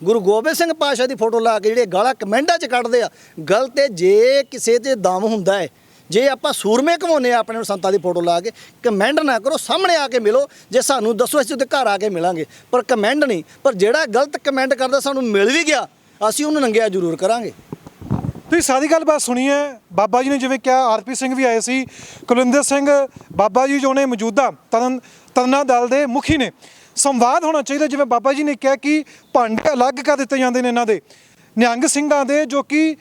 ਗੁਰੂ ਗੋਬਿੰਦ ਸਿੰਘ ਪਾਤਸ਼ਾਹ ਦੀ ਫੋਟੋ ਲਾ ਕੇ ਜਿਹੜੇ ਗਾਲਾਂ ਕਮੈਂਟਾਂ 'ਚ ਕੱਢਦੇ ਆ, ਗਲਤ ਹੈ। ਜੇ ਕਿਸੇ 'ਤੇ ਦਮ ਹੁੰਦਾ ਹੈ, ਜੇ ਆਪਾਂ ਸੂਰਮੇ ਘਮਾਉਂਦੇ ਆ ਆਪਣੇ ਨੂੰ ਸੰਤਾਂ ਦੀ ਫੋਟੋ ਲਾ ਕੇ, ਕਮੈਂਟ ਨਾ ਕਰੋ, ਸਾਹਮਣੇ ਆ ਕੇ ਮਿਲੋ। ਜੇ ਸਾਨੂੰ ਦੱਸੋ ਅਸੀਂ ਉਹਦੇ ਘਰ ਆ ਕੇ ਮਿਲਾਂਗੇ, ਪਰ ਕਮੈਂਟ ਨਹੀਂ। ਪਰ ਜਿਹੜਾ ਗਲਤ ਕਮੈਂਟ ਕਰਦਾ ਸਾਨੂੰ ਮਿਲ ਵੀ ਗਿਆ, ਅਸੀਂ ਉਹਨੂੰ ਨੰਗਿਆ ਜ਼ਰੂਰ ਕਰਾਂਗੇ। ਤੁਸੀਂ ਸਾਰੀ ਗੱਲਬਾਤ ਸੁਣੀ ਹੈ। ਬਾਬਾ ਜੀ ਨੇ ਜਿਵੇਂ ਕਿਹਾ, ਆਰਪੀ ਸਿੰਘ ਵੀ ਆਏ ਸੀ, ਕੁਲਵਿੰਦਰ ਸਿੰਘ ਬਾਬਾ ਜੀ ਜੋ ਨੇ ਮੌਜੂਦਾ ਤਰਨਾ ਦਲ ਦੇ ਮੁਖੀ ਨੇ। ਸੰਵਾਦ ਹੋਣਾ ਚਾਹੀਦਾ, ਜਿਵੇਂ ਬਾਬਾ ਜੀ ਨੇ ਕਿਹਾ ਕਿ ਭਾਂਡੇ ਅਲੱਗ ਕਰ ਦਿੱਤੇ ਜਾਂਦੇ ਨੇ ਇਹਨਾਂ ਦੇ, ਨਿਹੰਗ ਸਿੰਘਾਂ ਦੇ ਜੋ ਕਿ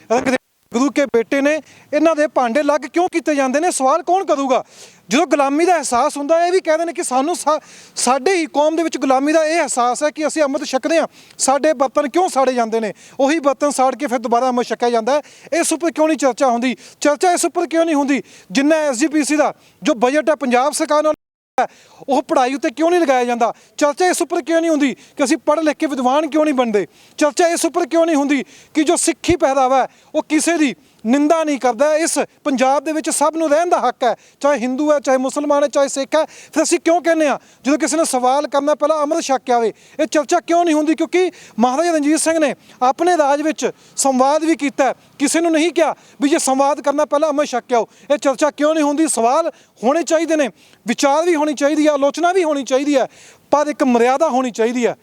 ਗੁਰੂ ਕੇ ਬੇਟੇ ਨੇ, ਇਹਨਾਂ ਦੇ ਭਾਂਡੇ ਅਲੱਗ ਕਿਉਂ ਕੀਤੇ ਜਾਂਦੇ ਨੇ? ਸਵਾਲ ਕੌਣ ਕਰੂਗਾ? ਜਦੋਂ ਗੁਲਾਮੀ ਦਾ ਅਹਿਸਾਸ ਹੁੰਦਾ, ਇਹ ਵੀ ਕਹਿੰਦੇ ਨੇ ਕਿ ਸਾਨੂੰ ਸਾਡੇ ਹੀ ਕੌਮ ਦੇ ਵਿੱਚ ਗੁਲਾਮੀ ਦਾ ਇਹ ਅਹਿਸਾਸ ਹੈ ਕਿ ਅਸੀਂ ਅੰਮ੍ਰਿਤ ਛਕਦੇ ਹਾਂ, ਸਾਡੇ ਬਰਤਨ ਕਿਉਂ ਸਾੜੇ ਜਾਂਦੇ ਨੇ? ਉਹੀ ਬਰਤਨ ਸਾੜ ਕੇ ਫਿਰ ਦੁਬਾਰਾ ਅੰਮ੍ਰਿਤ ਛਕਿਆ ਜਾਂਦਾ ਹੈ। ਇਸ ਉੱਪਰ ਕਿਉਂ ਨਹੀਂ ਚਰਚਾ ਹੁੰਦੀ? ਚਰਚਾ ਇਸ ਉੱਪਰ ਕਿਉਂ ਨਹੀਂ ਹੁੰਦੀ ਜਿੰਨਾ SGPC ਦਾ ਜੋ ਬਜਟ ਹੈ ਪੰਜਾਬ ਸਰਕਾਰ ਨਾਲ ਉਹ ਪੜ੍ਹਾਈ ਉੱਤੇ ਕਿਉਂ ਨਹੀਂ ਲਗਾਇਆ ਜਾਂਦਾ? ਚਰਚਾ ਇਸ ਉੱਪਰ ਕਿਉਂ ਨਹੀਂ ਹੁੰਦੀ ਕਿ ਅਸੀਂ ਪੜ੍ਹ ਲਿਖ ਕੇ ਵਿਦਵਾਨ ਕਿਉਂ ਨਹੀਂ ਬਣਦੇ? ਚਰਚਾ ਇਸ ਉੱਪਰ ਕਿਉਂ ਨਹੀਂ ਹੁੰਦੀ ਕਿ ਜੋ ਸਿੱਖੀ ਪਹਿਰਾਵਾ ਹੈ ਉਹ ਕਿਸੇ ਦੀ ਨਿੰਦਾ ਨਹੀਂ ਕਰਦਾ? ਇਸ ਪੰਜਾਬ ਦੇ ਵਿੱਚ ਸਭ ਨੂੰ ਰਹਿਣ ਦਾ ਹੱਕ ਹੈ, ਚਾਹੇ ਹਿੰਦੂ ਹੈ, ਚਾਹੇ ਮੁਸਲਮਾਨ ਹੈ, ਚਾਹੇ ਸਿੱਖ ਹੈ। ਫਿਰ ਅਸੀਂ ਕਿਉਂ ਕਹਿੰਦੇ ਹਾਂ ਜਦੋਂ ਕਿਸੇ ਨੇ ਸਵਾਲ ਕਰਨਾ ਪਹਿਲਾਂ ਅੰਮ੍ਰਿਤ ਛਕ ਕੇ ਆਵੇ? ਇਹ ਚਰਚਾ ਕਿਉਂ ਨਹੀਂ ਹੁੰਦੀ? ਕਿਉਂਕਿ ਮਹਾਰਾਜਾ ਰਣਜੀਤ ਸਿੰਘ ਨੇ ਆਪਣੇ ਰਾਜ ਵਿੱਚ ਸੰਵਾਦ ਵੀ ਕੀਤਾ, ਕਿਸੇ ਨੂੰ ਨਹੀਂ ਕਿਹਾ ਵੀ ਜੇ ਸੰਵਾਦ ਕਰਨਾ ਪਹਿਲਾਂ ਅੰਮ੍ਰਿਤ ਛਕ ਕੇ ਆਓ। ਇਹ ਚਰਚਾ ਕਿਉਂ ਨਹੀਂ ਹੁੰਦੀ? ਸਵਾਲ ਹੋਣੇ ਚਾਹੀਦੇ ਨੇ, ਵਿਚਾਰ ਵੀ ਹੋਣੀ ਚਾਹੀਦੀ ਹੈ, ਆਲੋਚਨਾ ਵੀ ਹੋਣੀ ਚਾਹੀਦੀ ਹੈ, ਪਰ ਇੱਕ ਮਰਿਆਦਾ ਹੋਣੀ ਚਾਹੀਦੀ ਹੈ।